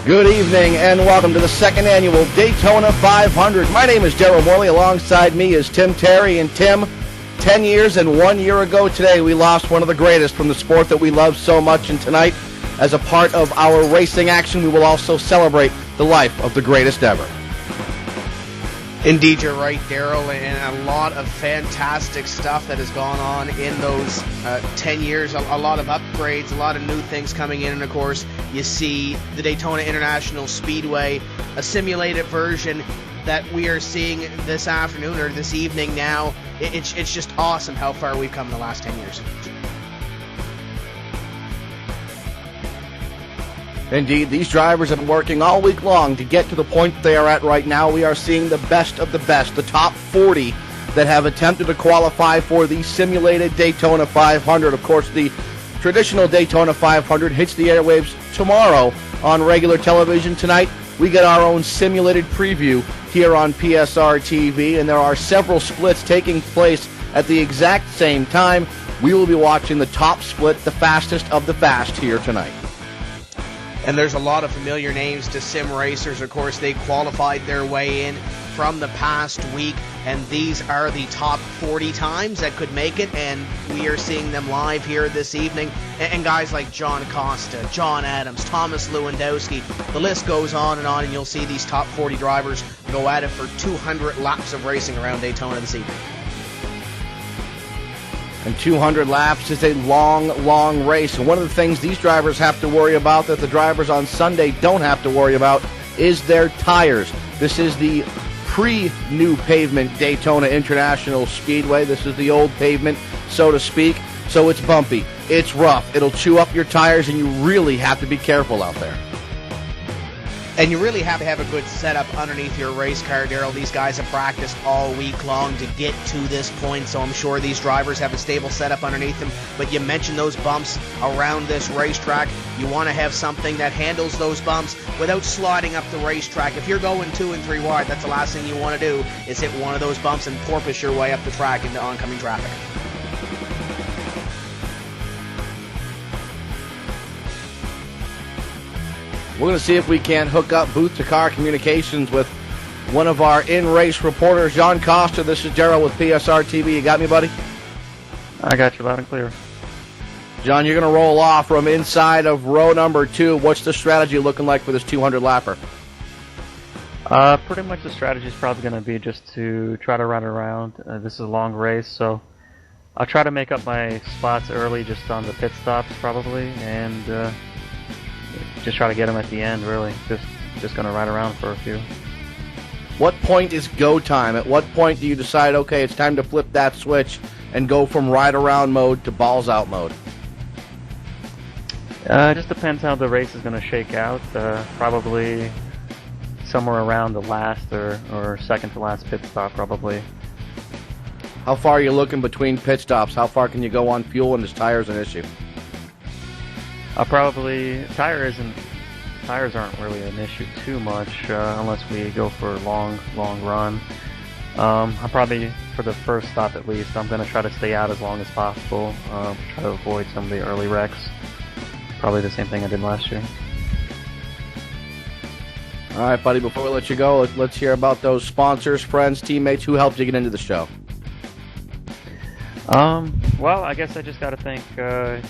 Good evening and welcome to the second annual Daytona 500. My name is Daryl Morley. Alongside me is Tim Terry. And Tim, 10 years and 1 year ago today, we lost one of the greatest from the sport that we love so much. And tonight, as a part of our racing action, we will also celebrate the life of the greatest ever. Indeed, you're right, Daryl, and a lot of fantastic stuff that has gone on in those 10 years. A lot of upgrades, a lot of new things coming in, and of course, you see the Daytona International Speedway, a simulated version that we are seeing this afternoon or this evening now. It's just awesome how far we've come in the last 10 years. Indeed, these drivers have been working all week long to get to the point they are at right now. We are seeing the best of the best, the top 40 that have attempted to qualify for the simulated Daytona 500. Of course, the traditional Daytona 500 hits the airwaves tomorrow on regular television. Tonight, we get our own simulated preview here on PSR TV, and there are several splits taking place at the exact same time. We will be watching the top split, the fastest of the fast, here tonight. And there's a lot of familiar names to sim racers. Of course, they qualified their way in from the past week, and these are the top 40 times that could make it, and we are seeing them live here this evening. And guys like John Costa, John Adams, Thomas Lewandowski, the list goes on, and you'll see these top 40 drivers go at it for 200 laps of racing around Daytona this evening. And 200 laps is a long, long race. And one of the things these drivers have to worry about that the drivers on Sunday don't have to worry about is their tires. This is the pre-new pavement Daytona International Speedway. This is the old pavement, so to speak. So it's bumpy. It's rough. It'll chew up your tires, and you really have to be careful out there. And you really have to have a good setup underneath your race car, Daryl. These guys have practiced all week long to get to this point, so I'm sure these drivers have a stable setup underneath them. But you mentioned those bumps around this racetrack. You want to have something that handles those bumps without sliding up the racetrack. If you're going 2 and 3 wide, that's the last thing you want to do is hit one of those bumps and porpoise your way up the track into oncoming traffic. We're going to see if we can hook up booth-to-car communications with one of our in-race reporters, John Costa. This is Daryl with PSR TV. You got me, buddy? I got you loud and clear. John, you're going to roll off from inside of row number 2. What's the strategy looking like for this 200-lapper? Pretty much the strategy is probably going to be just to try to run around. This is a long race, so I'll try to make up my spots early just on the pit stops probably, and just try to get them at the end, really. Just going to ride around for a few. What point is go time? At what point do you decide, okay, it's time to flip that switch and go from ride around mode to balls out mode? It just depends how the race is going to shake out. Probably somewhere around the last or second to last pit stop, probably. How far are you looking between pit stops? How far can you go on fuel when this tire's an issue? Tires aren't really an issue too much unless we go for a long run. I'll probably, for the first stop at least, I'm going to try to stay out as long as possible, try to avoid some of the early wrecks. Probably the same thing I did last year. All right, buddy, before we let you go, let's hear about those sponsors, friends, teammates. Who helped you get into the show? Well, I guess I just got to thank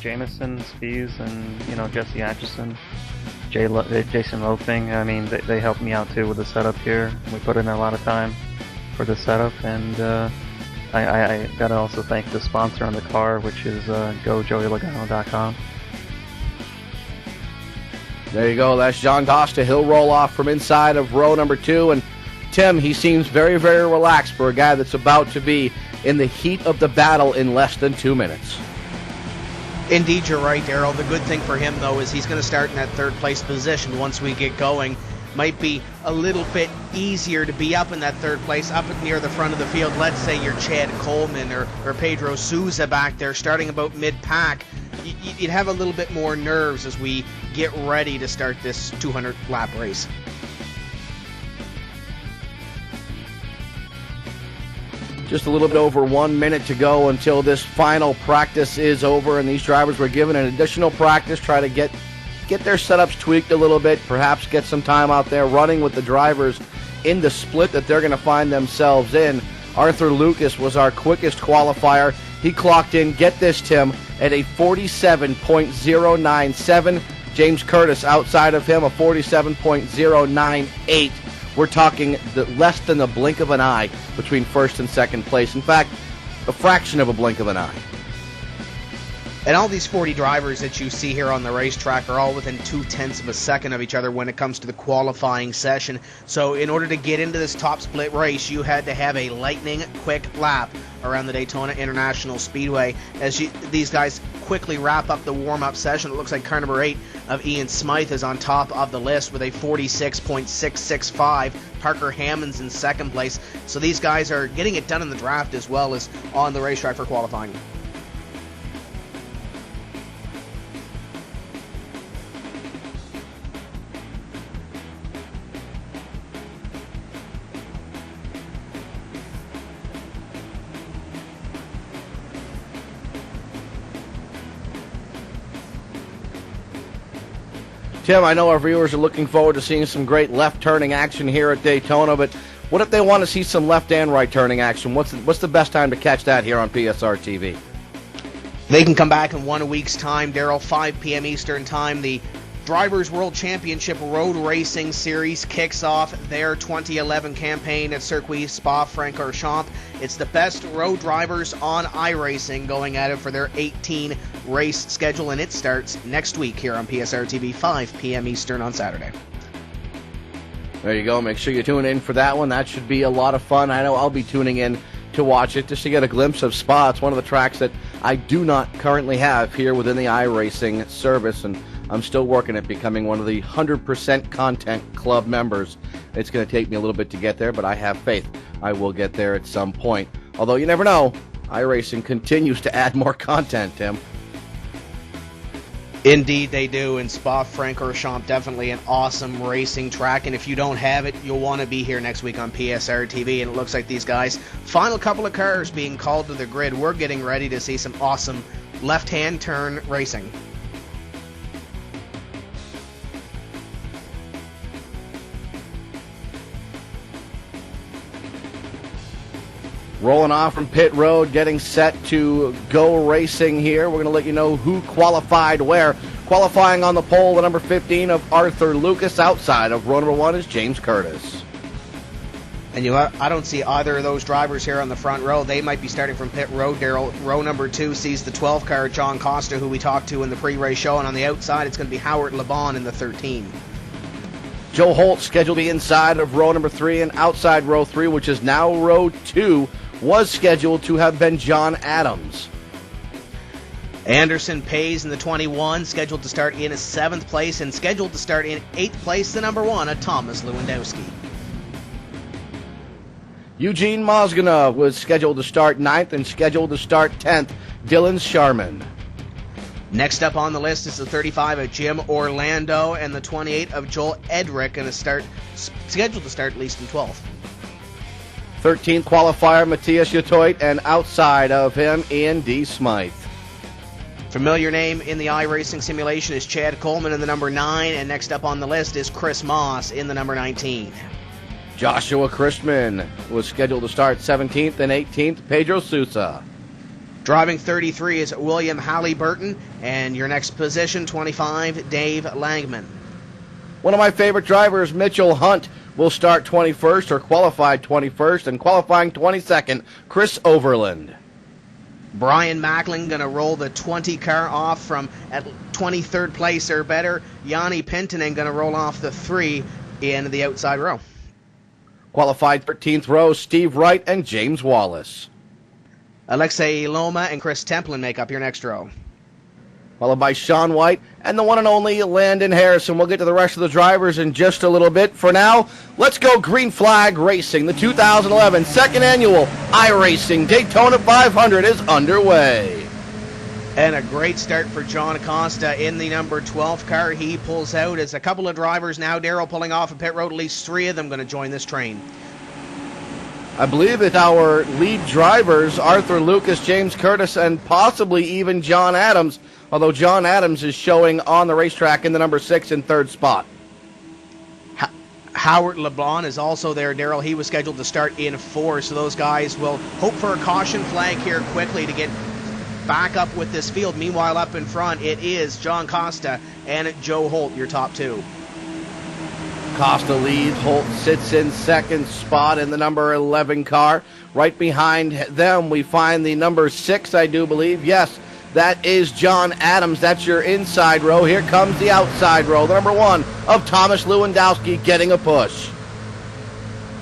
Jameson, Spees, and Jesse Atchison, Jason Loping. I mean, they helped me out too with the setup here. We put in a lot of time for the setup, and I got to also thank the sponsor on the car, which is GoJoeyLogano.com. There you go. That's John Costa. He'll roll off from inside of row number 2, and Tim, he seems very, very relaxed for a guy that's about to be in the heat of the battle in less than 2 minutes. Indeed, you're right, Daryl. The good thing for him, though, is he's going to start in that third place position once we get going. Might be a little bit easier to be up in that third place, up near the front of the field. Let's say you're Chad Coleman or Pedro Souza back there starting about mid-pack. You'd have a little bit more nerves as we get ready to start this 200-lap race. Just a little bit over 1 minute to go until this final practice is over, and these drivers were given an additional practice, try to get get their setups tweaked a little bit, perhaps get some time out there running with the drivers in the split that they're going to find themselves in. Arthur Lucas was our quickest qualifier. He clocked in, get this, Tim, at a 47.097. James Curtis outside of him, a 47.098. We're talking less than the blink of an eye between first and second place. In fact, a fraction of a blink of an eye. And all these 40 drivers that you see here on the racetrack are all within 0.2 of a second of each other when it comes to the qualifying session. So in order to get into this top split race, you had to have a lightning quick lap around the Daytona International Speedway. As these guys quickly wrap up the warm-up session, it looks like car number 8 of Ian Smythe is on top of the list with a 46.665. Parker Hammond's in second place. So these guys are getting it done in the draft as well as on the racetrack for qualifying. Tim, I know our viewers are looking forward to seeing some great left-turning action here at Daytona, but what if they want to see some left and right-turning action? What's the best time to catch that here on PSR TV? They can come back in 1 week's time, Daryl, 5 p.m. Eastern Time. The Drivers' World Championship Road Racing Series kicks off their 2011 campaign at Circuit Spa-Francorchamps. It's the best road drivers on iRacing going at it for their 18-race schedule, and it starts next week here on PSR TV, 5 p.m. Eastern on Saturday. There you go. Make sure you tune in for that one. That should be a lot of fun. I know I'll be tuning in to watch it just to get a glimpse of Spa. It's one of the tracks that I do not currently have here within the iRacing service, and I'm still working at becoming one of the 100% Content Club members. It's going to take me a little bit to get there, but I have faith I will get there at some point. Although you never know, iRacing continues to add more content, Tim. Indeed they do, and Spa-Francorchamps definitely an awesome racing track, and if you don't have it, you'll want to be here next week on PSR TV, and it looks like these guys, final couple of cars being called to the grid. We're getting ready to see some awesome left-hand turn racing. Rolling off from pit road, getting set to go racing here. We're going to let you know who qualified where. Qualifying on the pole, the number 15 of Arthur Lucas. Outside of row number 1 is James Curtis. And I don't see either of those drivers here on the front row. They might be starting from pit road, Daryl. Row number 2 sees the 12 car, John Costa, who we talked to in the pre-race show. And on the outside, it's going to be Howard LeBon in the 13. Joe Holt scheduled to be inside of row number 3, and outside row 3, which is now row 2, was scheduled to have been John Adams. Anderson Pays in the 21, scheduled to start in 7th place, and scheduled to start in 8th place, the number 1, a Thomas Lewandowski. Eugene Mosgana was scheduled to start 9th and scheduled to start 10th, Dylan Sharman. Next up on the list is the 35 of Jim Orlando and the 28 of Joel Edrick, and scheduled to start at least in 12th. 13th qualifier, Matthias Yatoit, and outside of him, Ian D. Smythe. Familiar name in the iRacing simulation is Chad Coleman in the number 9, and next up on the list is Chris Moss in the number 19. Joshua Christman was scheduled to start 17th and 18th, Pedro Sousa. Driving 33 is William Halliburton, and your next position, 25, Dave Langman. One of my favorite drivers, Mitchell Hunt, will start 21st or qualified 21st, and qualifying 22nd, Chris Overland. Brian Macklin going to roll the 20 car off from at 23rd place or better. Yanni Pintonen going to roll off the 3 in the outside row. Qualified 13th row, Steve Wright and James Wallace. Alexei Loma and Chris Templin make up your next row. Followed by Sean White and the one and only Landon Harrison. We'll get to the rest of the drivers in just a little bit. For now, let's go Green Flag Racing. The 2011 second annual iRacing Daytona 500 is underway. And a great start for John Acosta in the number 12 car. He pulls out as a couple of drivers now, Daryl, pulling off of pit road. At least 3 of them going to join this train. I believe that our lead drivers, Arthur Lucas, James Curtis, and possibly even John Adams, although John Adams is showing on the racetrack in the number 6 and 3rd spot. Howard LeBlanc is also there, Daryl. He was scheduled to start in 4, so those guys will hope for a caution flag here quickly to get back up with this field. Meanwhile, up in front, it is John Costa and Joe Holt, your top 2. Costa leads. Holt sits in 2nd spot in the number 11 car. Right behind them, we find the number 6, I do believe. Yes, that is John Adams. That's your inside row. Here comes the outside row. The number 1 of Thomas Lewandowski getting a push.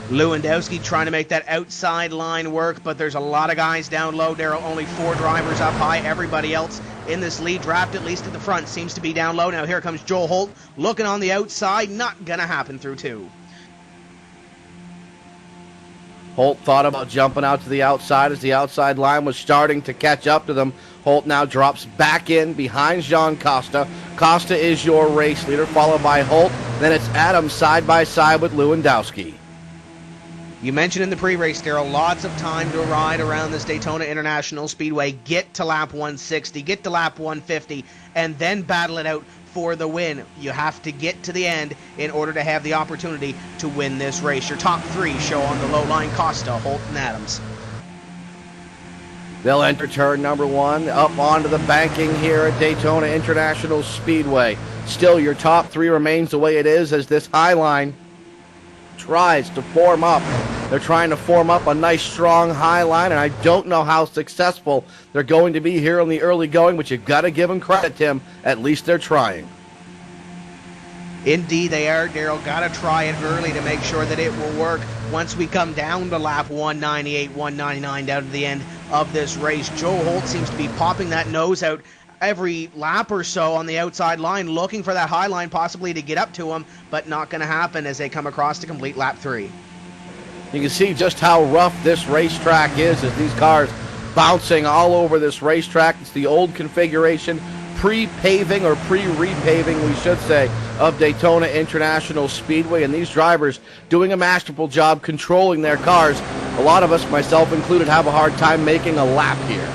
Lewandowski trying to make that outside line work, but there's a lot of guys down low, Daryl. Only 4 drivers up high. Everybody else in this lead draft, at least at the front, seems to be down low. Now here comes Joe Holt looking on the outside. Not going to happen through 2. Holt thought about jumping out to the outside as the outside line was starting to catch up to them. Holt now drops back in behind Jean Costa. Costa is your race leader, followed by Holt. Then it's Adams side by side with Lewandowski. You mentioned in the pre-race, Daryl, lots of time to ride around this Daytona International Speedway. Get to lap 160, get to lap 150, and then battle it out for the win. You have to get to the end in order to have the opportunity to win this race. Your top 3 show on the low line: Costa, Holt, and Adams. They'll enter turn number 1 up onto the banking here at Daytona International Speedway. Still, your top 3 remains the way it is as this high line tries to form up. They're trying to form up a nice, strong high line, and I don't know how successful they're going to be here in the early going, but you've got to give them credit, Tim. At least they're trying. Indeed they are, Daryl. Got to try it early to make sure that it will work once we come down to lap 198, 199 down to the end of this race. Joe Holt seems to be popping that nose out every lap or so on the outside line, looking for that high line possibly to get up to him, but not going to happen as they come across to complete lap 3. You can see just how rough this racetrack is as these cars bouncing all over this racetrack. It's the old configuration, pre-paving or pre-repaving, we should say, of Daytona International Speedway, and these drivers doing a masterful job controlling their cars. A lot of us, myself included, have a hard time making a lap here.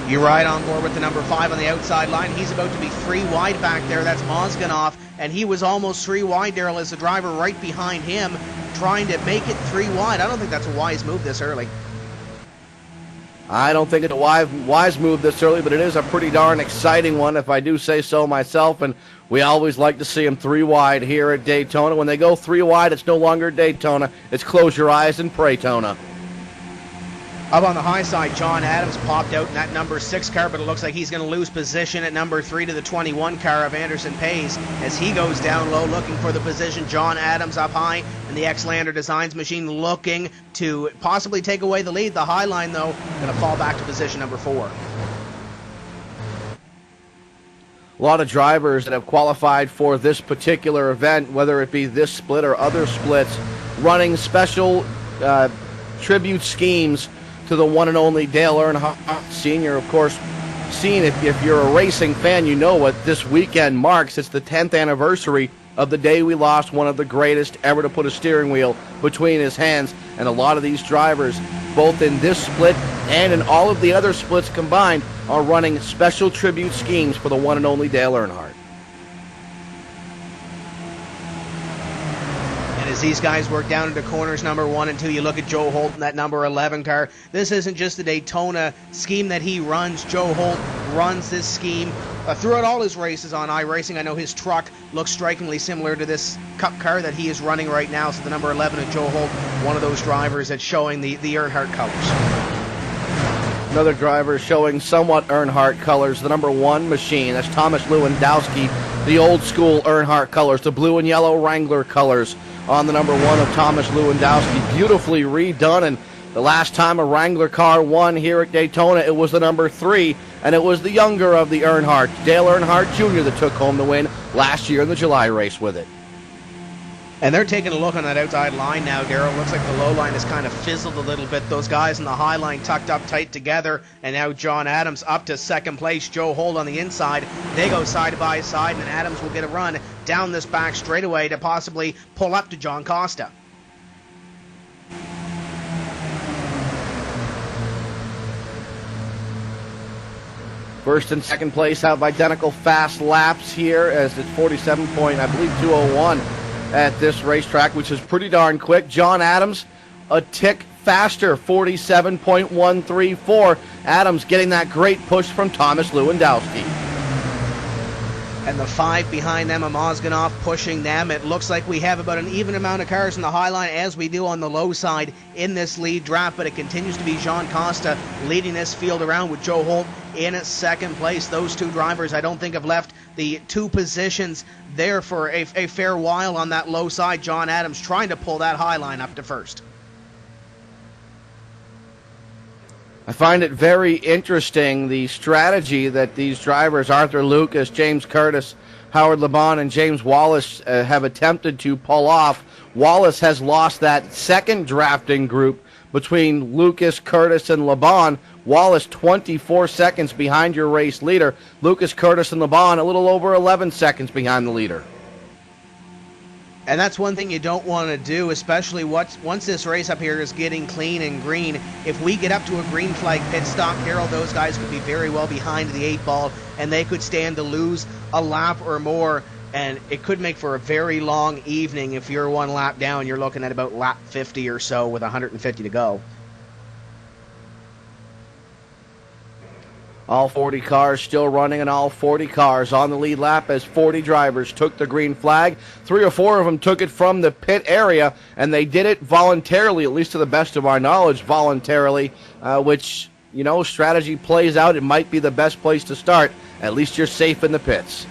You ride on board with the number 5 on the outside line. He's about to be 3 wide back there. That's Mozganoff, and he was almost 3 wide, Daryl, as the driver right behind him trying to make it 3 wide. I don't think that's a wise move this early. I don't think it's a wise move this early, but it is a pretty darn exciting one, if I do say so myself, and we always like to see them 3 wide here at Daytona. When they go 3 wide, it's no longer Daytona. It's close your eyes and pray-tona. Up on the high side, John Adams popped out in that number 6 car, but it looks like he's going to lose position at number 3 to the 21 car of Anderson Pays as he goes down low looking for the position. John Adams up high, and the X-Lander Designs machine looking to possibly take away the lead. The high line, though, going to fall back to position number 4. A lot of drivers that have qualified for this particular event, whether it be this split or other splits, running special tribute schemes to the one and only Dale Earnhardt Sr. Of course, if you're a racing fan, you know what this weekend marks. It's the 10th anniversary of the day we lost one of the greatest ever to put a steering wheel between his hands. And a lot of these drivers, both in this split and in all of the other splits combined, are running special tribute schemes for the one and only Dale Earnhardt. As these guys work down into corners number 1 and 2, you look at Joe Holt in that number 11 car. This isn't just the Daytona scheme that he runs. Joe Holt runs this scheme throughout all his races on iRacing. I know his truck looks strikingly similar to this Cup car that he is running right now. So the number 11 of Joe Holt, one of those drivers that's showing the Earnhardt colors. Another driver showing somewhat Earnhardt colors, the number 1 machine. That's Thomas Lewandowski, the old school Earnhardt colors, the blue and yellow Wrangler colors on the number 1 of Thomas Lewandowski. Beautifully redone, and the last time a Wrangler car won here at Daytona, it was the number 3, and it was the younger of the Earnhardt, Dale Earnhardt Jr., that took home the win last year in the July race with it. And they're taking a look on that outside line now, Daryl. Looks like the low line has kind of fizzled a little bit. Those guys in the high line tucked up tight together. And now John Adams up to 2nd place. Joe Holt on the inside. They go side by side, and Adams will get a run down this back straightaway to possibly pull up to John Costa. First and second place have identical fast laps here, as it's 201 at this racetrack, which is pretty darn quick. John Adams, a tick faster, 47.134. Adams getting that great push from Thomas Lewandowski. And the 5 behind them, Amazganov pushing them. It looks like we have about an even amount of cars in the high line as we do on the low side in this lead draft, but it continues to be Jean Costa leading this field around with Joe Holt in second place. Those two drivers I don't think have left the two positions there for a fair while on that low side. John Adams trying to pull that high line up to first. I find it very interesting, the strategy that these drivers, Arthur Lucas, James Curtis, Howard LeBon, and James Wallace, have attempted to pull off. Wallace has lost that second drafting group between Lucas, Curtis, and LeBon. Wallace 24 seconds behind your race leader. Lucas, Curtis, and LeBon a little over 11 seconds behind the leader. And that's one thing you don't want to do, especially once this race up here is getting clean and green. If we get up to a green flag pit stop, Harold, those guys could be very well behind the 8 ball, and they could stand to lose a lap or more, and it could make for a very long evening. If you're one lap down, you're looking at about lap 50 or so with 150 to go. All 40 cars still running, and all 40 cars on the lead lap as 40 drivers took the green flag. 3 or 4 of them took it from the pit area, and they did it voluntarily, at least to the best of our knowledge, voluntarily, which, you know, strategy plays out. It might be the best place to start. At least you're safe in the pits.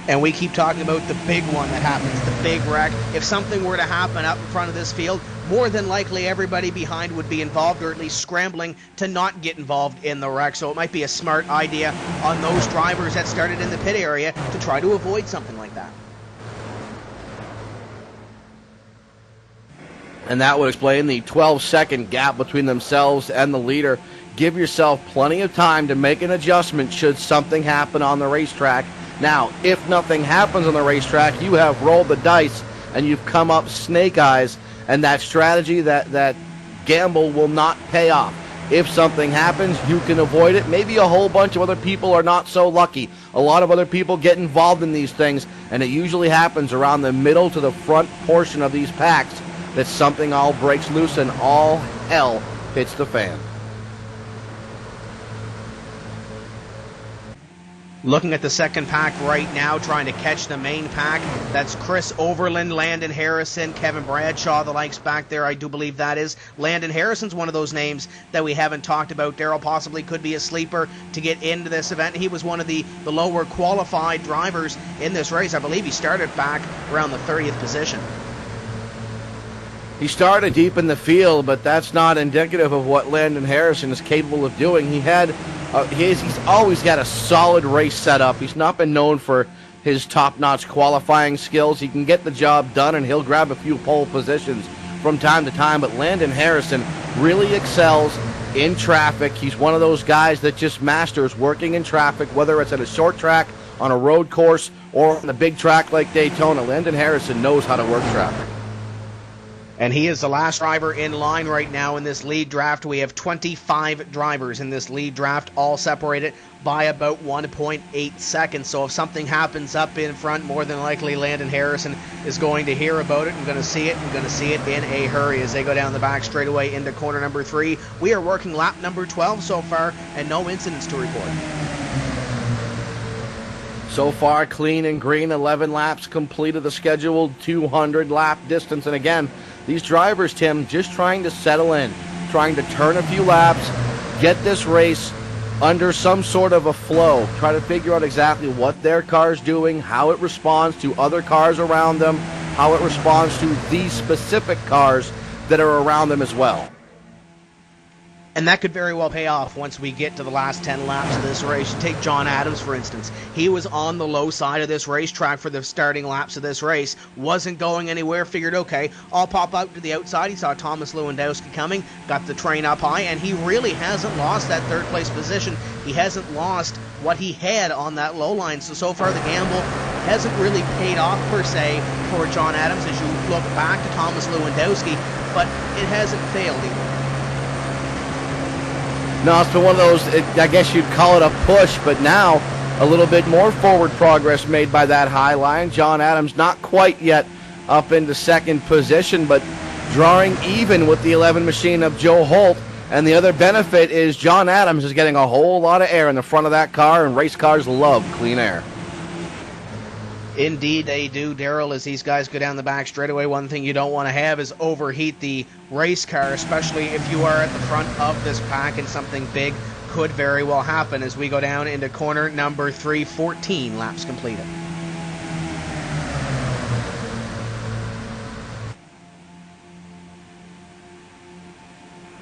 And we keep talking about the big one that happens, the big wreck. If something were to happen up in front of this field, more than likely everybody behind would be involved, or at least scrambling to not get involved in the wreck. So it might be a smart idea on those drivers that started in the pit area to try to avoid something like that. And that would explain the 12-second gap between themselves and the leader. Give yourself plenty of time to make an adjustment should something happen on the racetrack. Now, if nothing happens on the racetrack, you have rolled the dice and you've come up snake eyes, and that strategy, that gamble will not pay off. If something happens, you can avoid it. Maybe a whole bunch of other people are not so lucky. A lot of other people get involved in these things, and it usually happens around the middle to the front portion of these packs that something all breaks loose and all hell hits the fan. Looking at the second pack right now, trying to catch the main pack. That's Chris Overland, Landon Harrison, Kevin Bradshaw, the likes back there, I do believe that is. Landon Harrison's one of those names that we haven't talked about. Darrell possibly could be a sleeper to get into this event. He was one of the lower qualified drivers in this race. I believe he started back around the 30th position. He started deep in the field, but that's not indicative of what Landon Harrison is capable of doing. He's always got a solid race setup. He's not been known for his top-notch qualifying skills. He can get the job done, and he'll grab a few pole positions from time to time, but Landon Harrison really excels in traffic. He's one of those guys that just masters working in traffic, whether it's at a short track, on a road course, or on a big track like Daytona. Landon Harrison knows how to work traffic. And he is the last driver in line right now in this lead draft. We have 25 drivers in this lead draft, all separated by about 1.8 seconds. So if something happens up in front, more than likely Landon Harrison is going to hear about it and going to see it, and going to see it in a hurry as they go down the back straightaway into corner number 3. We are working lap number 12 so far, and no incidents to report. So far, clean and green, 11 laps completed the scheduled 200-lap distance. And again, these drivers, Tim, just trying to settle in, trying to turn a few laps, get this race under some sort of a flow, try to figure out exactly what their car's doing, how it responds to other cars around them, how it responds to these specific cars that are around them as well. And that could very well pay off once we get to the last 10 laps of this race. You take John Adams, for instance. He was on the low side of this racetrack for the starting laps of this race. Wasn't going anywhere. Figured, okay, I'll pop out to the outside. He saw Thomas Lewandowski coming. Got the train up high. And he really hasn't lost that third place position. He hasn't lost what he had on that low line. So far the gamble hasn't really paid off, per se, for John Adams as you look back to Thomas Lewandowski. But it hasn't failed either. No, it's been one of those, I guess you'd call it a push, but now a little bit more forward progress made by that high line. John Adams not quite yet up into second position, but drawing even with the 11 machine of Joe Holt. And the other benefit is John Adams is getting a whole lot of air in the front of that car, and race cars love clean air. Indeed they do, Daryl, as these guys go down the back straightaway. One thing you don't want to have is overheat the race car, especially if you are at the front of this pack, and something big could very well happen as we go down into corner number 3, 14 laps completed.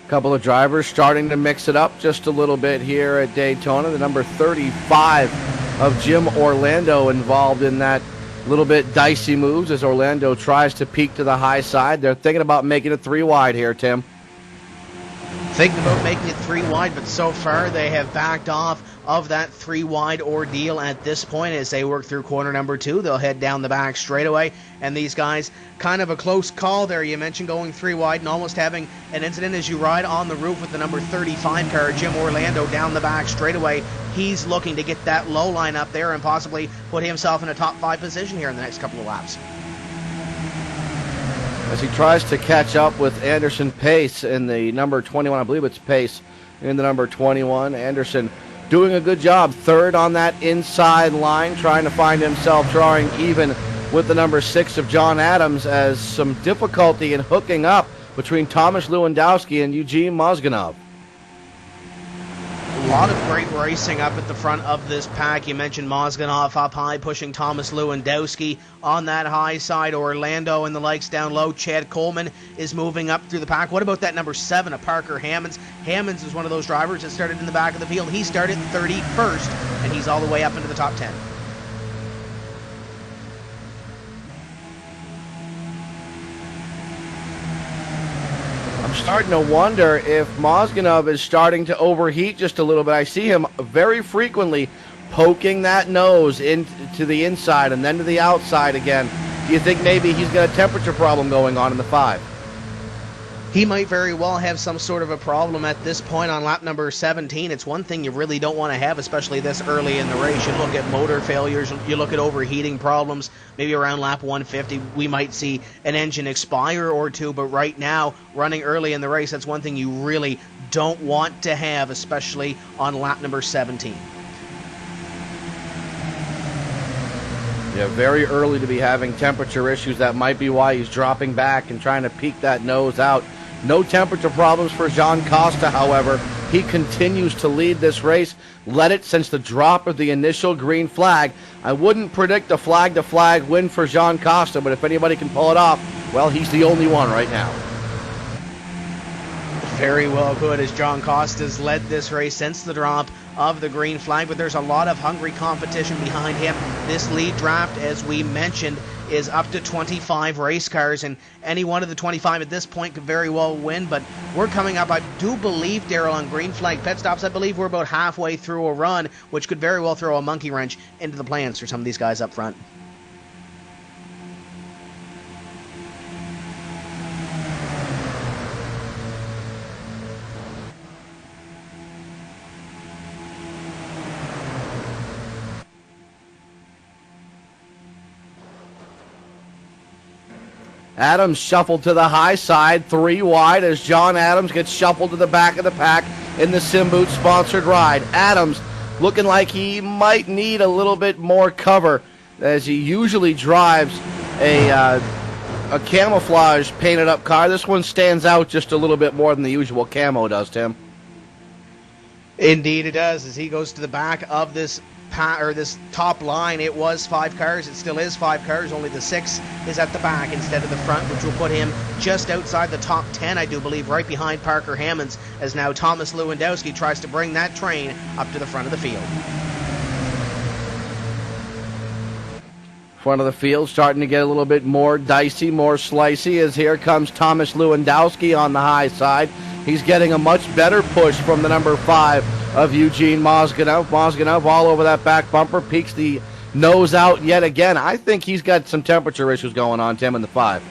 Couple of drivers starting to mix it up just a little bit here at Daytona. The number 35 of Jim Orlando involved in that little bit dicey moves as Orlando tries to peak to the high side. They're thinking about making it 3 wide here, Tim. Thinking about making it 3 wide, but so far they have backed off of that 3 wide ordeal at this point as they work through corner number 2. They'll head down the back straightaway, and these guys, kind of a close call there. You mentioned going 3 wide and almost having an incident as you ride on the roof with the number 35 car, Jim Orlando, down the back straightaway. He's looking to get that low line up there and possibly put himself in a top 5 position here in the next couple of laps. As he tries to catch up with Anderson Pace in the number 21, I believe it's Pace in the number 21. Anderson doing a good job, third on that inside line, trying to find himself drawing even with the number 6 of John Adams, as some difficulty in hooking up between Thomas Lewandowski and Eugene Mozganov. A lot of great racing up at the front of this pack. You mentioned Mozganov up high, pushing Thomas Lewandowski on that high side. Orlando and the likes down low. Chad Coleman is moving up through the pack. What about that number 7 of Parker Hammonds? Hammonds is one of those drivers that started in the back of the field. He started 31st, and he's all the way up into the top 10. Starting to wonder if Mozganov is starting to overheat just a little bit. I see him very frequently poking that nose into the inside and then to the outside again. Do you think maybe he's got a temperature problem going on in the 5? He might very well have some sort of a problem at this point on lap number 17. It's one thing you really don't want to have, especially this early in the race. You look at motor failures, you look at overheating problems. Maybe around lap 150, we might see an engine expire or two, but right now, running early in the race, that's one thing you really don't want to have, especially on lap number 17. Yeah, very early to be having temperature issues. That might be why he's dropping back and trying to peek that nose out. No temperature problems for John Costa, however. He continues to lead this race, led it since the drop of the initial green flag. I wouldn't predict a flag-to-flag win for John Costa, but if anybody can pull it off, well, he's the only one right now. Very well good, as John Costa's led this race since the drop of the green flag, but there's a lot of hungry competition behind him. This lead draft, as we mentioned, is up to 25 race cars, and any one of the 25 at this point could very well win, but we're coming up, I do believe, Daryl, on green flag pit stops. I believe we're about halfway through a run, which could very well throw a monkey wrench into the plans for some of these guys up front. Adams shuffled to the high side, 3 wide, as John Adams gets shuffled to the back of the pack in the Simboot sponsored ride. Adams looking like he might need a little bit more cover, as he usually drives a camouflage painted up car. This one stands out just a little bit more than the usual camo does, Tim. Indeed it does, as he goes to the back of this top line. It was 5 cars, it still is 5 cars, only the 6 is at the back instead of the front, which will put him just outside the top 10, I do believe, right behind Parker Hammonds, as now Thomas Lewandowski tries to bring that train up to the front of the field. Front of the field starting to get a little bit more dicey, more slicey, as here comes Thomas Lewandowski on the high side. He's getting a much better push from the number 5 of Eugene Mozganov. Mozganov all over that back bumper, peeks the nose out yet again. I think he's got some temperature issues going on, Tim, in the 5.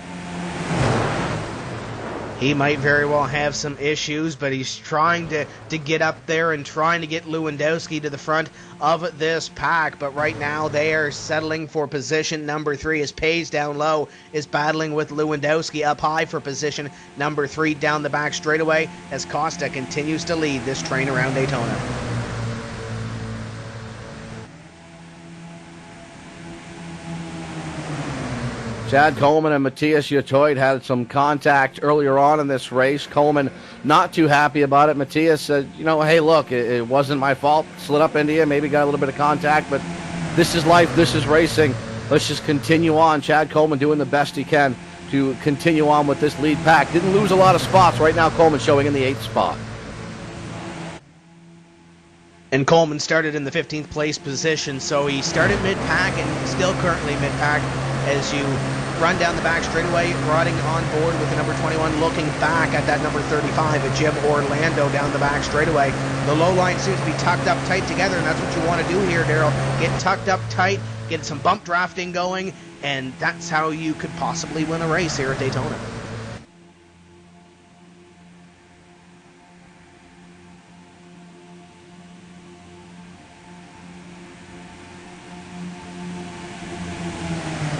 He might very well have some issues, but he's trying to get up there and trying to get Lewandowski to the front of this pack. But right now they are settling for position number 3 as Paige down low is battling with Lewandowski up high for position number 3 down the back straightaway as Costa continues to lead this train around Daytona. Chad Coleman and Matthias Yatoid had some contact earlier on in this race. Coleman not too happy about it. Matthias said, hey, look, it wasn't my fault. Slid up into you, maybe got a little bit of contact, but this is life, this is racing. Let's just continue on. Chad Coleman doing the best he can to continue on with this lead pack. Didn't lose a lot of spots. Right now, Coleman showing in the 8th spot. And Coleman started in the 15th place position, so he started mid-pack and still currently mid-pack as you run down the back straightaway, riding on board with the number 21, looking back at that number 35 at Jim Orlando down the back straightaway. The low line seems to be tucked up tight together, and that's what you want to do here, Daryl. Get tucked up tight, get some bump drafting going, and that's how you could possibly win a race here at Daytona.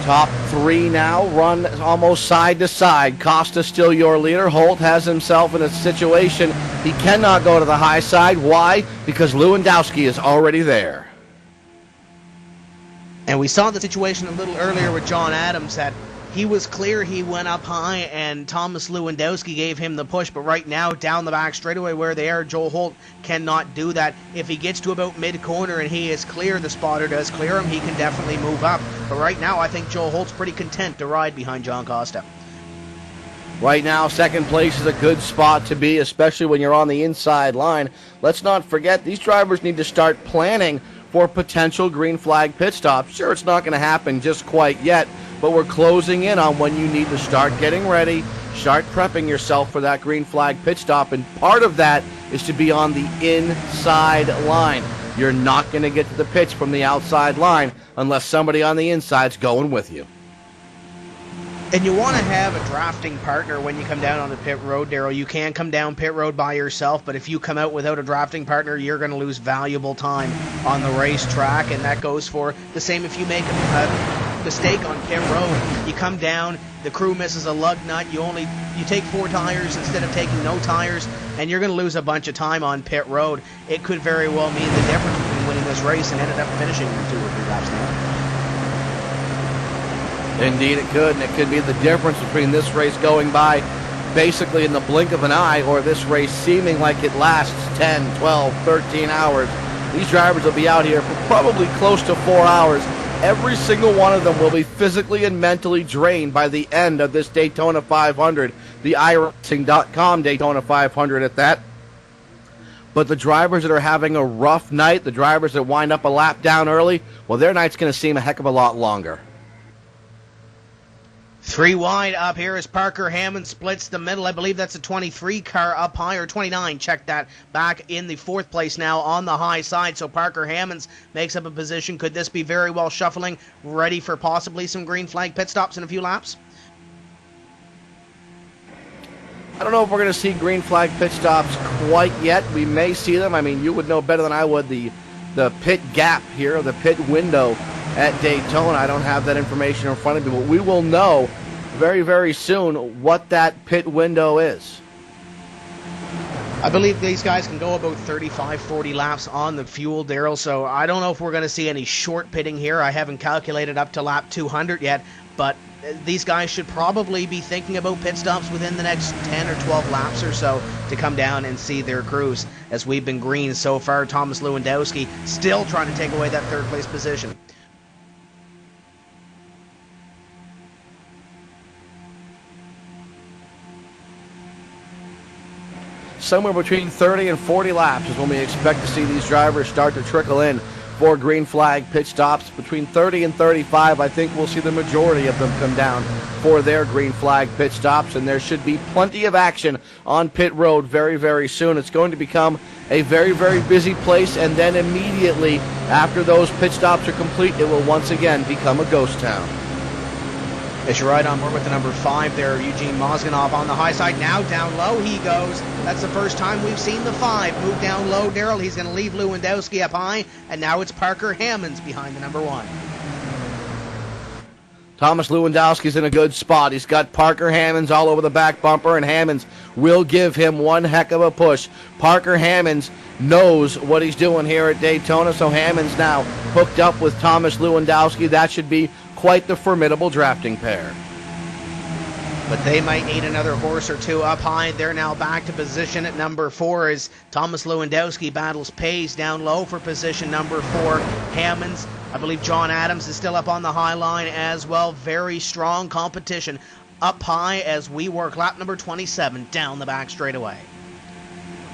Top 3 now, run almost side to side. Costa still your leader. Holt has himself in a situation he cannot go to the high side. Why? Because Lewandowski is already there. And we saw the situation a little earlier with John Adams that he was clear, he went up high, and Thomas Lewandowski gave him the push. But right now, down the back straightaway where they are, Joe Holt cannot do that. If he gets to about mid-corner and he is clear, the spotter does clear him, he can definitely move up. But right now, I think Joe Holt's pretty content to ride behind John Costa. Right now, second place is a good spot to be, especially when you're on the inside line. Let's not forget, these drivers need to start planning for potential green flag pit stops. Sure, it's not going to happen just quite yet, but we're closing in on when you need to start getting ready, start prepping yourself for that green flag pit stop, and part of that is to be on the inside line. You're not going to get to the pits from the outside line unless somebody on the inside's going with you. And you want to have a drafting partner when you come down on the pit road, Daryl. You can come down pit road by yourself, but if you come out without a drafting partner, you're going to lose valuable time on the racetrack, and that goes for the same if you make a mistake on pit road. You come down, the crew misses a lug nut, you take 4 tires instead of taking no tires, and you're going to lose a bunch of time on pit road. It could very well mean the difference between winning this race and ended up finishing 2 or 3 laps down. Indeed it could, and it could be the difference between this race going by basically in the blink of an eye or this race seeming like it lasts 10, 12, 13 hours. These drivers will be out here for probably close to 4 hours. Every single one of them will be physically and mentally drained by the end of this Daytona 500, the iRacing.com Daytona 500 at that. But the drivers that are having a rough night, the drivers that wind up a lap down early, well, their night's going to seem a heck of a lot longer. 3 wide up here as Parker Hammond splits the middle. I believe that's a 23 car up high, or 29. Check that. Back in the 4th place now on the high side. So Parker Hammonds makes up a position. Could this be very well shuffling, ready for possibly some green flag pit stops in a few laps? I don't know if we're going to see green flag pit stops quite yet. We may see them. I mean, you would know better than I would the pit gap here, the pit window at Daytona. I don't have that information in front of me, but we will know very, very soon what that pit window is. I believe these guys can go about 35, 40 laps on the fuel, Daryl, so I don't know if we're going to see any short pitting here. I haven't calculated up to lap 200 yet, but these guys should probably be thinking about pit stops within the next 10 or 12 laps or so to come down and see their crews, as we've been green so far. Thomas Lewandowski still trying to take away that 3rd place position. Somewhere between 30 and 40 laps is when we expect to see these drivers start to trickle in for green flag pit stops. Between 30 and 35, I think we'll see the majority of them come down for their green flag pit stops, and there should be plenty of action on pit road very, very soon. It's going to become a very, very busy place, and then immediately after those pit stops are complete, it will once again become a ghost town. As you're right on board with the number 5 there, Eugene Mozganov on the high side. Now down low he goes. That's the first time we've seen the 5 move down low, Daryl. He's going to leave Lewandowski up high, and now it's Parker Hammonds behind the number 1. Thomas Lewandowski's in a good spot. He's got Parker Hammonds all over the back bumper, and Hammonds will give him one heck of a push. Parker Hammonds knows what he's doing here at Daytona, so Hammonds now hooked up with Thomas Lewandowski. That should be quite the formidable drafting pair. But they might need another horse or two up high. They're now back to position at number 4 as Thomas Lewandowski battles pace down low for position number 4. Hammonds, I believe John Adams is still up on the high line as well. Very strong competition up high as we work lap number 27 down the back straightaway.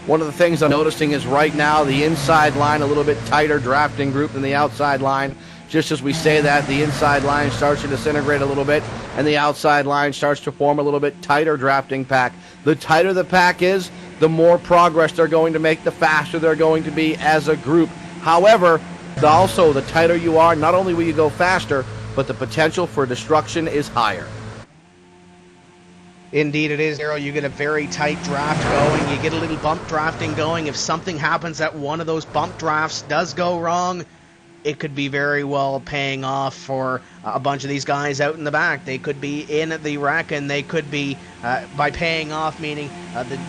One of the things I'm noticing is right now the inside line a little bit tighter drafting group than the outside line. Just as we say that, the inside line starts to disintegrate a little bit, and the outside line starts to form a little bit tighter drafting pack. The tighter the pack is, the more progress they're going to make, the faster they're going to be as a group. However, also the tighter you are, not only will you go faster, but the potential for destruction is higher. Indeed it is, Daryl. You get a very tight draft going. You get a little bump drafting going. If something happens that one of those bump drafts does go wrong, it could be very well paying off for a bunch of these guys out in the back. They could be in the wreck, and they could be, by paying off, meaning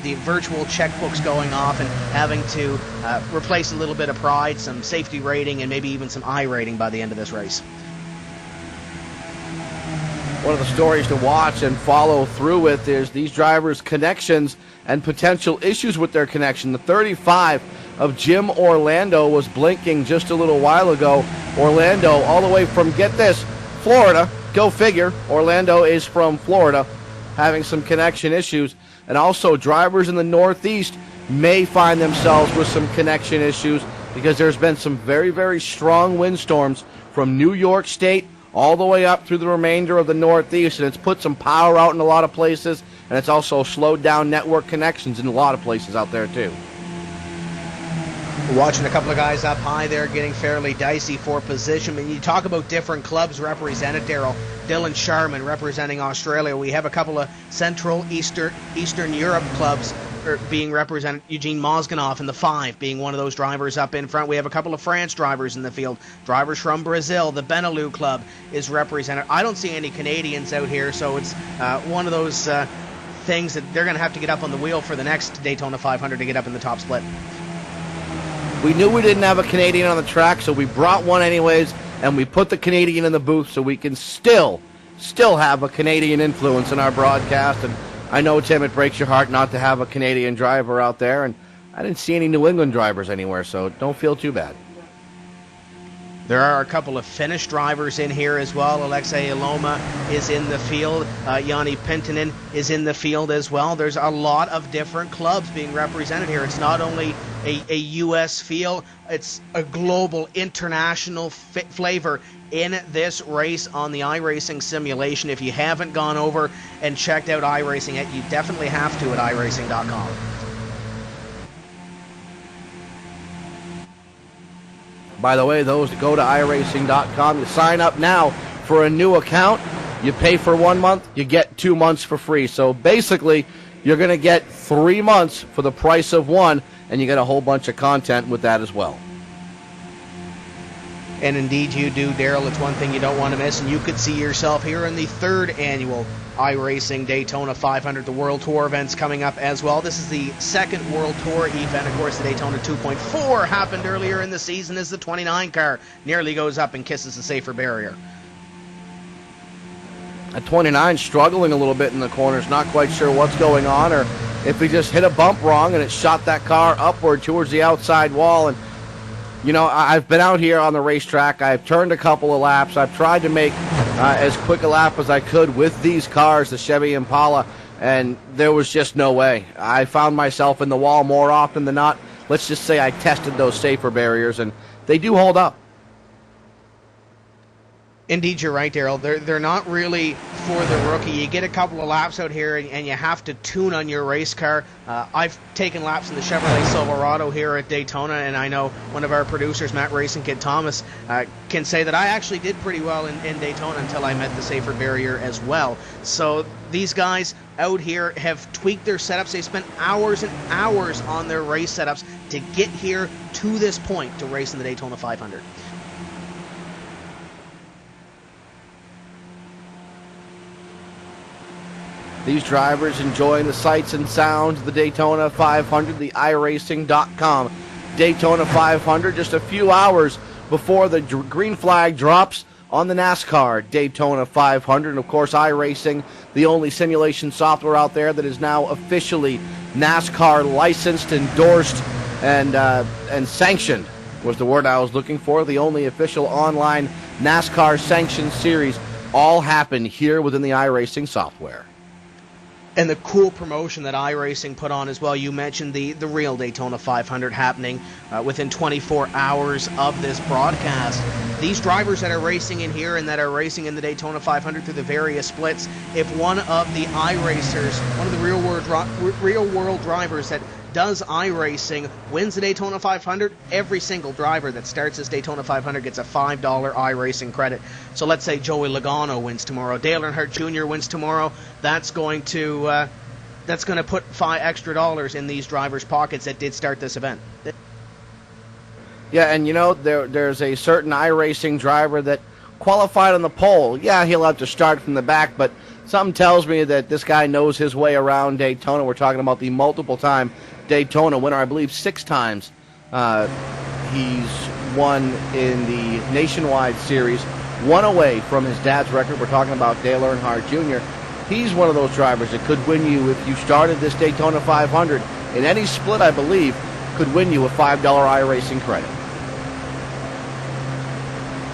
the virtual checkbooks going off and having to replace a little bit of pride, some safety rating, and maybe even some I rating by the end of this race. One of the stories to watch and follow through with is these drivers' connections and potential issues with their connection. The 35 of Jim Orlando was blinking just a little while ago. Orlando all the way from, get this, Florida. Go figure. Orlando is from Florida, having some connection issues. And also drivers in the Northeast may find themselves with some connection issues because there's been some very, very strong windstorms from New York State all the way up through the remainder of the Northeast, and it's put some power out in a lot of places, and it's also slowed down network connections in a lot of places out there too. We're watching a couple of guys up high there getting fairly dicey for position. When you talk about different clubs represented, Daryl, Dylan Sharman representing Australia. We have a couple of Central Eastern Europe clubs being represented. Eugene Mozganov in the 5 being one of those drivers up in front. We have a couple of France drivers in the field. Drivers from Brazil. The Benelux club is represented. I don't see any Canadians out here, so it's one of those things that they're going to have to get up on the wheel for the next Daytona 500 to get up in the top split. We knew we didn't have a Canadian on the track, so we brought one anyways, and we put the Canadian in the booth so we can still have a Canadian influence in our broadcast. And I know, Tim, it breaks your heart not to have a Canadian driver out there, and I didn't see any New England drivers anywhere, so don't feel too bad. There are a couple of Finnish drivers in here as well. Alexei Iloma is in the field. Jani Penttinen is in the field as well. There's a lot of different clubs being represented here. It's not only a U.S. feel, it's a global, international flavor in this race on the iRacing simulation. If you haven't gone over and checked out iRacing yet, you definitely have to at iRacing.com. By the way, those that go to iRacing.com, you sign up now for a new account. You pay for 1 month, you get 2 months for free. So basically, you're going to get 3 months for the price of 1, and you get a whole bunch of content with that as well. And indeed you do, Daryl. It's one thing you don't want to miss, and you could see yourself here in the 3rd annual iRacing Daytona 500. The World Tour events coming up as well. This is the 2nd World Tour event. Of course, the Daytona 2.4 happened earlier in the season as the 29 car nearly goes up and kisses the safer barrier. At 29, struggling a little bit in the corners, not quite sure what's going on, or if he just hit a bump wrong and it shot that car upward towards the outside wall. And you know, I've been out here on the racetrack. I've turned a couple of laps. I've tried to make as quick a lap as I could with these cars, the Chevy Impala, and there was just no way. I found myself in the wall more often than not. Let's just say I tested those safer barriers, and they do hold up. Indeed, you're right, Daryl. They're not really for the rookie. You get a couple of laps out here, and you have to tune on your race car. I've taken laps in the Chevrolet Silverado here at Daytona, and I know one of our producers, Matt Racing Kid Thomas, can say that I actually did pretty well in Daytona until I met the safer barrier as well. So these guys out here have tweaked their setups. They spent hours and hours on their race setups to get here to this point to race in the Daytona 500. These drivers enjoying the sights and sounds of the Daytona 500, the iRacing.com Daytona 500, just a few hours before the green flag drops on the NASCAR Daytona 500. And of course, iRacing, the only simulation software out there that is now officially NASCAR licensed, endorsed, and sanctioned was the word I was looking for. The only official online NASCAR sanctioned series all happen here within the iRacing software. And the cool promotion that iRacing put on as well. You mentioned the real Daytona 500 happening within 24 hours of this broadcast. These drivers that are racing in here and that are racing in the Daytona 500 through the various splits, if one of the iRacers, one of the real world drivers that does iRacing wins the Daytona 500, every single driver that starts this Daytona 500 gets a $5 iRacing credit. So let's say Joey Logano wins tomorrow, Dale Earnhardt Jr. wins tomorrow. That's going to put $5 extra in these drivers' pockets that did start this event. Yeah, and you know, there's a certain iRacing driver that qualified on the pole. Yeah, he'll have to start from the back, but something tells me that this guy knows his way around Daytona. We're talking about the multiple-time Daytona winner, I believe 6 times. He's won in the Nationwide Series, 1 away from his dad's record. We're talking about Dale Earnhardt Jr. He's one of those drivers that could win you if you started this Daytona 500. In any split, I believe, could win you a $5 iRacing credit.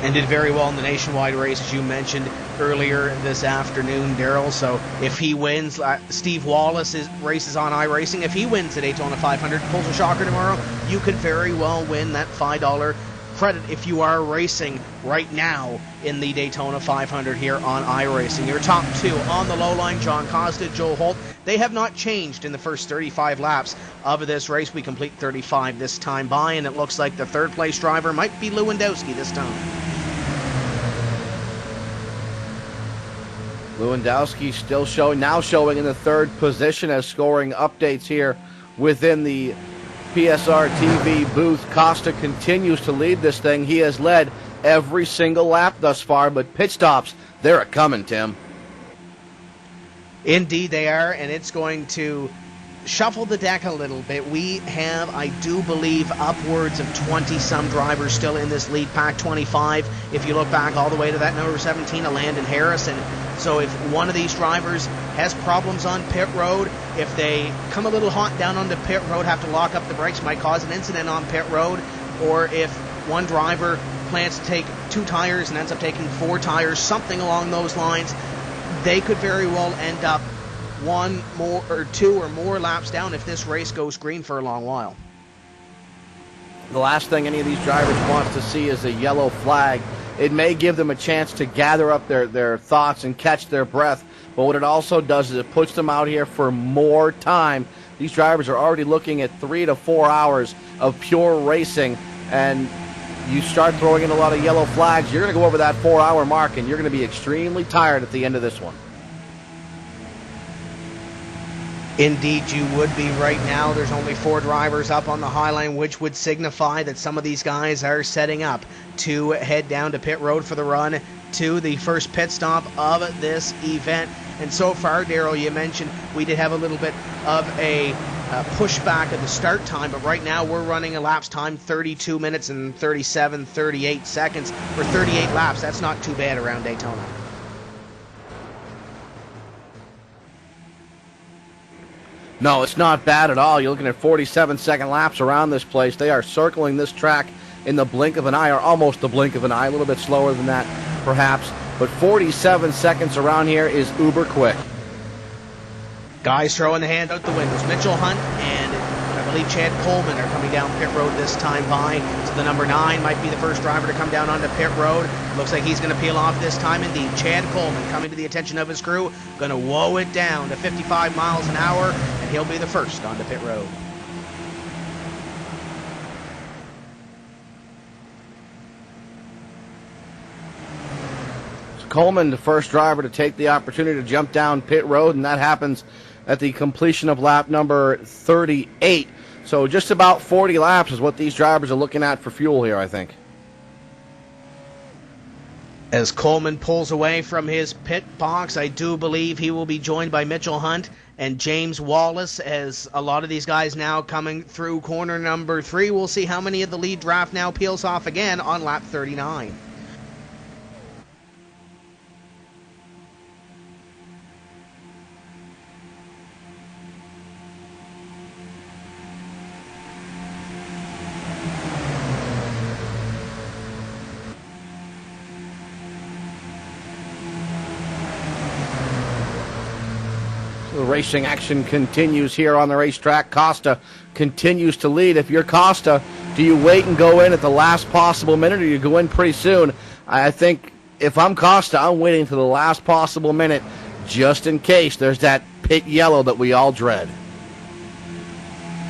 And did very well in the Nationwide race, as you mentioned earlier this afternoon, Daryl. So if he wins, Steve Wallace races on iRacing. If he wins the Daytona 500, pulls a shocker tomorrow, you could very well win that $5 credit if you are racing right now in the Daytona 500 here on iRacing. Your top 2 on the low line, John Costa, Joe Holt. They have not changed in the first 35 laps of this race. We complete 35 this time by, and it looks like the third place driver might be Lewandowski this time. Lewandowski still showing in the 3rd position as scoring updates here within the PSR TV booth. Costa continues to lead this thing. He has led every single lap thus far, but pit stops, they're a-coming, Tim. Indeed they are, and it's going to shuffle the deck a little bit. We have, I do believe, upwards of 20-some drivers still in this lead pack, 25 if you look back all the way to that number 17, a Landon Harrison. So if one of these drivers has problems on pit road, if they come a little hot down on the pit road, have to lock up the brakes, might cause an incident on pit road, or if one driver plans to take 2 tires and ends up taking 4 tires, something along those lines, they could very well end up 1 more or 2 or more laps down if this race goes green for a long while. The last thing any of these drivers wants to see is a yellow flag. It may give them a chance to gather up their thoughts and catch their breath, but what it also does is it puts them out here for more time. These drivers are already looking at 3 to 4 hours of pure racing, and you start throwing in a lot of yellow flags, you're going to go over that 4-hour mark, and you're going to be extremely tired at the end of this one. Indeed, you would be right now. There's only 4 drivers up on the high line, which would signify that some of these guys are setting up to head down to pit road for the run to the first pit stop of this event. And so far, Daryl, you mentioned we did have a little bit of a pushback of the start time, but right now we're running a lapse time 32 minutes and 38 seconds for 38 laps. That's not too bad around Daytona. No, it's not bad at all. You're looking at 47-second laps around this place. They are circling this track in the blink of an eye, or almost the blink of an eye, a little bit slower than that, perhaps. But 47 seconds around here is uber quick. Guys throwing the hand out the windows. Mitchell Hunt and I believe Chad Coleman are coming down pit road this time by. So the number 9 might be the first driver to come down onto pit road. Looks like he's going to peel off this time indeed. Chad Coleman coming to the attention of his crew, going to woe it down to 55 miles an hour, and he'll be the first onto pit road. Coleman, the first driver to take the opportunity to jump down pit road, and that happens at the completion of lap number 38. So just about 40 laps is what these drivers are looking at for fuel here, I think. As Coleman pulls away from his pit box, I do believe he will be joined by Mitchell Hunt and James Wallace, as a lot of these guys now coming through corner number 3. We'll see how many of the lead draft now peels off again on lap 39. The racing action continues here on the racetrack. Costa continues to lead. If you're Costa, do you wait and go in at the last possible minute, or you go in pretty soon? I think if I'm Costa, I'm waiting to the last possible minute just in case there's that pit yellow that we all dread.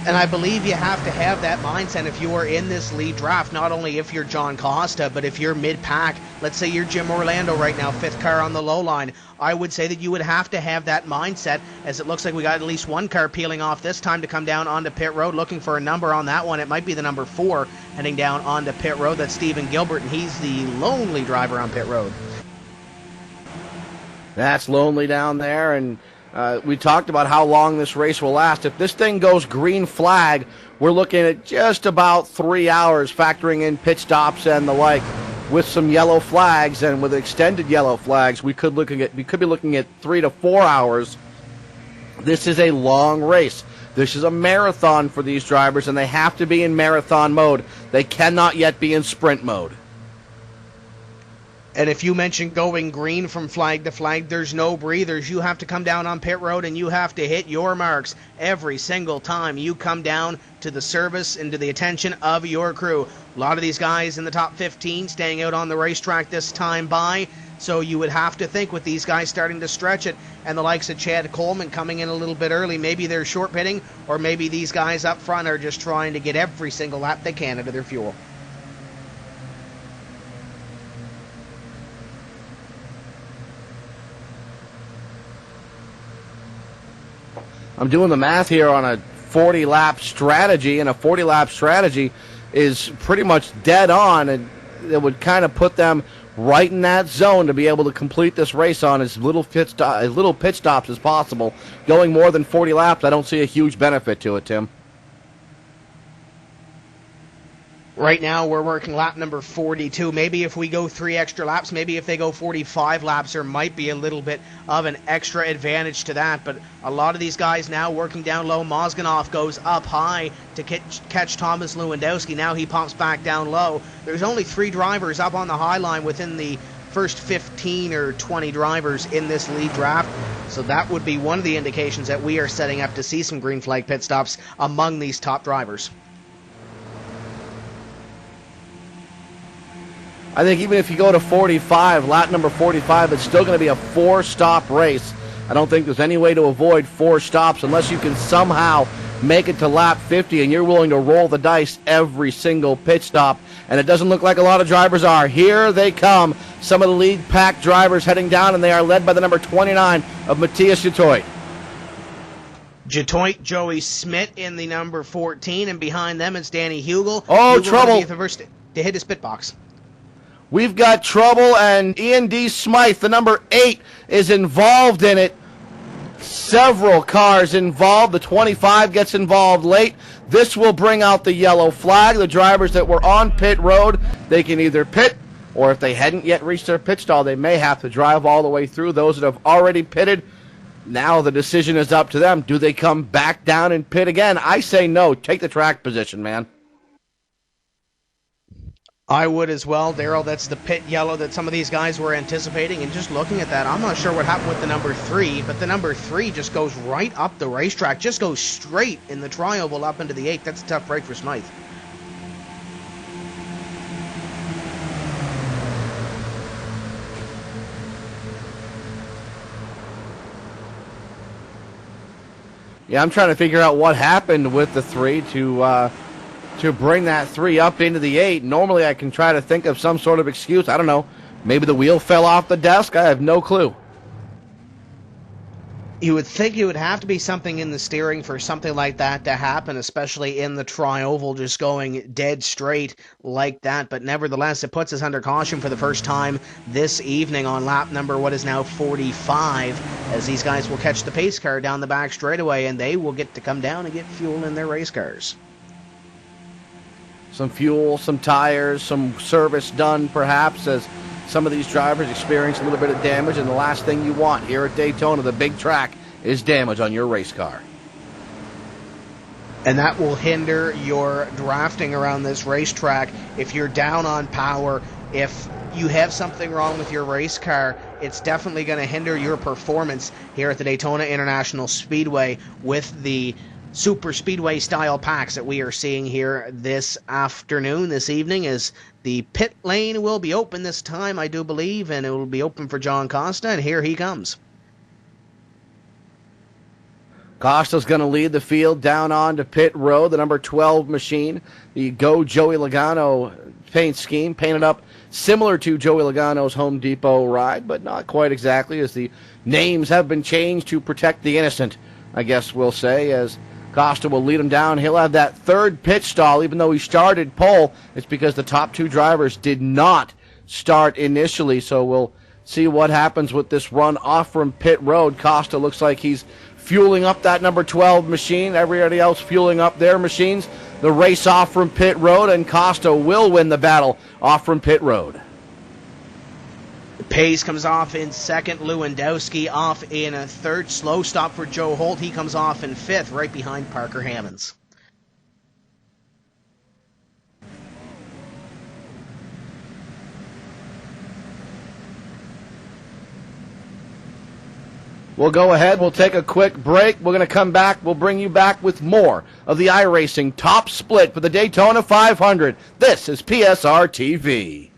And I believe you have to have that mindset if you are in this lead draft, not only if you're John Costa, but if you're mid-pack. Let's say you're Jim Orlando right now, 5th car on the low line. I would say that you would have to have that mindset, as it looks like we got at least one car peeling off this time to come down onto pit road, looking for a number on that one. It might be the number 4 heading down onto pit road. That's Stephen Gilbert, and he's the lonely driver on pit road. That's lonely down there, and we talked about how long this race will last. If this thing goes green flag, we're looking at just about 3 hours, factoring in pit stops and the like. With some yellow flags and with extended yellow flags, we could be looking at 3 to 4 hours. This is a long race. This is a marathon for these drivers, and they have to be in marathon mode. They cannot yet be in sprint mode. And if you mention going green from flag to flag, there's no breathers. You have to come down on pit road and you have to hit your marks every single time you come down to the service and to the attention of your crew. A lot of these guys in the top 15 staying out on the racetrack this time by. So you would have to think with these guys starting to stretch it and the likes of Chad Coleman coming in a little bit early, maybe they're short pitting, or maybe these guys up front are just trying to get every single lap they can out of their fuel. I'm doing the math here on a 40-lap strategy, and a 40-lap strategy is pretty much dead on, and it would kind of put them right in that zone to be able to complete this race on as little pit stops as possible. Going more than 40 laps, I don't see a huge benefit to it, Tim. Right now, we're working lap number 42. Maybe if we go 3 extra laps, maybe if they go 45 laps, there might be a little bit of an extra advantage to that. But a lot of these guys now working down low. Mozganoff goes up high to catch Thomas Lewandowski. Now he pops back down low. There's only 3 drivers up on the high line within the first 15 or 20 drivers in this lead draft. So that would be one of the indications that we are setting up to see some green flag pit stops among these top drivers. I think even if you go to 45, lap number 45, it's still going to be a 4-stop race. I don't think there's any way to avoid 4 stops unless you can somehow make it to lap 50 and you're willing to roll the dice every single pit stop. And it doesn't look like a lot of drivers are. Here they come. Some of the lead pack drivers heading down, and they are led by the number 29 of Matthias Jatoit. Jatoit, Joey Smith in the number 14, and behind them it's Danny Hugel. Oh, Hugel trouble. the first to hit his pit box. We've got trouble, and Ian D. Smythe, the number 8, is involved in it. Several cars involved. The 25 gets involved late. This will bring out the yellow flag. The drivers that were on pit road, they can either pit, or if they hadn't yet reached their pit stall, they may have to drive all the way through. Those that have already pitted, now the decision is up to them. Do they come back down and pit again? I say no. Take the track position, man. I would as well, Daryl. That's the pit yellow that some of these guys were anticipating. And just looking at that, I'm not sure what happened with the number 3, but the number 3 just goes right up the racetrack, just goes straight in the tri-oval up into the 8. That's a tough break for Smythe. Yeah, I'm trying to figure out what happened with the 3 to bring that 3 up into the 8. Normally I can try to think of some sort of excuse. I don't know. Maybe the wheel fell off the desk. I have no clue. You would think it would have to be something in the steering for something like that to happen, especially in the tri-oval, just going dead straight like that. But nevertheless, it puts us under caution for the first time this evening on lap number, what is now 45, as these guys will catch the pace car down the back straightaway, and they will get to come down and get fuel in their race cars. Some fuel, some tires, some service done perhaps, as some of these drivers experience a little bit of damage, and the last thing you want here at Daytona, the big track, is damage on your race car. And that will hinder your drafting around this racetrack. If you're down on power, if you have something wrong with your race car, it's definitely going to hinder your performance here at the Daytona International Speedway with the super speedway style packs that we are seeing here this afternoon, this evening, as the pit lane will be open this time, I do believe, and it will be open for John Costa, and here he comes. Costa's going to lead the field down onto pit road, the number 12 machine, the Go Joey Logano paint scheme, painted up similar to Joey Logano's Home Depot ride, but not quite exactly, as the names have been changed to protect the innocent, I guess we'll say, as Costa will lead him down. He'll have that third pit stall, even though he started pole. It's because the top 2 drivers did not start initially, so we'll see what happens with this run off from pit road. Costa looks like he's fueling up that number 12 machine. Everybody else fueling up their machines. The race off from pit road, and Costa will win the battle off from pit road. Pace comes off in second. Lewandowski off in a third. Slow stop for Joe Holt. He comes off in fifth, right behind Parker Hammonds. We'll go ahead. We'll take a quick break. We're going to come back. We'll bring you back with more of the iRacing top split for the Daytona 500. This is PSR TV.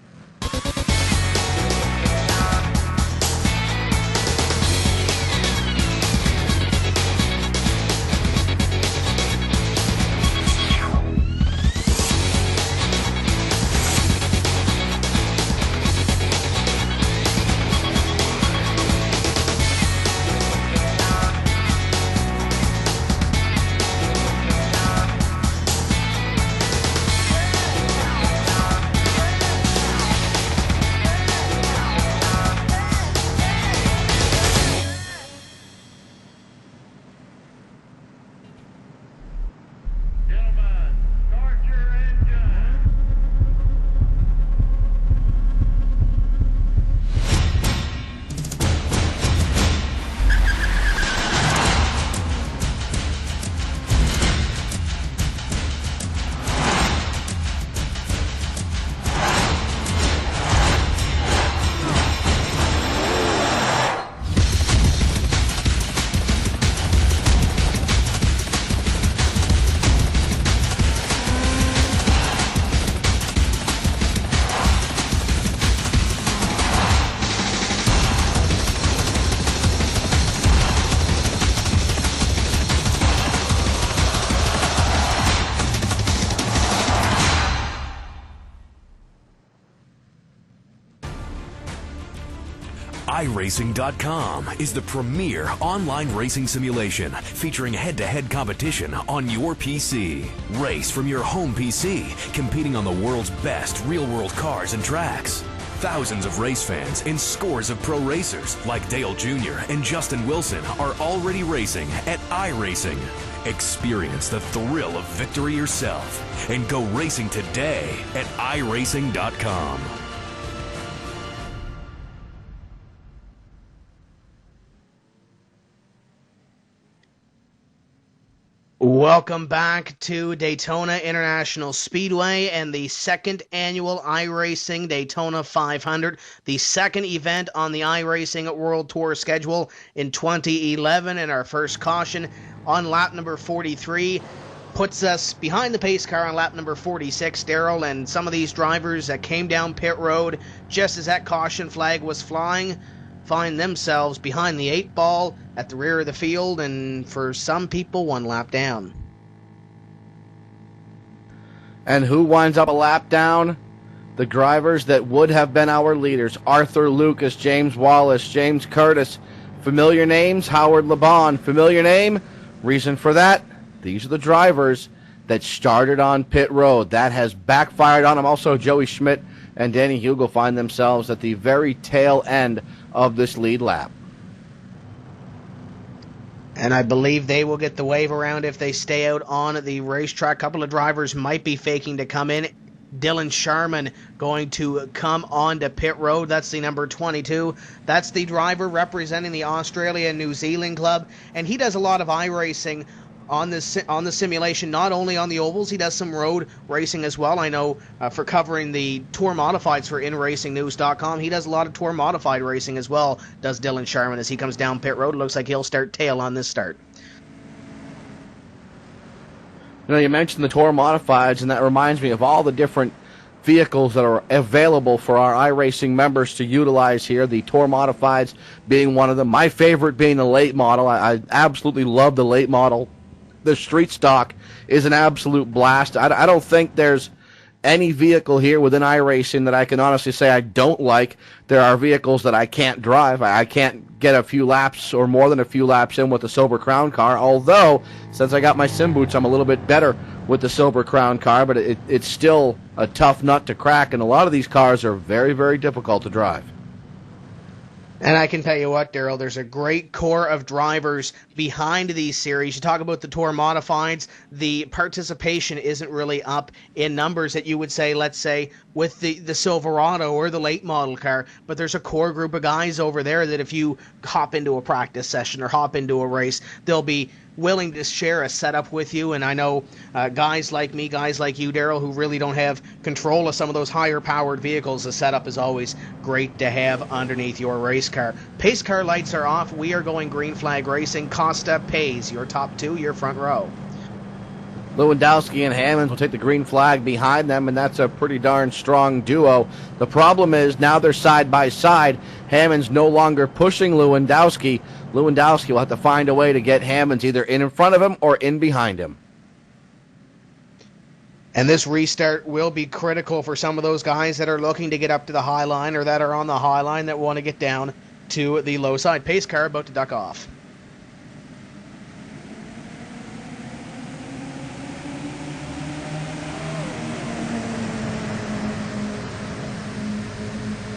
iRacing.com is the premier online racing simulation featuring head-to-head competition on your PC. Race from your home PC, competing on the world's best real-world cars and tracks. Thousands of race fans and scores of pro racers like Dale Jr. and Justin Wilson are already racing at iRacing. Experience the thrill of victory yourself and go racing today at iRacing.com. Welcome back to Daytona International Speedway and the second annual iRacing Daytona 500, the second event on the iRacing World Tour schedule in 2011, and our first caution on lap number 43 puts us behind the pace car on lap number 46, Daryl, and some of these drivers that came down pit road just as that caution flag was flying find themselves behind the 8-ball at the rear of the field, and for some people, one lap down. And who winds up a lap down? The drivers that would have been our leaders: Arthur Lucas, James Wallace, James Curtis. Familiar names: Howard LeBon. Familiar name? Reason for that: these are the drivers that started on pit road. That has backfired on them. Also, Joey Schmidt and Danny Hugel find themselves at the very tail end of this lead lap. And I believe they will get the wave around if they stay out on the racetrack. A couple of drivers might be faking to come in. Dylan Sharman going to come onto pit road. That's the number 22. That's the driver representing the Australia and New Zealand club. And he does a lot of iRacing on the simulation, not only on the ovals. He does some road racing as well. I know for covering the Tour Modifieds for InRacingNews.com, he does a lot of Tour Modified racing as well, does Dylan Sharman, as he comes down pit road. It looks like he'll start tail on this start. You know, you mentioned the Tour Modifieds, and that reminds me of all the different vehicles that are available for our iRacing members to utilize here, the Tour Modifieds being one of them. My favorite being the late model. I absolutely love the late model. The street stock is an absolute blast. I don't think there's any vehicle here within iRacing that I can honestly say I don't like. There are vehicles that I can't drive. I can't get a few laps or more than a few laps in with the Silver Crown car, although since I got my sim boots, I'm a little bit better with the Silver Crown car, but it's still a tough nut to crack, and a lot of these cars are very, very difficult to drive. And I can tell you what, Daryl, there's a great core of drivers behind these series. You talk about the Tour Modifieds, the participation isn't really up in numbers that you would say, let's say, with the Silverado or the late model car, but there's a core group of guys over there that if you hop into a practice session or hop into a race, they'll be willing to share a setup with you. And I know guys like me, guys like you, Daryl, who really don't have control of some of those higher powered vehicles, the setup is always great to have underneath your race car. Pace car lights are off. We are going green flag racing. Costa Pays, your top two, your front row. Lewandowski and Hammonds will take the green flag behind them, and that's a pretty darn strong duo. The problem is now they're side by side. Hammonds no longer pushing Lewandowski. Lewandowski will have to find a way to get Hammonds either in front of him or in behind him. And this restart will be critical for some of those guys that are looking to get up to the high line or that are on the high line that want to get down to the low side. Pace car about to duck off.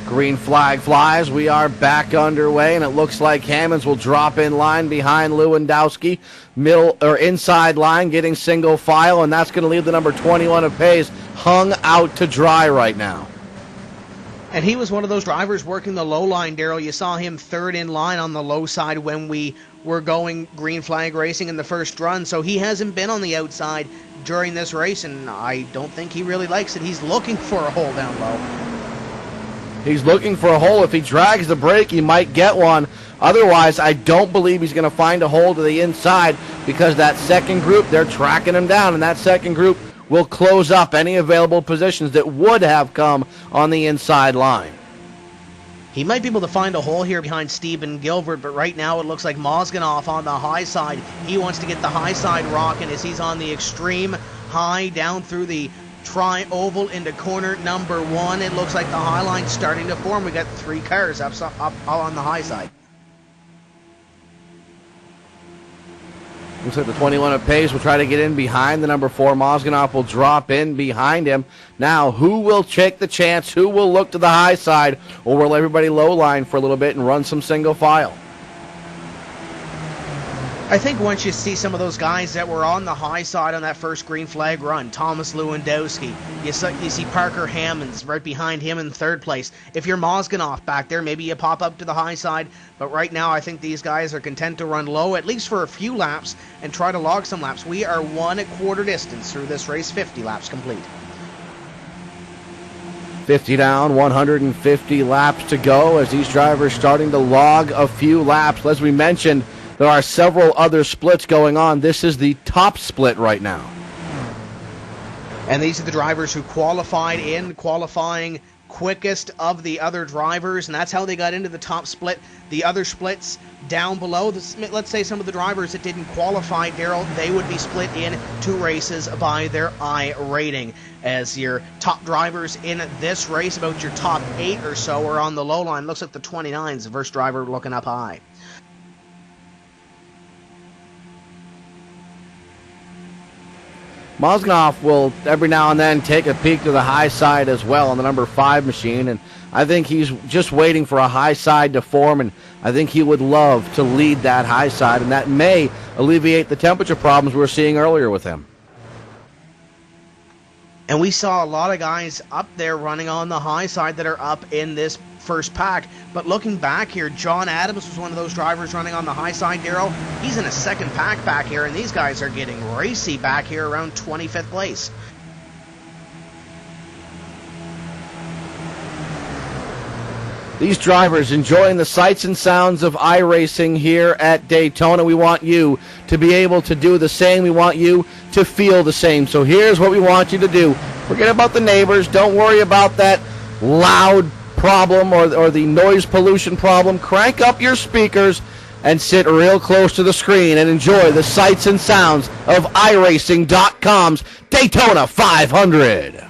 Green flag flies. We are back underway, and it looks like Hammonds will drop in line behind Lewandowski. Middle or inside line, getting single file, and that's going to leave the number 21 of Pays hung out to dry right now. And he was one of those drivers working the low line, Daryl. You saw him third in line on the low side when we were going green flag racing in the first run, so he hasn't been on the outside during this race, and I don't think he really likes it. He's looking for a hole down low. He's looking for a hole. If he drags the brake, he might get one. Otherwise, I don't believe he's going to find a hole to the inside, because that second group, they're tracking him down, and that second group will close up any available positions that would have come on the inside line. He might be able to find a hole here behind Stephen Gilbert, but right now it looks like Mozganoff on the high side. He wants to get the high side rocking as he's on the extreme high down through the tri-oval into corner number one. It looks like the high line's starting to form. We got three cars up on the high side. Looks like the 21 of Pace will try to get in behind the number 4. Mozganoff will drop in behind him. Now, who will take the chance? Who will look to the high side? Or will everybody low line for a little bit and run some single file? I think once you see some of those guys that were on the high side on that first green flag run, Thomas Lewandowski, you see Parker Hammonds right behind him in third place. If you're Mozganoff back there, maybe you pop up to the high side, but right now I think these guys are content to run low, at least for a few laps, and try to log some laps. We are 1/4 distance through this race, 50 laps complete. 50 down, 150 laps to go as these drivers starting to log a few laps. As we mentioned, there are several other splits going on. This is the top split right now. And these are the drivers who qualified in qualifying quickest of the other drivers, and that's how they got into the top split. The other splits down below, let's say some of the drivers that didn't qualify, Daryl, they would be split in 2 races by their I rating. As your top drivers in this race, about your top 8 or so are on the low line. Looks like the 29's the first driver looking up high. Mozganoff will every now and then take a peek to the high side as well on the number 5 machine, and I think he's just waiting for a high side to form, and I think he would love to lead that high side, and that may alleviate the temperature problems we were seeing earlier with him. And we saw a lot of guys up there running on the high side that are up in this first pack. But looking back here, John Adams was one of those drivers running on the high side, Daryl. He's in a second pack back here, and these guys are getting racy back here around 25th place. These drivers enjoying the sights and sounds of iRacing here at Daytona. We want you to be able to do the same. We want you to feel the same. So here's what we want you to do. Forget about the neighbors. Don't worry about that loud problem or the noise pollution problem. Crank up your speakers and sit real close to the screen and enjoy the sights and sounds of iRacing.com's Daytona 500.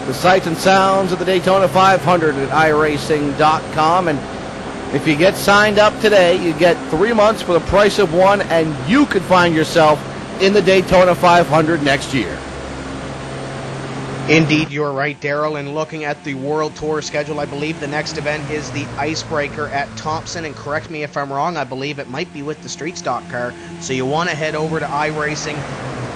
The sights and sounds of the Daytona 500 at iRacing.com. And if you get signed up today, you get 3 months for the price of 1, and you could find yourself in the Daytona 500 next year. Indeed, you're right, Daryl. And looking at the World Tour schedule, I believe the next event is the Icebreaker at Thompson. And correct me if I'm wrong, I believe it might be with the Street Stock car. So you want to head over to iRacing,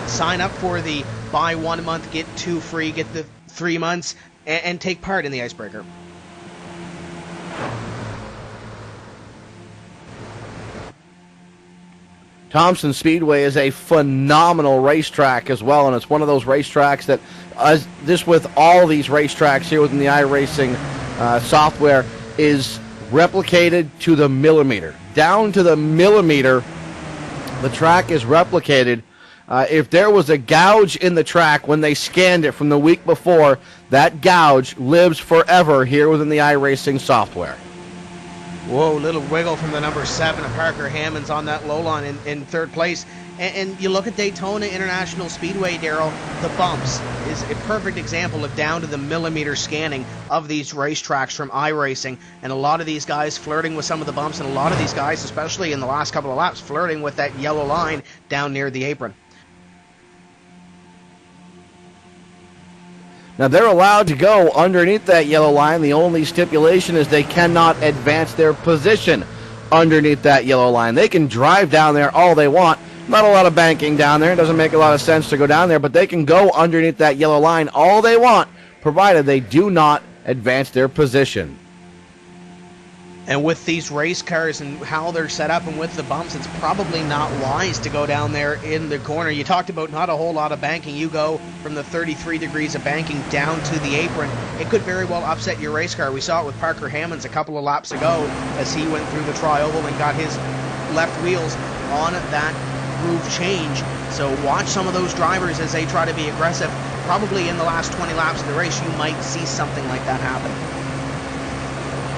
sign up for the buy 1 month, get 2 free, get the 3 months, and take part in the Icebreaker. Thompson Speedway is a phenomenal racetrack as well, and it's one of those racetracks that, just with all these racetracks here within the iRacing software, is replicated to the millimeter. Down to the millimeter, the track is replicated. If there was a gouge in the track when they scanned it from the week before, that gouge lives forever here within the iRacing software. Whoa, little wiggle from the number 7 of Parker Hammonds on that low line in third place. And you look at Daytona International Speedway, Daryl, the bumps is a perfect example of down to the millimeter scanning of these racetracks from iRacing. And a lot of these guys flirting with some of the bumps, and a lot of these guys, especially in the last couple of laps, flirting with that yellow line down near the apron. Now, they're allowed to go underneath that yellow line. The only stipulation is they cannot advance their position underneath that yellow line. They can drive down there all they want. Not a lot of banking down there. It doesn't make a lot of sense to go down there, but they can go underneath that yellow line all they want, provided they do not advance their position. And with these race cars and how they're set up and with the bumps, it's probably not wise to go down there in the corner. You talked about not a whole lot of banking. You go from the 33 degrees of banking down to the apron. It could very well upset your race car. We saw it with Parker Hammonds a couple of laps ago as he went through the tri-oval and got his left wheels on that groove change. So watch some of those drivers as they try to be aggressive. Probably in the last 20 laps of the race, you might see something like that happen.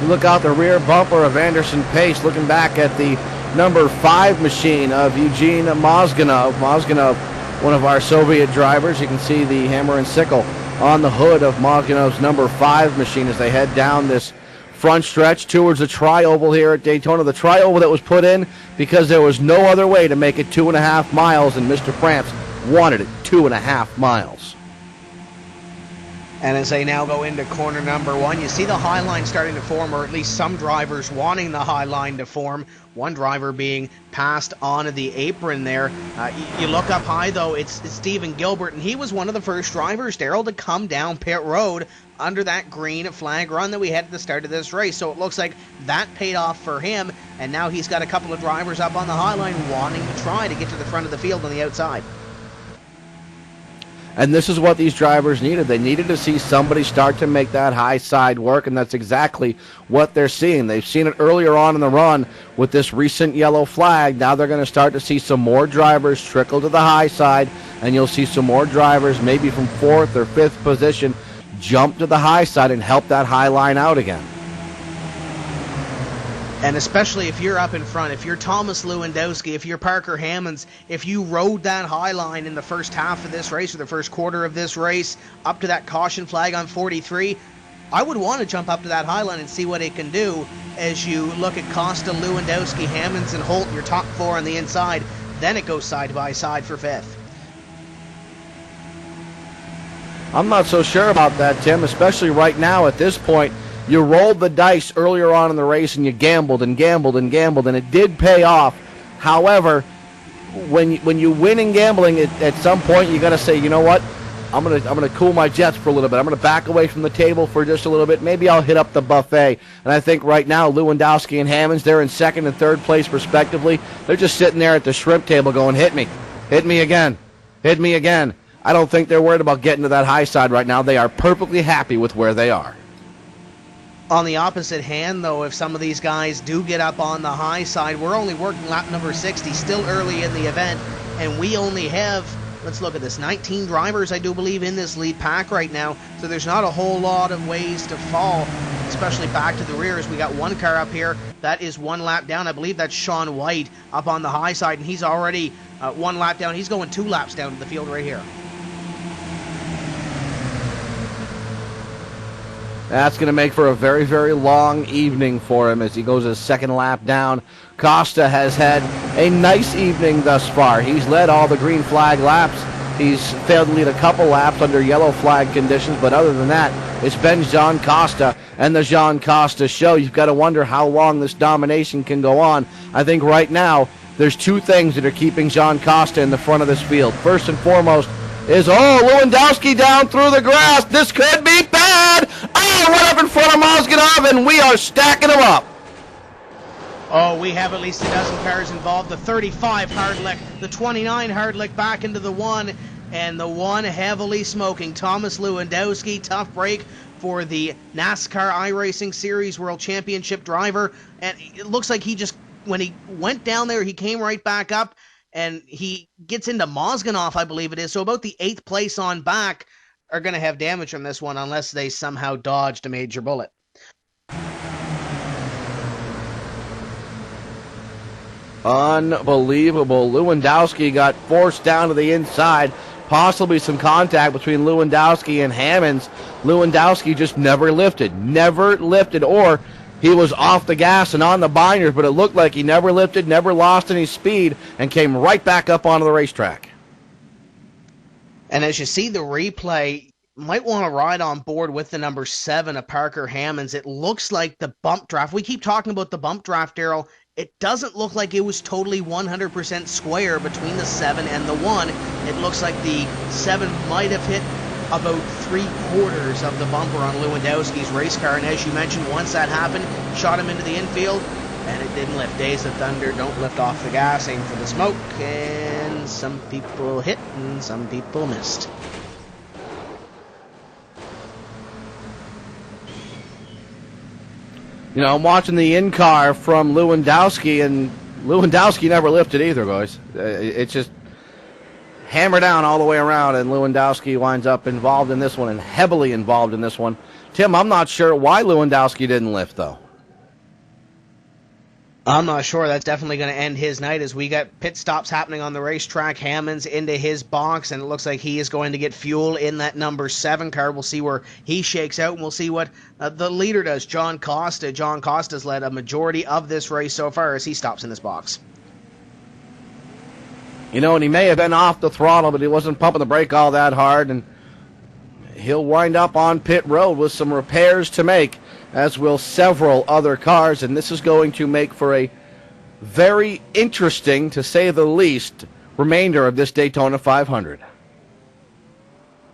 You look out the rear bumper of Anderson Pace, looking back at the number 5 machine of Eugene Mozganov. Mozganov, one of our Soviet drivers. You can see the hammer and sickle on the hood of Mozganov's number 5 machine as they head down this front stretch towards the tri-oval here at Daytona. The tri-oval that was put in because there was no other way to make it 2.5 miles, and Mr. France wanted it 2.5 miles. And as they now go into corner number 1, you see the high line starting to form, or at least some drivers wanting the high line to form. One driver being passed onto the apron there. You look up high, though, it's Stephen Gilbert, and he was one of the first drivers, Daryl, to come down pit road under that green flag run that we had at the start of this race. So it looks like that paid off for him, and now he's got a couple of drivers up on the high line wanting to try to get to the front of the field on the outside. And this is what these drivers needed. They needed to see somebody start to make that high side work, and that's exactly what they're seeing. They've seen it earlier on in the run with this recent yellow flag. Now they're going to start to see some more drivers trickle to the high side, and you'll see some more drivers, maybe from 4th or 5th position, jump to the high side and help that high line out again. And especially if you're up in front, if you're Thomas Lewandowski, if you're Parker Hammonds, if you rode that high line in the first half of this race or the first quarter of this race up to that caution flag on 43, I would want to jump up to that high line and see what it can do as you look at Costa, Lewandowski, Hammonds, and Holt, your top 4 on the inside. Then it goes side by side for 5th. I'm not so sure about that, Tim, especially right now at this point. You rolled the dice earlier on in the race, and you gambled and gambled and gambled, and it did pay off. However, when you win in gambling, at some point you got to say, you know what, I'm gonna cool my jets for a little bit. I'm gonna back away from the table for just a little bit. Maybe I'll hit up the buffet. And I think right now Lewandowski and Hammonds, they're in 2nd and 3rd place respectively. They're just sitting there at the shrimp table going, hit me again, hit me again. I don't think they're worried about getting to that high side right now. They are perfectly happy with where they are. On the opposite hand, though, if some of these guys do get up on the high side, we're only working lap number 60, still early in the event, and we only have, let's look at this, 19 drivers, I do believe, in this lead pack right now, so there's not a whole lot of ways to fall, especially back to the rear, as we got one car up here that is 1 lap down. I believe that's Sean White up on the high side, and he's already 1 lap down. He's going 2 laps down to the field right here. That's going to make for a very, very long evening for him as he goes his 2nd lap down. Costa has had a nice evening thus far. He's led all the green flag laps. He's failed to lead a couple laps under yellow flag conditions, but other than that, it's been Jean Costa and the Jean Costa show. You've got to wonder how long this domination can go on. I think right now there's 2 things that are keeping Jean Costa in the front of this field. First and foremost is, Lewandowski down through the grass. This could be bad. Right up in front of Mozganov, and we are stacking them up. Oh, we have at least a dozen cars involved. The 35 Hardlick, the 29 Hardlick back into the 1, and the 1 heavily smoking. Thomas Lewandowski, tough break for the NASCAR iRacing Series World Championship driver. And it looks like he just, when he went down there, he came right back up, and he gets into Mozganov, I believe it is. So about the 8th place on back are going to have damage from this one unless they somehow dodged a major bullet. Unbelievable. Lewandowski got forced down to the inside. Possibly some contact between Lewandowski and Hammonds. Lewandowski just never lifted, or he was off the gas and on the binders, but it looked like he never lifted, never lost any speed, and came right back up onto the racetrack. And as you see the replay, you might want to ride on board with the number 7 of Parker Hammonds. It looks like the bump draft. We keep talking about the bump draft, Daryl. It doesn't look like it was totally 100% square between the 7 and the 1. It looks like the 7 might have hit about 3/4 of the bumper on Lewandowski's race car. And as you mentioned, once that happened, shot him into the infield, and it didn't lift. Days of Thunder, don't lift off the gas, aim for the smoke, and some people hit and some people missed. You know, I'm watching the in-car from Lewandowski, and Lewandowski never lifted either, guys. It's just hammer down all the way around, and Lewandowski winds up involved in this one and heavily involved in this one. Tim, I'm not sure why Lewandowski didn't lift, though. I'm not sure. That's definitely going to end his night as we got pit stops happening on the racetrack. Hammond's into his box, and it looks like he is going to get fuel in that number 7 car. We'll see where he shakes out, and we'll see what the leader does, John Costa. John Costa's led a majority of this race so far as he stops in this box. You know, and he may have been off the throttle, but he wasn't pumping the brake all that hard, and he'll wind up on pit road with some repairs to make, as will several other cars, and this is going to make for a very interesting, to say the least, remainder of this Daytona 500.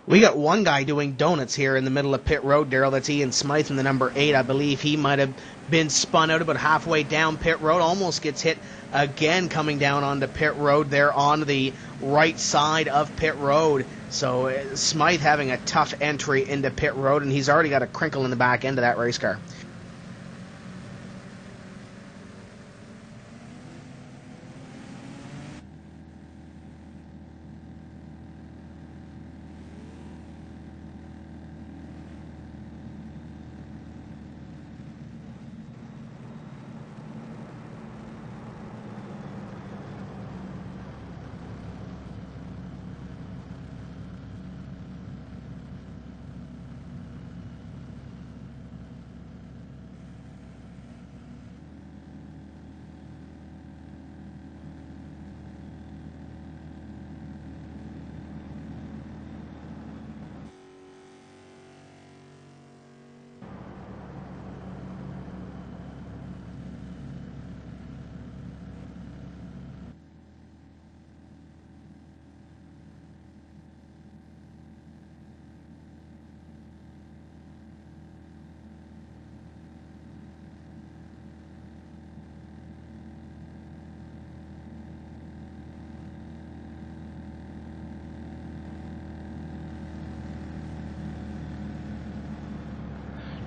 We got one guy doing donuts here in the middle of pit road, Daryl. That's Ian Smythe in the number 8. I believe he might have been spun out about halfway down pit road. Almost gets hit again coming down onto pit road there on the right side of pit road. So Smythe having a tough entry into pit road, and he's already got a crinkle in the back end of that race car.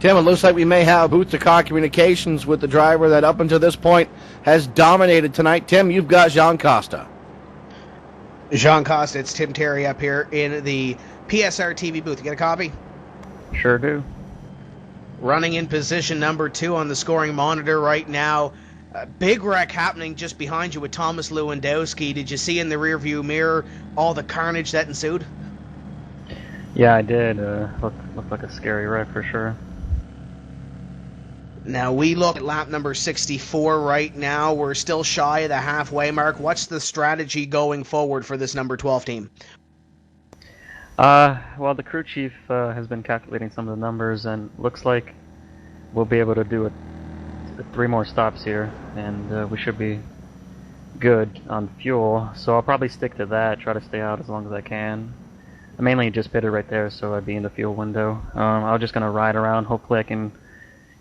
Tim, it looks like we may have boots-to-car communications with the driver that up until this point has dominated tonight. Tim, you've got Jean Costa. Jean Costa, it's Tim Terry up here in the PSR TV booth. You get a copy? Sure do. Running in position number 2 on the scoring monitor right now. A big wreck happening just behind you with Thomas Lewandowski. Did you see in the rearview mirror all the carnage that ensued? Yeah, I did. Looked like a scary wreck for sure. Now, we look at lap number 64 right now. We're still shy of the halfway mark. What's the strategy going forward for this number 12 team? Well, the crew chief has been calculating some of the numbers, and looks like we'll be able to do 3 more stops here, and we should be good on fuel. So I'll probably stick to that, try to stay out as long as I can. I mainly just pitted right there, so I'd be in the fuel window. I was just going to ride around. Hopefully I can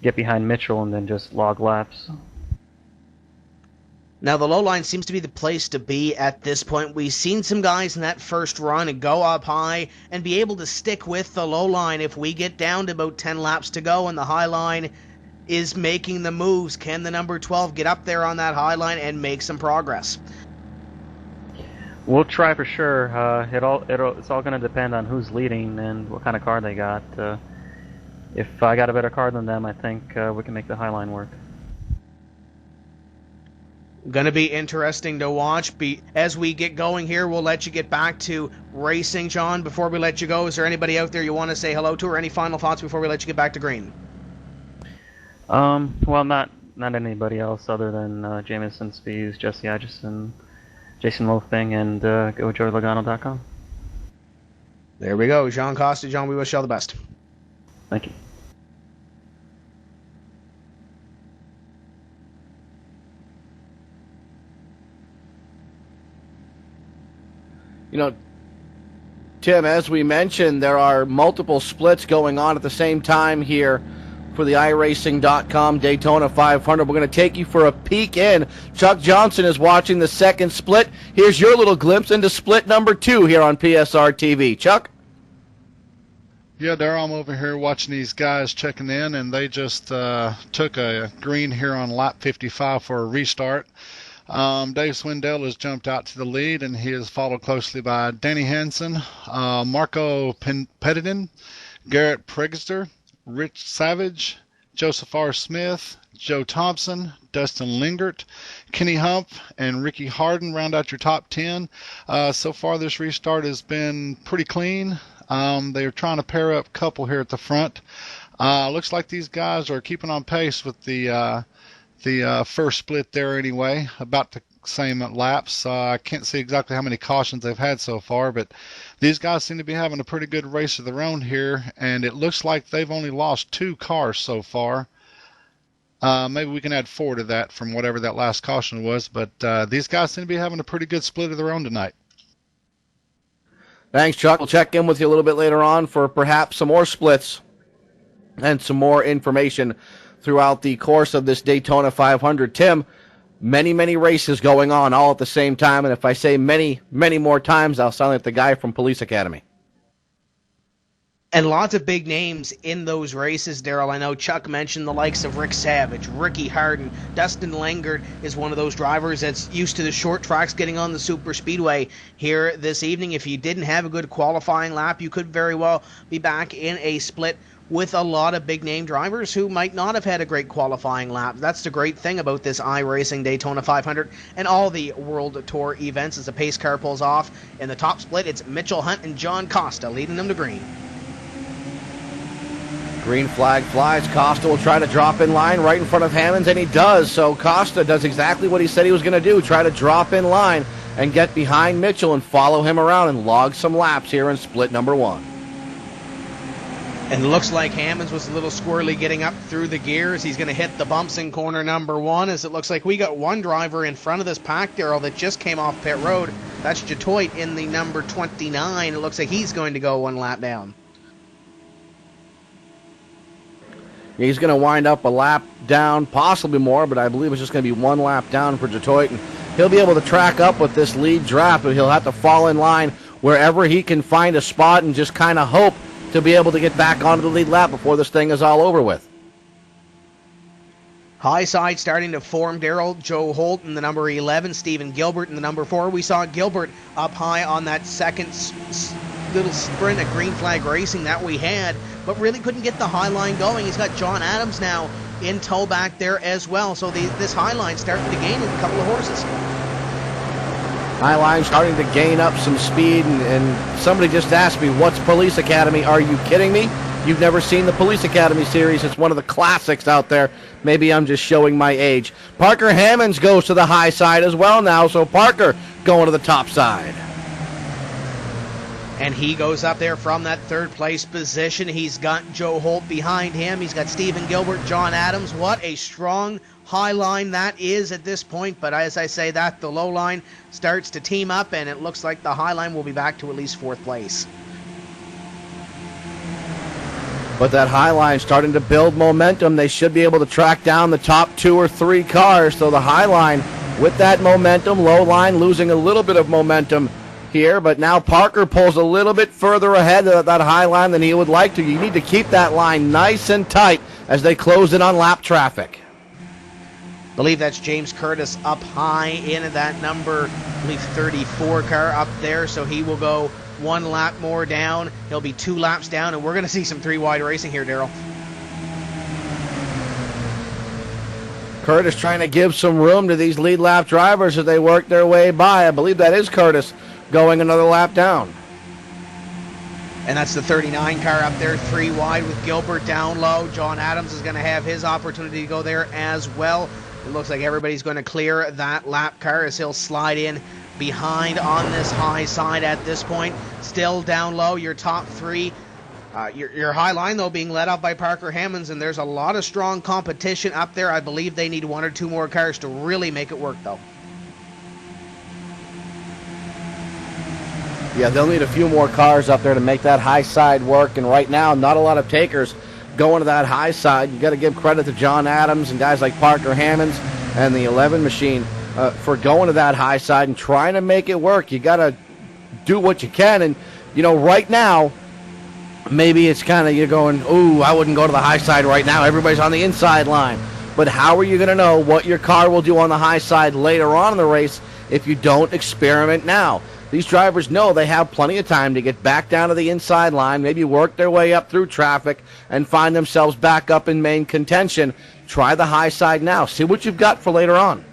get behind Mitchell and then just log laps. Now, the low line seems to be the place to be at this point. We've seen some guys in that first run and go up high and be able to stick with the low line. If we get down to about 10 laps to go and the high line is making the moves, can the number 12 get up there on that high line and make some progress? We'll try for sure. It's all going to depend on who's leading and what kind of car they got. If I got a better car than them, I think we can make the high line work. Going to be interesting to watch. As we get going here, we'll let you get back to racing, John. Before we let you go, is there anybody out there you want to say hello to, or any final thoughts before we let you get back to green? Well, not anybody else other than Jameson Spies, Jesse Atchison, Jason Wolfing, and GoJoyLogano.com. There we go. Jean Costa. John, we wish you all the best. Thank you. You know, Tim, as we mentioned, there are multiple splits going on at the same time here for the iRacing.com Daytona 500. We're going to take you for a peek in. Chuck Johnson is watching the second split. Here's your little glimpse into split number 2 here on PSR TV. Chuck? Yeah, Darryl, I'm over here watching these guys checking in, and they just took a green here on lap 55 for a restart. Dave Swindell has jumped out to the lead, and he is followed closely by Danny Hansen, Marco Pettitin, Garrett Pregster, Rich Savage, Joseph R. Smith, Joe Thompson, Dustin Lingert, Kenny Hump, and Ricky Harden round out your top 10. So far, this restart has been pretty clean. They're trying to pair up a couple here at the front. Looks like these guys are keeping on pace with the first split there anyway, about the same laps. I can't see exactly how many cautions they've had so far, but these guys seem to be having a pretty good race of their own here, and it looks like they've only lost 2 cars so far. Maybe we can add 4 to that from whatever that last caution was, but these guys seem to be having a pretty good split of their own tonight. Thanks, Chuck. We'll check in with you a little bit later on for perhaps some more splits and some more information throughout the course of this Daytona 500. Tim, many, many races going on all at the same time, and if I say many, many more times, I'll sound like the guy from Police Academy. And lots of big names in those races, Darryl. I know Chuck mentioned the likes of Rick Savage, Ricky Harden. Dustin Lingert is one of those drivers that's used to the short tracks, getting on the super speedway here this evening. If you didn't have a good qualifying lap, you could very well be back in a split with a lot of big-name drivers who might not have had a great qualifying lap. That's the great thing about this iRacing Daytona 500 and all the World Tour events. As the pace car pulls off in the top split, it's Mitchell Hunt and John Costa leading them to green. Green flag flies. Costa will try to drop in line right in front of Hammonds, and he does. So Costa does exactly what he said he was going to do, try to drop in line and get behind Mitchell and follow him around and log some laps here in split number 1. And it looks like Hammonds was a little squirrely getting up through the gears. He's going to hit the bumps in corner number 1, as it looks like we got one driver in front of this pack, Darryl, that just came off pit road. That's Jatoit in the number 29. It looks like he's going to go one lap down. He's going to wind up a lap down, possibly more, but I believe it's just going to be one lap down for Jatoit. And he'll be able to track up with this lead draft, but he'll have to fall in line wherever he can find a spot and just kind of hope to be able to get back onto the lead lap before this thing is all over with. High side starting to form, Darryl. Joe Holt in the number 11, Stephen Gilbert in the number 4. We saw Gilbert up high on that second little sprint at Green Flag Racing that we had, but really couldn't get the high line going. He's got John Adams now in tow back there as well, so this high line starting to gain a couple of horses. High line starting to gain up some speed, and somebody just asked me, what's Police Academy? Are you kidding me? You've never seen the Police Academy series. It's one of the classics out there. Maybe I'm just showing my age. Parker Hammonds goes to the high side as well now, so Parker going to the top side. And he goes up there from that third place position. He's got Joe Holt behind him. He's got Stephen Gilbert, John Adams. What a strong high line that is at this point. But as I say that, the low line starts to team up, and it looks like the high line will be back to at least 4th place. But that high line starting to build momentum. They should be able to track down the top 2 or 3 cars. So the high line with that momentum, low line losing a little bit of momentum here, but now Parker pulls a little bit further ahead of that high line than he would like to. You need to keep that line nice and tight as they close in on lap traffic. I believe that's James Curtis up high in that number, I believe 34 car up there, so he will go one lap more down. He'll be 2 laps down, and we're going to see some 3-wide racing here, Darryl. Curtis trying to give some room to these lead lap drivers as they work their way by. I believe that is Curtis going another lap down. And that's the 39 car up there, 3 wide with Gilbert down low. John Adams is going to have his opportunity to go there as well. It looks like everybody's going to clear that lap car as he'll slide in behind on this high side at this point. Still down low, your top 3. Your high line, though, being led up by Parker Hammonds, and there's a lot of strong competition up there. I believe they need 1 or 2 more cars to really make it work, though. Yeah, they'll need a few more cars up there to make that high side work, and right now, not a lot of takers going to that high side. You got to give credit to John Adams and guys like Parker Hammonds and the 11 machine for going to that high side and trying to make it work. You got to do what you can, and right now, maybe it's kind of you're going, ooh, I wouldn't go to the high side right now. Everybody's on the inside line. But how are you going to know what your car will do on the high side later on in the race if you don't experiment now? These drivers know they have plenty of time to get back down to the inside line, maybe work their way up through traffic, and find themselves back up in main contention. Try the high side now. See what you've got for later on.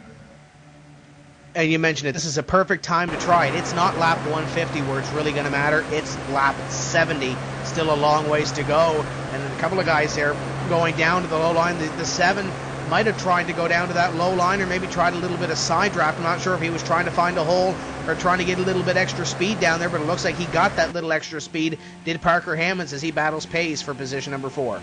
And you mentioned it. This is a perfect time to try it. It's not lap 150 where it's really going to matter. It's lap 70. Still a long ways to go. And a couple of guys there going down to the low line. The 7 might have tried to go down to that low line or maybe tried a little bit of side draft. I'm not sure if he was trying to find a hole or trying to get a little bit extra speed down there, but it looks like he got that little extra speed. Did Parker Hammonds as he battles pace for position number 4.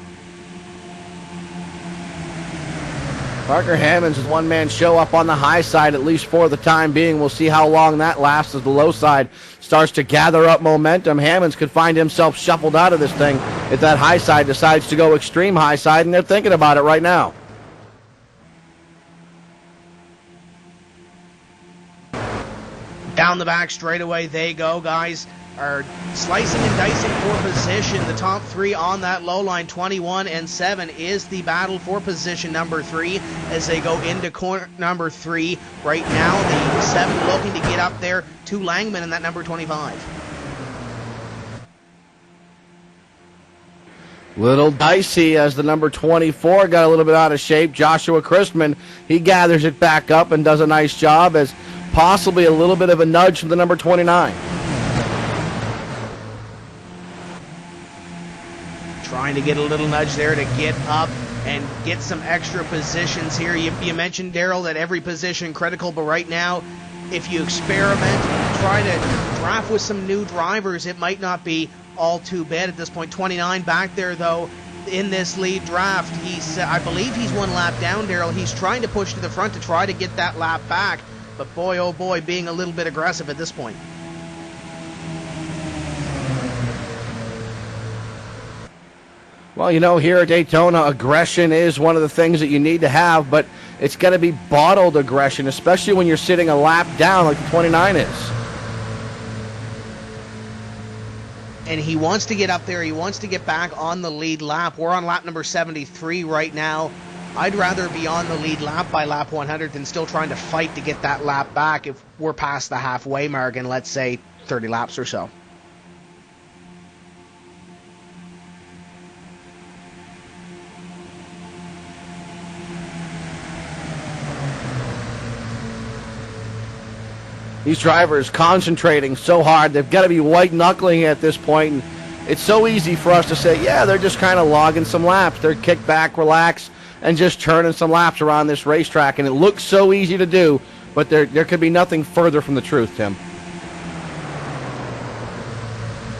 Parker Hammonds is one-man show up on the high side, at least for the time being. We'll see how long that lasts as the low side starts to gather up momentum. Hammonds could find himself shuffled out of this thing if that high side decides to go extreme high side, and they're thinking about it right now. Down the back straightaway they go. Guys are slicing and dicing for position. The top 3 on that low line, 21 and 7, is the battle for position number 3 as they go into corner number 3. Right now, the 7 looking to get up there to Langman in that number 25. Little dicey as the number 24 got a little bit out of shape. Joshua Christman, he gathers it back up and does a nice job as possibly a little bit of a nudge from the number 29. Trying to get a little nudge there to get up and get some extra positions here. You mentioned, Daryl, that every position critical, but right now, if you experiment, try to draft with some new drivers, it might not be all too bad at this point. 29 back there, though, in this lead draft. I believe he's 1 lap down, Daryl. He's trying to push to the front to try to get that lap back, but boy, oh boy, being a little bit aggressive at this point. Well, here at Daytona, aggression is one of the things that you need to have, but it's got to be bottled aggression, especially when you're sitting a lap down like the 29 is. And he wants to get up there. He wants to get back on the lead lap. We're on lap number 73 right now. I'd rather be on the lead lap by lap 100 than still trying to fight to get that lap back if we're past the halfway mark in, let's say, 30 laps or so. These drivers concentrating so hard. They've got to be white-knuckling at this point. And it's so easy for us to say, yeah, they're just kind of logging some laps. They're kick back, relax, and just churning some laps around this racetrack. And it looks so easy to do, but there could be nothing further from the truth, Tim.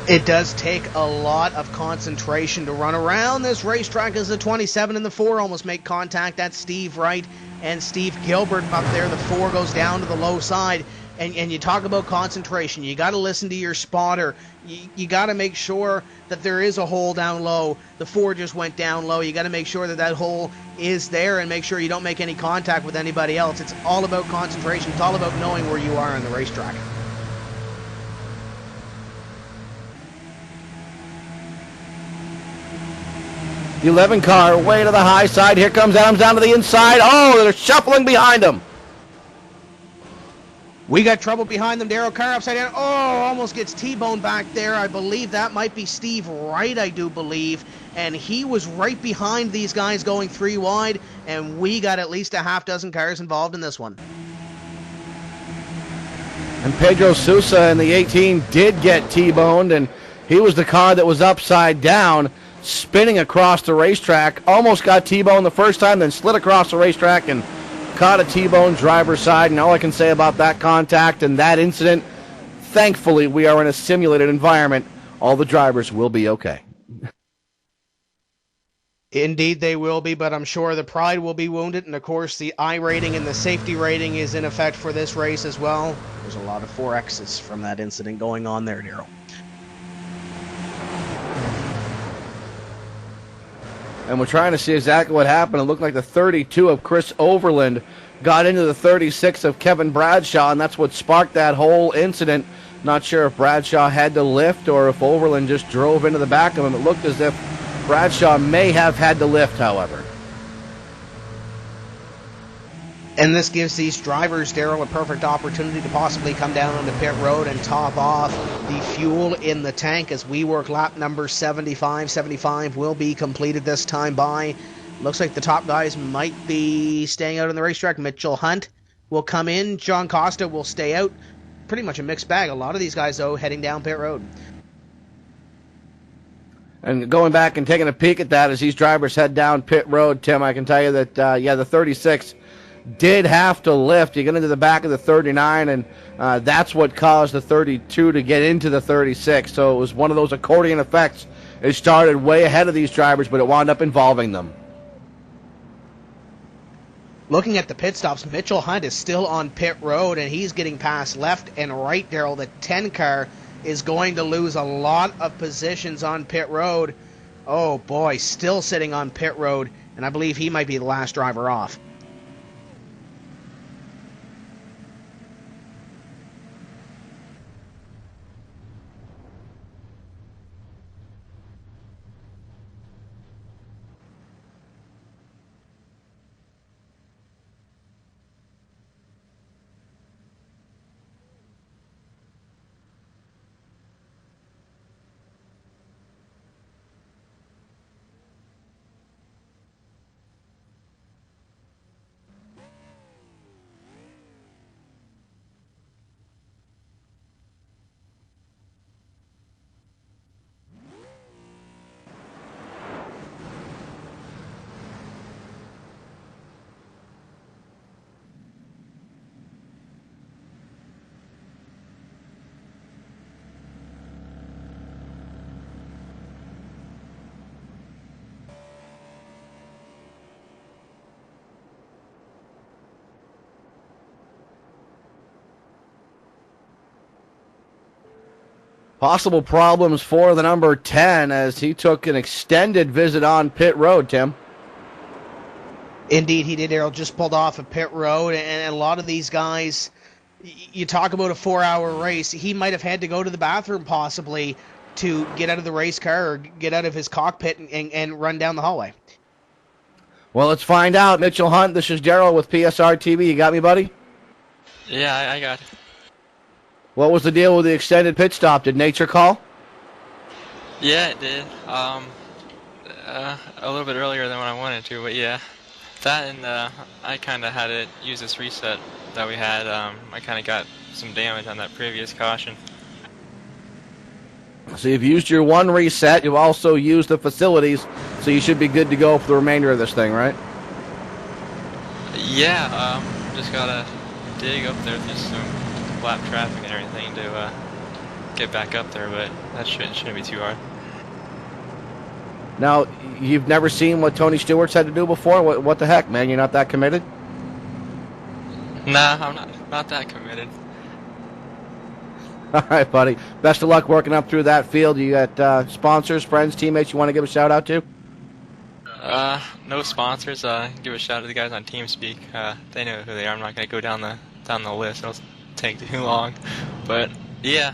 It does take a lot of concentration to run around this racetrack as the 27 and the 4 almost make contact. That's Steve Wright and Steve Gilbert up there. The 4 goes down to the low side. And you talk about concentration. You got to listen to your spotter. You got to make sure that there is a hole down low. The 4 just went down low. You got to make sure that that hole is there and make sure you don't make any contact with anybody else. It's all about concentration. It's all about knowing where you are on the racetrack. The 11 car way to the high side. Here comes Adams down to the inside. Oh, they're shuffling behind him. We got trouble behind them. Darryl Carr upside down. Oh, almost gets T-boned back there. I believe that might be Steve Wright, I do believe. And he was right behind these guys going 3 wide. And we got at least a half dozen cars involved in this one. And Pedro Sousa in the 18 did get T-boned. And he was the car that was upside down, spinning across the racetrack. Almost got T-boned the first time, then slid across the racetrack and caught a T-bone driver's side. And all I can say about that contact and that incident, thankfully we are in a simulated environment. All the drivers will be okay. Indeed they will be, but I'm sure the pride will be wounded, and of course the I rating and the safety rating is in effect for this race as well. There's a lot of 4Xs from that incident going on there, Daryl. And we're trying to see exactly what happened. It looked like the 32 of Chris Overland got into the 36 of Kevin Bradshaw, and that's what sparked that whole incident. Not sure if Bradshaw had to lift or if Overland just drove into the back of him. It looked as if Bradshaw may have had to lift, however. And this gives these drivers, Daryl, a perfect opportunity to possibly come down onto pit road and top off the fuel in the tank as we work lap number 75. 75 will be completed this time by. Looks like the top guys might be staying out on the racetrack. Mitchell Hunt will come in. John Costa will stay out. Pretty much a mixed bag. A lot of these guys, though, heading down pit road. And going back and taking a peek at that as these drivers head down pit road, Tim, I can tell you that, the 36 did have to lift. You get into the back of the 39, and that's what caused the 32 to get into the 36. So it was one of those accordion effects. It started way ahead of these drivers, but it wound up involving them. Looking at the pit stops, Mitchell Hunt is still on pit road, and he's getting past left and right, Daryl. The 10 car is going to lose a lot of positions on pit road. Oh boy, still sitting on pit road, and I believe he might be the last driver off. Possible problems for the number 10 as he took an extended visit on pit road, Tim. Indeed, he did, Daryl. Just pulled off of pit road, and a lot of these guys, you talk about a 4-hour race, he might have had to go to the bathroom possibly to get out of the race car or get out of his cockpit and run down the hallway. Well, let's find out. Mitchell Hunt, this is Daryl with PSR TV. You got me, buddy? Yeah, I got it. What was the deal with the extended pit stop? Did nature call? Yeah, it did. A little bit earlier than what I wanted to, but yeah. That and I kind of had to use this reset that we had. I kind of got some damage on that previous caution. So you've used your one reset. You've also used the facilities, so you should be good to go for the remainder of this thing, right? Yeah, just gotta dig up there through some flat traffic and everything to get back up there, but that shouldn't be too hard. Now, you've never seen what Tony Stewart's had to do before? What the heck, man? You're not that committed? Nah, I'm not that committed. All right, buddy. Best of luck working up through that field. You got sponsors, friends, teammates you want to give a shout-out to? No sponsors. Give a shout out to the guys on TeamSpeak. They know who they are. I'm not going to go down the list. It'll take too long. But yeah,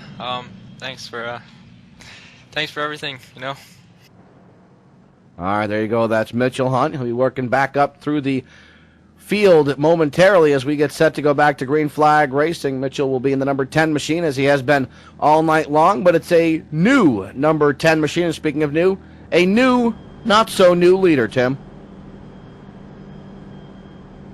thanks for everything. You know. All right, there you go. That's Mitchell Hunt. He'll be working back up through the field momentarily as we get set to go back to green flag racing. Mitchell will be in the number 10 machine as he has been all night long, but it's a new number 10 machine. And speaking of new, a new, not so new leader, Tim.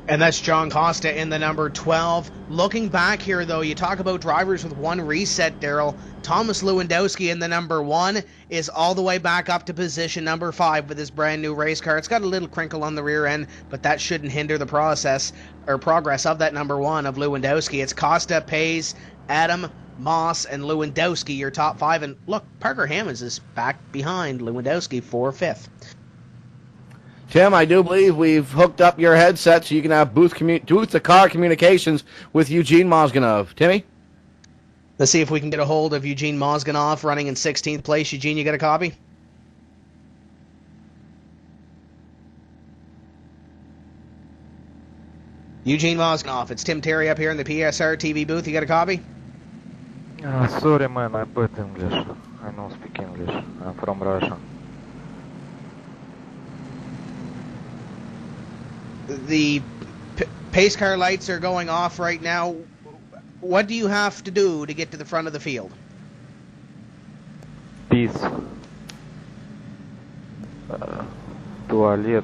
And that's John Costa in the number 12. Looking back here, though, you talk about drivers with one reset, Daryl. Thomas Lewandowski in the number 1 is all the way back up to position number 5 with his brand new race car. It's got a little crinkle on the rear end, but that shouldn't hinder the process or progress of that number 1 of Lewandowski. It's Costa, Pays, Adam, Moss, and Lewandowski, your top 5. And look, Parker Hammonds is back behind Lewandowski for 5th. Tim, I do believe we've hooked up your headset so you can have booth-to-car communications with Eugene Mozganov. Timmy? Let's see if we can get a hold of Eugene Mozganov running in 16th place. Eugene, you got a copy? Eugene Mozganov, it's Tim Terry up here in the PSR TV booth. You got a copy? Sorry, man, I bad English. I don't speak English. I'm from Russia. The pace car lights are going off right now. What do you have to do to get to the front of the field? Peace. Туалет.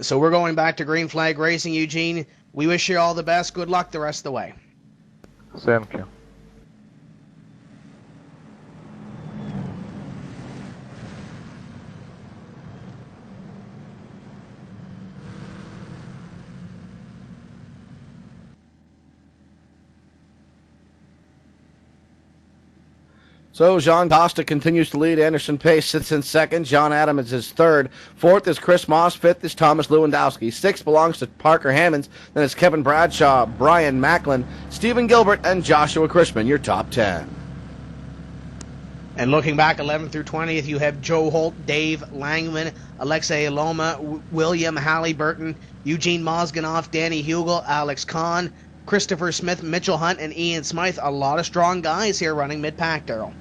So we're going back to Green Flag Racing, Eugene. We wish you all the best. Good luck the rest of the way. Thank you. So Jean Costa continues to lead. Anderson Pace sits in second. John Adams is third. Fourth is Chris Moss. Fifth is Thomas Lewandowski. Sixth belongs to Parker Hammonds. Then it's Kevin Bradshaw, Brian Macklin, Stephen Gilbert, and Joshua Crispin, your top 10. And looking back 11th through 20th, you have Joe Holt, Dave Langman, Alexei Loma, William Halliburton, Eugene Mozganov, Danny Hugel, Alex Kahn, Christopher Smith, Mitchell Hunt, and Ian Smythe. A lot of strong guys here running mid-pack, Darrell.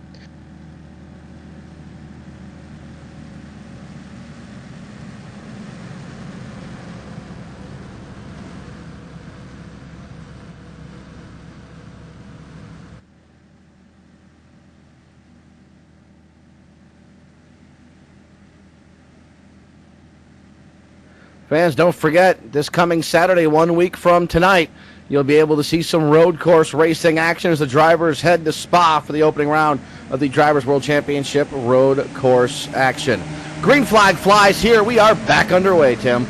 Fans, don't forget, this coming Saturday, 1 week from tonight, you'll be able to see some road course racing action as the drivers head to Spa for the opening round of the Drivers' World Championship road course action. Green flag flies here. We are back underway, Tim.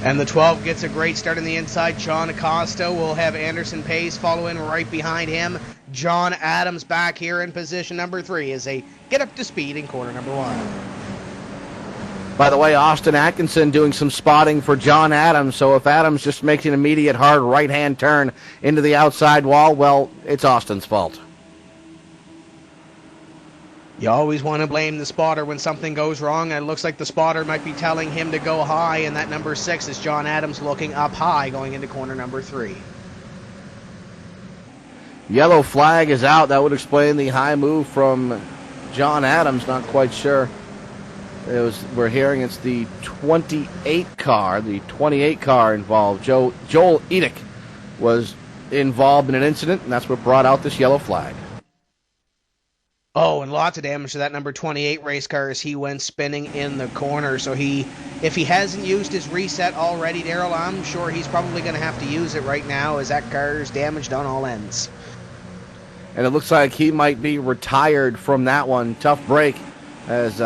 And the 12 gets a great start on the inside. John Acosta will have Anderson Pace following right behind him. John Adams back here in position number 3 as they get up to speed in corner number 1. By the way, Austin Atkinson doing some spotting for John Adams, so if Adams just makes an immediate hard right-hand turn into the outside wall, well, it's Austin's fault. You always want to blame the spotter when something goes wrong, and it looks like the spotter might be telling him to go high, and that number 6 is John Adams looking up high going into corner number 3. Yellow flag is out. That would explain the high move from John Adams, not quite sure. We're hearing it's the 28 car, involved. Joel Edick was involved in an incident, and that's what brought out this yellow flag. Oh, and lots of damage to that number 28 race car as he went spinning in the corner. So if he hasn't used his reset already, Darrell, I'm sure he's probably going to have to use it right now as that car's damaged on all ends. And it looks like he might be retired from that one. Tough break as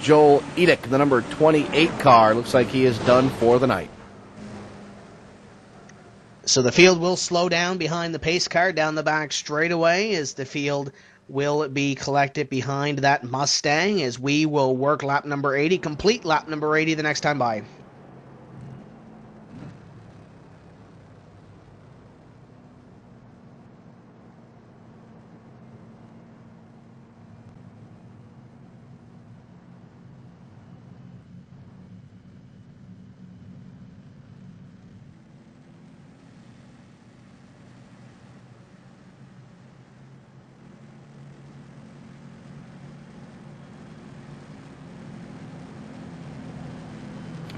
Joel Edick, the number 28 car, looks like he is done for the night. So the field will slow down behind the pace car down the back straightaway as the field will be collected behind that Mustang as we will work lap number 80, complete lap number 80 the next time by.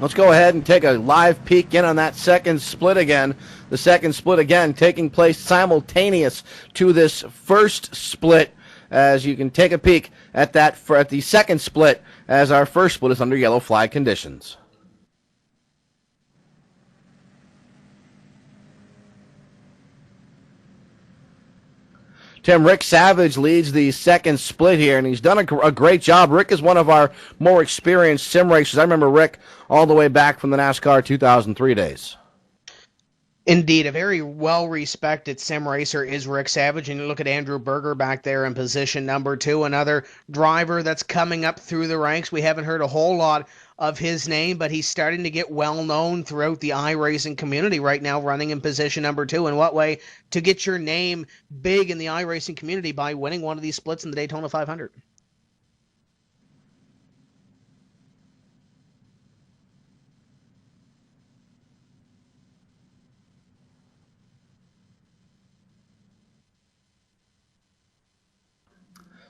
Let's go ahead and take a live peek in on that second split again. The second split again taking place simultaneous to this first split, as you can take a peek at that at the second split as our first split is under yellow flag conditions. Tim, Rick Savage leads the second split here, and he's done a great job. Rick is one of our more experienced sim racers. I remember Rick all the way back from the NASCAR 2003 days. Indeed, a very well-respected sim racer is Rick Savage, and you look at Andrew Berger back there in position number 2, another driver that's coming up through the ranks. We haven't heard a whole lot of his name, but he's starting to get well-known throughout the iRacing community right now, running in position number 2. In what way? To get your name big in the iRacing community by winning one of these splits in the Daytona 500.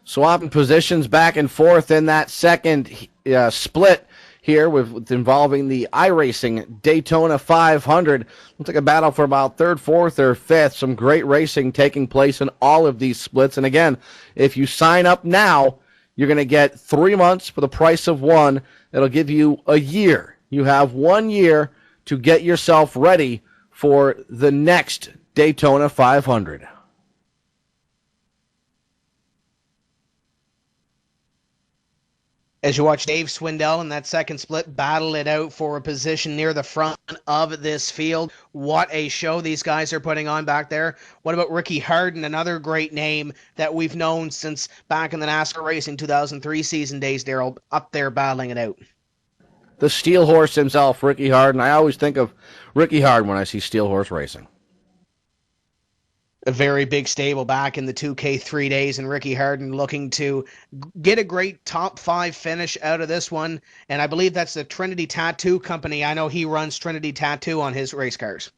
Swapping positions back and forth in that second split here with involving the iRacing Daytona 500. Looks like a battle for about third, fourth, or fifth. Some great racing taking place in all of these splits. And again, if you sign up now, you're going to get 3 months for the price of one. It'll give you a year. You have 1 year to get yourself ready for the next Daytona 500. As you watch Dave Swindell in that second split battle it out for a position near the front of this field. What a show these guys are putting on back there. What about Ricky Harden, another great name that we've known since back in the NASCAR Racing 2003 season days, Daryl, up there battling it out. The Steel Horse himself, Ricky Harden. I always think of Ricky Harden when I see Steel Horse racing. A very big stable back in the 2K3 days, and Ricky Harden looking to get a great top 5 finish out of this one. And I believe that's the Trinity Tattoo Company. I know he runs Trinity Tattoo on his race cars.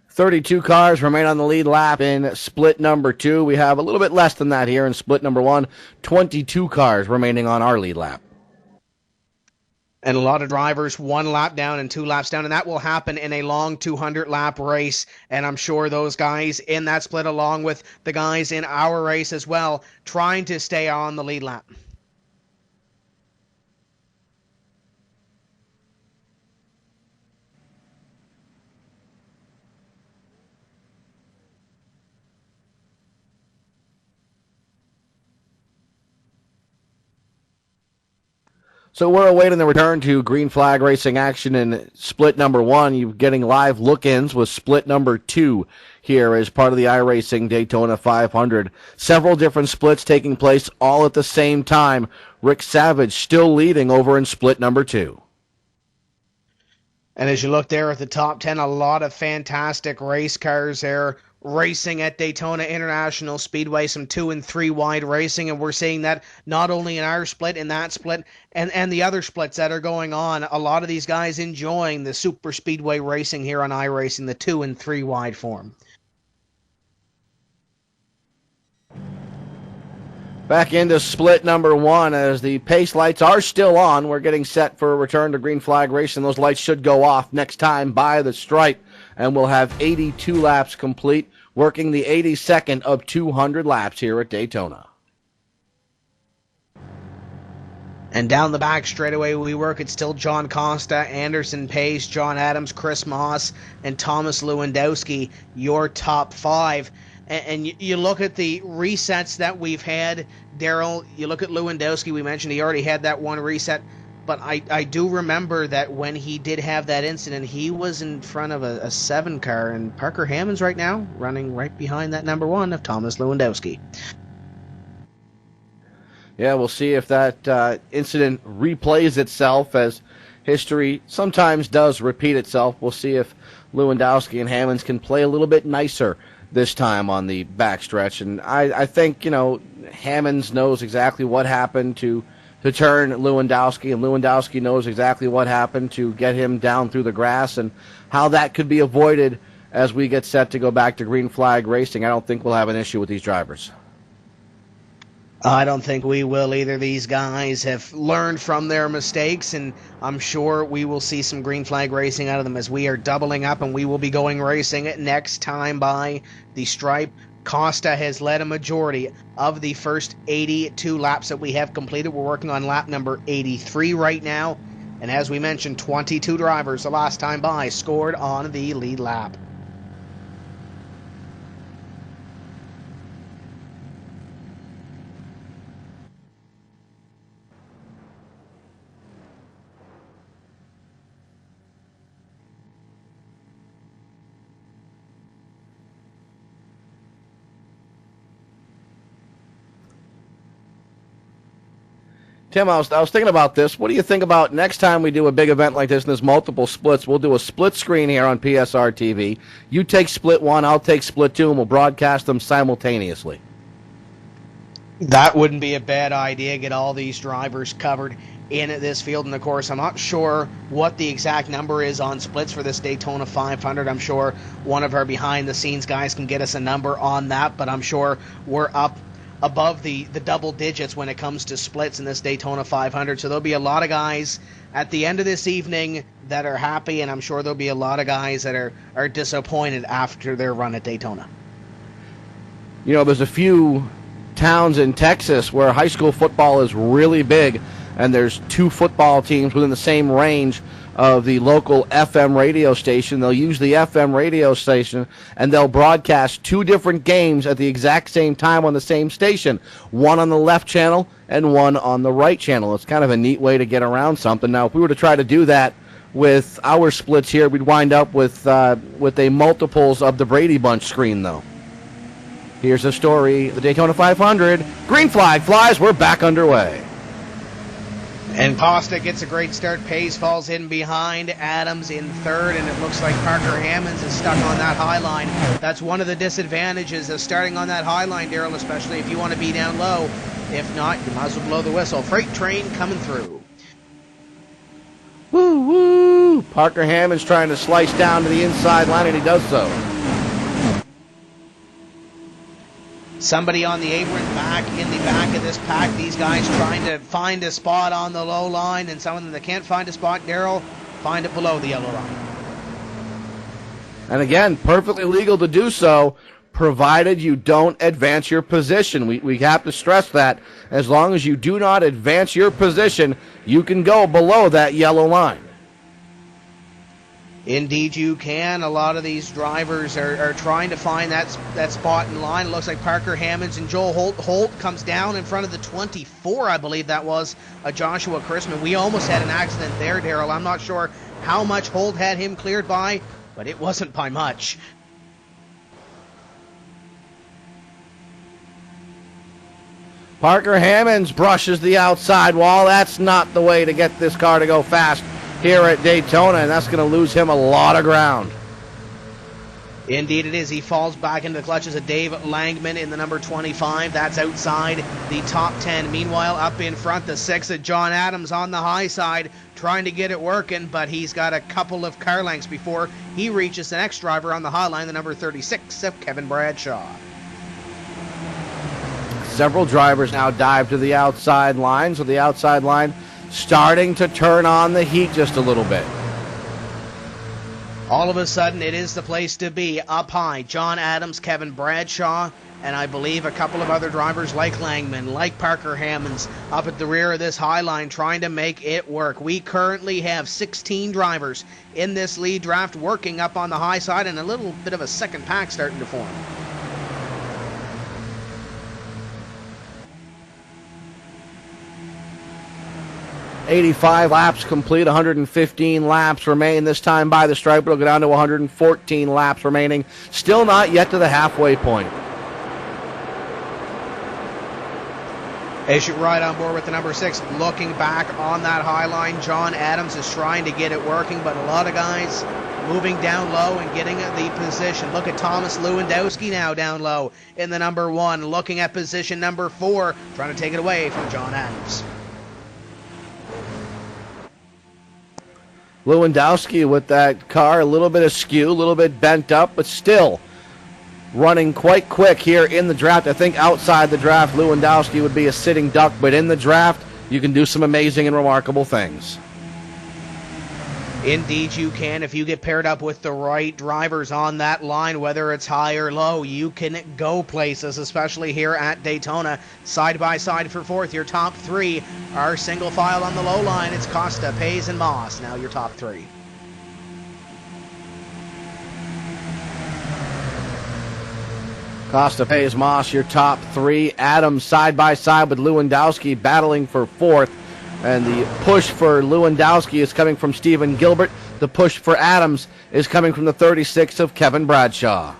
32 cars remain on the lead lap in split number 2. We have a little bit less than that here in split number 1. 22 cars remaining on our lead lap. And a lot of drivers 1 lap down and 2 laps down, and that will happen in a long 200-lap race. And I'm sure those guys in that split, along with the guys in our race as well, trying to stay on the lead lap. So we're awaiting the return to green flag racing action in split number 1. You're getting live look-ins with split number 2 here as part of the iRacing Daytona 500. Several different splits taking place all at the same time. Rick Savage still leading over in split number 2. And as you look there at the top 10, a lot of fantastic race cars there racing at Daytona International Speedway, some 2 and 3 wide racing, and we're seeing that not only in our split, in that split, and the other splits that are going on. A lot of these guys enjoying the super speedway racing here on iRacing, the 2 and 3 wide form. Back into split number 1 as the pace lights are still on. We're getting set for a return to green flag racing. Those lights should go off next time by the stripe, and we'll have 82 laps complete, working the 82nd of 200 laps here at Daytona. And down the back straightaway we work. It's still John Costa, Anderson Pace, John Adams, Chris Moss, and Thomas Lewandowski, your top 5. And you look at the resets that we've had, Daryl, you look at Lewandowski, we mentioned he already had that 1 reset, but I do remember that when he did have that incident, he was in front of a 7 car, and Parker Hammond's right now running right behind that number 1 of Thomas Lewandowski. Yeah, we'll see if that incident replays itself, as history sometimes does repeat itself. We'll see if Lewandowski and Hammonds can play a little bit nicer this time on the backstretch. And I think, Hammonds knows exactly what happened to turn Lewandowski, and Lewandowski knows exactly what happened to get him down through the grass, and how that could be avoided as we get set to go back to green flag racing. I don't think we'll have an issue with these drivers. I don't think we will either. These guys have learned from their mistakes, and I'm sure we will see some green flag racing out of them as we are doubling up, and we will be going racing next time by the stripe. Costa has led a majority of the first 82 laps that we have completed. We're working on lap number 83 right now, and as we mentioned, 22 drivers the last time by scored on the lead lap. Tim, I was thinking about this. What do you think about next time we do a big event like this and there's multiple splits? We'll do a split screen here on PSR TV. You take split 1, I'll take split 2, and we'll broadcast them simultaneously. That wouldn't be a bad idea. Get all these drivers covered in this field. And of course, I'm not sure what the exact number is on splits for this Daytona 500. I'm sure one of our behind-the-scenes guys can get us a number on that, but I'm sure we're up above the double digits when it comes to splits in this Daytona 500. So there'll be a lot of guys at the end of this evening that are happy, and I'm sure there'll be a lot of guys that are disappointed after their run at Daytona. You know, there's a few towns in Texas where high school football is really big, and there's 2 football teams within the same range of the local FM radio station. They'll use the FM radio station, and they'll broadcast 2 different games at the exact same time on the same station, one on the left channel and one on the right channel. It's kind of a neat way to get around something. Now, if we were to try to do that with our splits here, we'd wind up with a multiples of the Brady Bunch screen, though. Here's the story. The Daytona 500. Green flag flies. We're back underway. And Costa gets a great start. Pace falls in behind. Adams in third, and it looks like Parker Hammonds is stuck on that high line. That's one of the disadvantages of starting on that high line, Daryl, especially if you want to be down low. If not, you might as well blow the whistle. Freight train coming through. Woo, woo. Parker Hammonds trying to slice down to the inside line, and he does so. Somebody on the apron back in the back of this pack. These guys trying to find a spot on the low line, and some of them that can't find a spot, Daryl, find it below the yellow line. And again, perfectly legal to do so, provided you don't advance your position. We have to stress that. As long as you do not advance your position, you can go below that yellow line. Indeed you can. A lot of these drivers are trying to find that spot in line. It looks like Parker Hammonds and Joel Holt. Holt comes down in front of the 24, I believe that was, Joshua Chrisman. We almost had an accident there, Daryl. I'm not sure how much Holt had him cleared by, but it wasn't by much. Parker Hammonds brushes the outside wall. That's not the way to get this car to go fast here at Daytona, and that's going to lose him a lot of ground. Indeed it is. He falls back into the clutches of Dave Langman in the number 25. That's outside the top 10. Meanwhile, up in front, the 6 of John Adams on the high side, trying to get it working, but he's got a couple of car lengths before he reaches the next driver on the high line, the number 36 of Kevin Bradshaw. Several drivers now dive to the outside line, so the outside line starting to turn on the heat just a little bit. All of a sudden, it is the place to be. Up high, John Adams, Kevin Bradshaw, and I believe a couple of other drivers like Langman, like Parker Hammonds, up at the rear of this high line trying to make it work. We currently have 16 drivers in this lead draft working up on the high side, and a little bit of a second pack starting to form. $85 laps complete, 115 laps remain. This time by the stripe, it'll go down to 114 laps remaining. Still not yet to the halfway point. As you ride on board with the number 6, looking back on that high line, John Adams is trying to get it working, but a lot of guys moving down low and getting the position. Look at Thomas Lewandowski now down low in the number 1, looking at position number 4, trying to take it away from John Adams. Lewandowski with that car a little bit askew, a little bit bent up, but still running quite quick here in the draft. I think outside the draft, Lewandowski would be a sitting duck, but in the draft, you can do some amazing and remarkable things. Indeed you can. If you get paired up with the right drivers on that line, whether it's high or low, you can go places, especially here at Daytona. Side by side for 4th, your top 3 are single file on the low line. It's Costa, Pays, and Moss. Now your top 3. Costa, Pays, Moss, your top 3. Adams side by side with Lewandowski battling for 4th. And the push for Lewandowski is coming from Stephen Gilbert. The push for Adams is coming from the 36 of Kevin Bradshaw.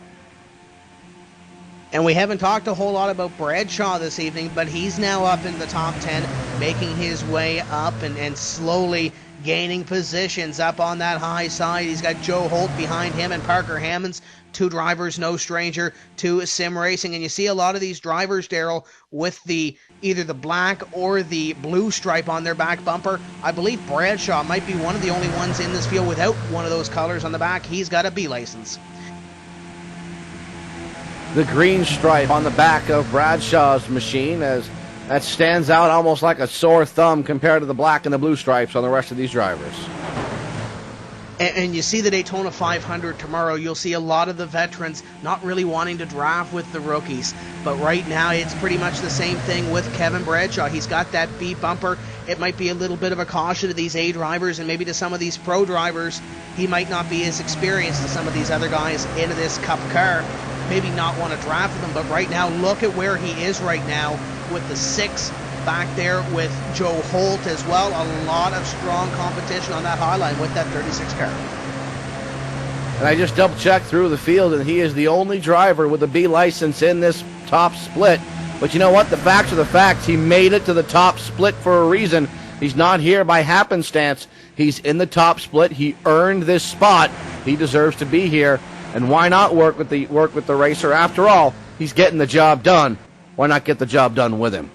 And we haven't talked a whole lot about Bradshaw this evening, but he's now up in the top 10, making his way up and slowly gaining positions up on that high side. He's got Joe Holt behind him and Parker Hammonds, two drivers no stranger to sim racing. And you see a lot of these drivers, Daryl, with either the black or the blue stripe on their back bumper. I believe Bradshaw might be one of the only ones in this field without one of those colors on the back. He's got a B license. The green stripe on the back of Bradshaw's machine, as that stands out almost like a sore thumb compared to the black and the blue stripes on the rest of these drivers. And you see the Daytona 500 tomorrow, you'll see a lot of the veterans not really wanting to draft with the rookies. But right now, it's pretty much the same thing with Kevin Bradshaw. He's got that B bumper. It might be a little bit of a caution to these A drivers and maybe to some of these pro drivers. He might not be as experienced as some of these other guys into this Cup car. Maybe not want to draft with him, but right now, look at where he is right now with the 6 back there with Joe Holt as well. A lot of strong competition on that high line with that 36 car. And I just double-checked through the field, and he is the only driver with a B license in this top split. But you know what? The facts are the facts. He made it to the top split for a reason. He's not here by happenstance. He's in the top split. He earned this spot. He deserves to be here. And why not work with the racer? After all, he's getting the job done. Why not get the job done with him?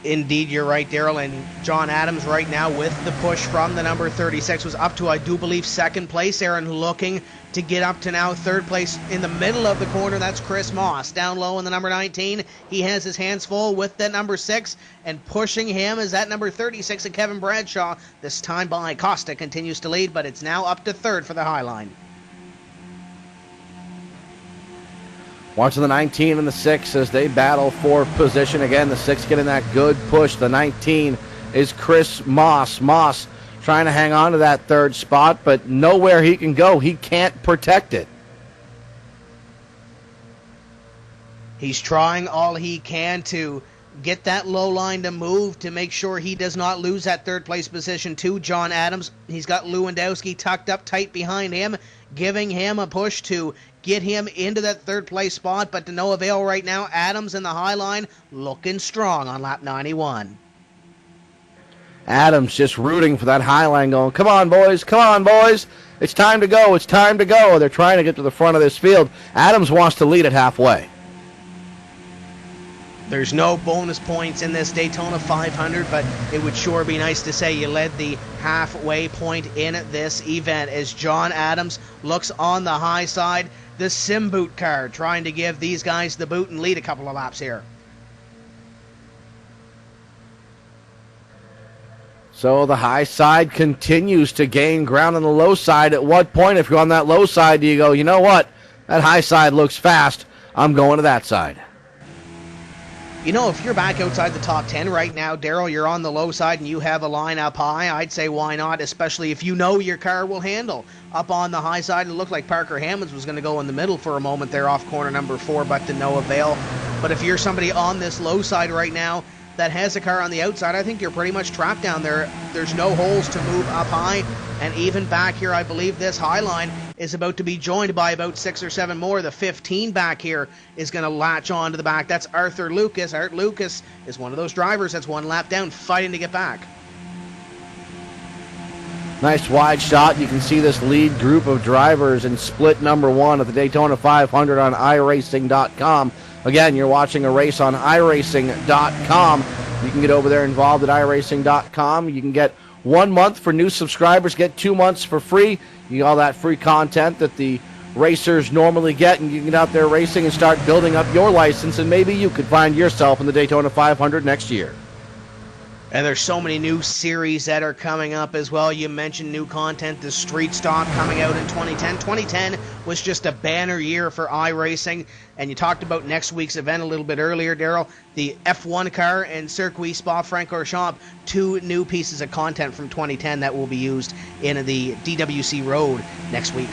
Indeed, you're right, Daryl. And John Adams right now with the push from the number 36 was up to, I do believe, second place. Aaron looking to get up to now third place in the middle of the corner. That's Chris Moss. Down low in the number 19. He has his hands full with that number 6. And pushing him is that number 36 of Kevin Bradshaw. This time by Costa continues to lead, but it's now up to third for the high line. Watching the 19 and the 6 as they battle for position. Again, the 6 getting that good push. The 19 is Chris Moss. Moss trying to hang on to that third spot, but nowhere he can go. He can't protect it. He's trying all he can to get that low line to move to make sure he does not lose that third place position to John Adams. He's got Lewandowski tucked up tight behind him, giving him a push to get him into that third place spot, but to no avail right now. Adams in the high line looking strong on lap 91. Adams just rooting for that high line, going, come on, boys, it's time to go, it's time to go. They're trying to get to the front of this field. Adams wants to lead it halfway. There's no bonus points in this Daytona 500, but it would sure be nice to say you led the halfway point in this event as John Adams looks on the high side. The sim boot car trying to give these guys the boot and lead a couple of laps here. So the high side continues to gain ground on the low side. At what point, if you're on that low side, do you go, you know what? That high side looks fast. I'm going to that side. You know, if you're back outside the top 10 right now, Daryl, you're on the low side and you have a line up high, I'd say why not, especially if you know your car will handle. Up on the high side, it looked like Parker Hammonds was going to go in the middle for a moment there off corner number 4, but to no avail. But if you're somebody on this low side right now that has a car on the outside, I think you're pretty much trapped down there. There's no holes to move up high. And even back here, I believe this high line is about to be joined by about 6 or 7 more. The 15 back here is going to latch on to the back. That's Arthur Lucas. Art Lucas is one of those drivers that's one lap down, fighting to get back. Nice wide shot. You can see this lead group of drivers in split number 1 at the Daytona 500 on iRacing.com. Again, you're watching a race on iRacing.com. You can get over there involved at iRacing.com. You can get 1 month for new subscribers, get 2 months for free. You get all that free content that the racers normally get, and you can get out there racing and start building up your license, and maybe you could find yourself in the Daytona 500 next year. And there's so many new series that are coming up as well. You mentioned new content, the Street Stock coming out in 2010. 2010 was just a banner year for iRacing. And you talked about next week's event a little bit earlier, Daryl. The F1 car and Circuit Spa-Francorchamps, 2 new pieces of content from 2010 that will be used in the DWC Road next week.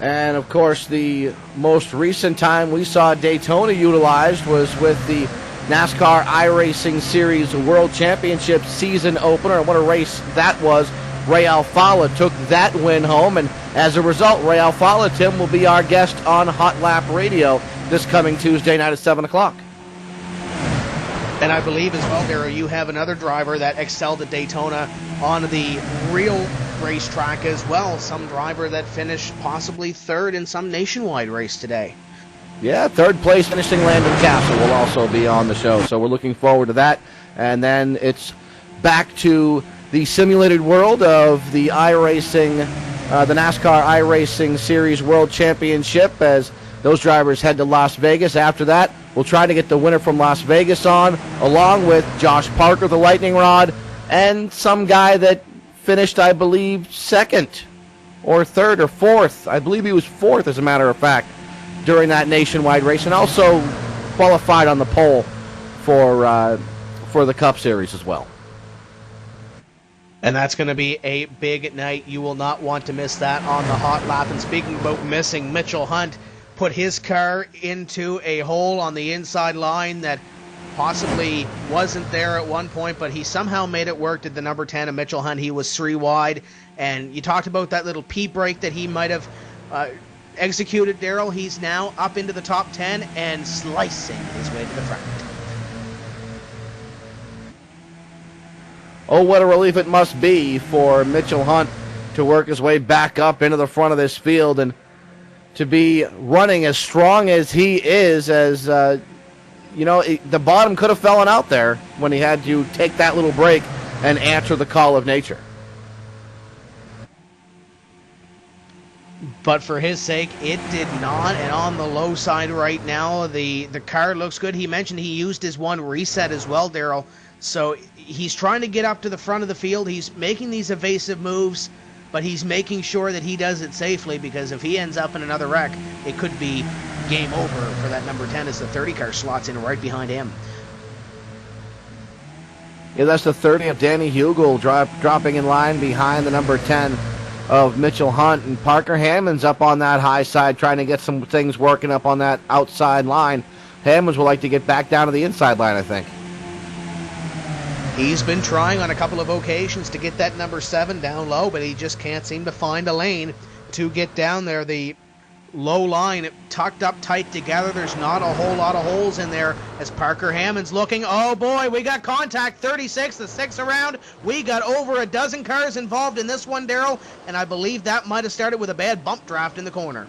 And, of course, the most recent time we saw Daytona utilized was with the NASCAR iRacing Series World Championship season opener. And what a race that was. Ray Alfala took that win home, and as a result, Ray Alfala, Tim, will be our guest on Hot Lap Radio this coming Tuesday night at 7 o'clock. And I believe as well, Darryl, you have another driver that excelled at Daytona on the real racetrack as well. Some driver that finished possibly third in some nationwide race today. Yeah, third place finishing Landon Castle will also be on the show, so we're looking forward to that. And then it's back to the simulated world of the iRacing, the NASCAR iRacing Series World Championship, as those drivers head to Las Vegas. After that, we'll try to get the winner from Las Vegas on, along with Josh Parker, the lightning rod, and some guy that finished, I believe, second or third or fourth. I believe he was fourth, as a matter of fact, during that nationwide race, and also qualified on the pole for the Cup Series as well. And that's going to be a big night. You will not want to miss that on the Hot Lap. And speaking about missing, Mitchell Hunt put his car into a hole on the inside line that possibly wasn't there at one point, but he somehow made it work. Did the number 10 of Mitchell Hunt. He was 3 wide. And you talked about that little P break that he might have executed, Darryl. He's now up into the top 10 and slicing his way to the front. Oh, what a relief it must be for Mitchell Hunt to work his way back up into the front of this field and to be running as strong as he is, as, the bottom could have fallen out there when he had to take that little break and answer the call of nature. But for his sake, it did not, and on the low side right now, the car looks good. He mentioned he used his one reset as well, Darryl. So he's trying to get up to the front of the field. He's making these evasive moves, but he's making sure that he does it safely, because if he ends up in another wreck, it could be game over for that number 10 as the 30 car slots in right behind him. Yeah, that's the 30 of Danny Hugel dropping in line behind the number 10 of Mitchell Hunt, and Parker Hammonds up on that high side trying to get some things working up on that outside line. Hammonds would like to get back down to the inside line, I think. He's been trying on a couple of occasions to get that number 7 down low, but he just can't seem to find a lane to get down there. The low line tucked up tight together. There's not a whole lot of holes in there as Parker Hammond's looking. Oh boy, we got contact. 36, the 6 around. We got over a dozen cars involved in this one, Darryl, and I believe that might have started with a bad bump draft in the corner.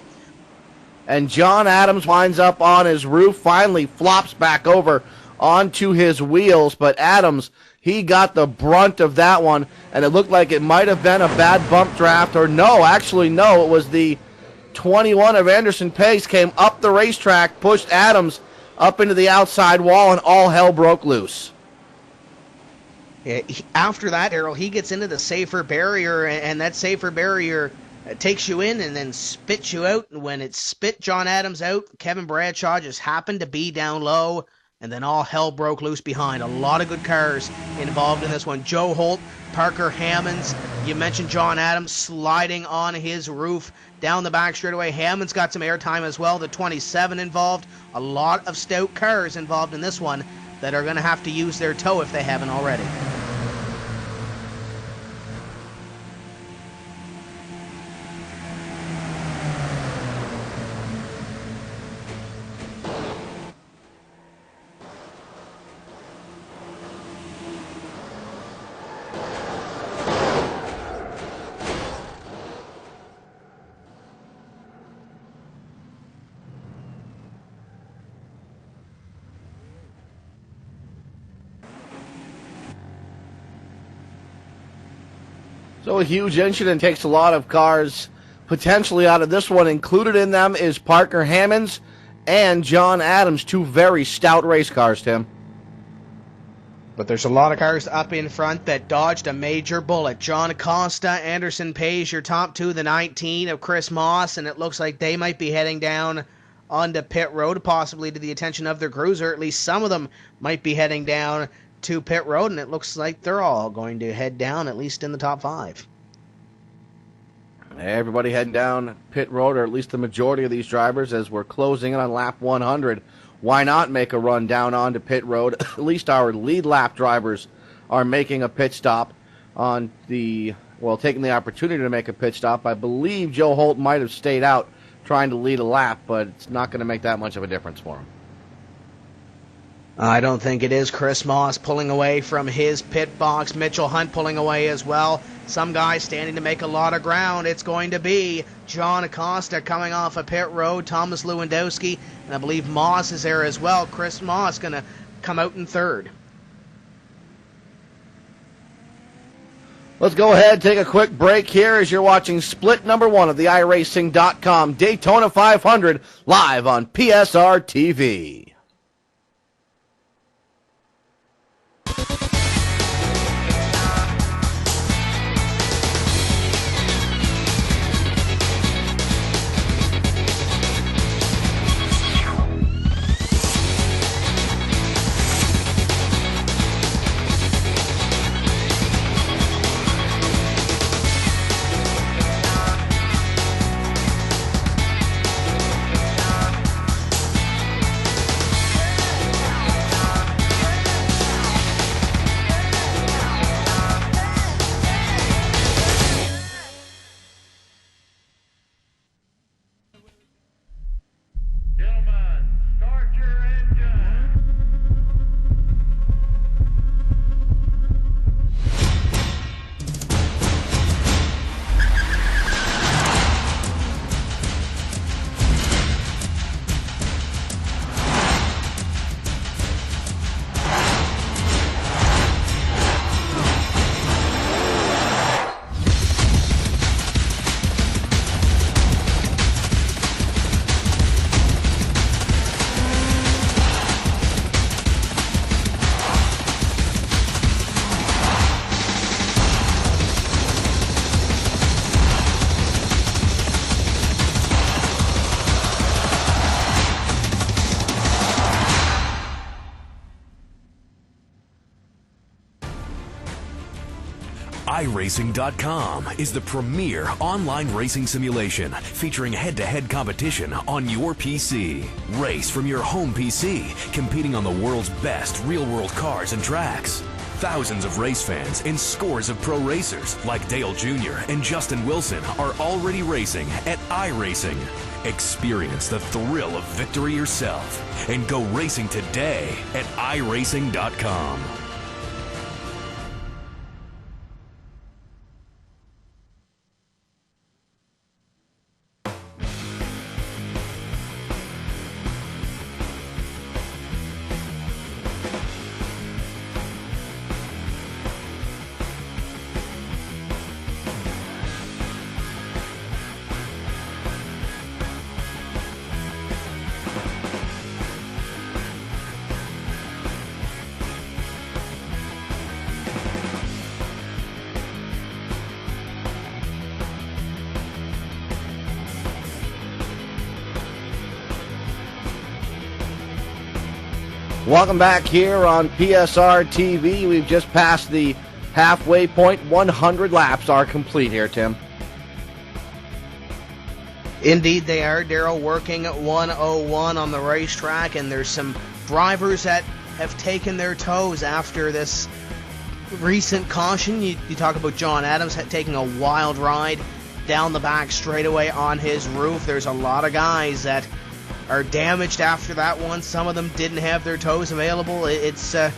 And John Adams winds up on his roof, finally flops back over onto his wheels, but Adams, he got the brunt of that one, and it looked like it might have been a bad bump draft, or no, it was the 21 of Anderson Pace came up the racetrack, pushed Adams up into the outside wall, and all hell broke loose. Yeah, after that, Errol, he gets into the safer barrier, and that safer barrier takes you in and then spits you out. And when it spit John Adams out, Kevin Bradshaw just happened to be down low, and then all hell broke loose behind. A lot of good cars involved in this one. Joe Holt, Parker Hammonds. You mentioned John Adams sliding on his roof down the back straightaway. Hammond's got some airtime as well. The 27 involved. A lot of stout cars involved in this one that are going to have to use their toe if they haven't already. So a huge incident takes a lot of cars potentially out of this one. Included in them is Parker Hammonds and John Adams, 2 very stout race cars, Tim. But there's a lot of cars up in front that dodged a major bullet. John Acosta, Anderson Page, your top 2, the 19 of Chris Moss, and it looks like they might be heading down onto pit road, possibly to the attention of their cruiser. At least some of them might be heading down to pit road, and it looks like they're all going to head down, at least in the top 5. Everybody heading down pit road, or at least the majority of these drivers, as we're closing in on lap 100. Why not make a run down onto pit road? At least our lead lap drivers are making a pit stop on the well, taking the opportunity to make a pit stop. I believe Joe Holt might have stayed out trying to lead a lap, but it's not going to make that much of a difference for him. I don't think it is. Chris Moss pulling away from his pit box. Mitchell Hunt pulling away as well. Some guys standing to make a lot of ground. It's going to be John Acosta coming off a pit road, Thomas Lewandowski, and I believe Moss is there as well. Chris Moss going to come out in third. Let's go ahead and take a quick break here as you're watching split number 1 of the iRacing.com Daytona 500 live on PSR TV. iRacing.com is the premier online racing simulation featuring head-to-head competition on your PC. Race from your home PC, competing on the world's best real-world cars and tracks. Thousands of race fans and scores of pro racers like Dale Jr. and Justin Wilson are already racing at iRacing. Experience the thrill of victory yourself and go racing today at iRacing.com. Welcome back here on PSR TV. We've just passed the halfway point. 100 laps are complete here, Tim. Indeed they are, Daryl, working 101 on the racetrack, and there's some drivers that have taken their toes after this recent caution. You talk about John Adams taking a wild ride down the back straightaway on his roof. There's a lot of guys that are damaged after that one. Some of them didn't have their toes available. It's going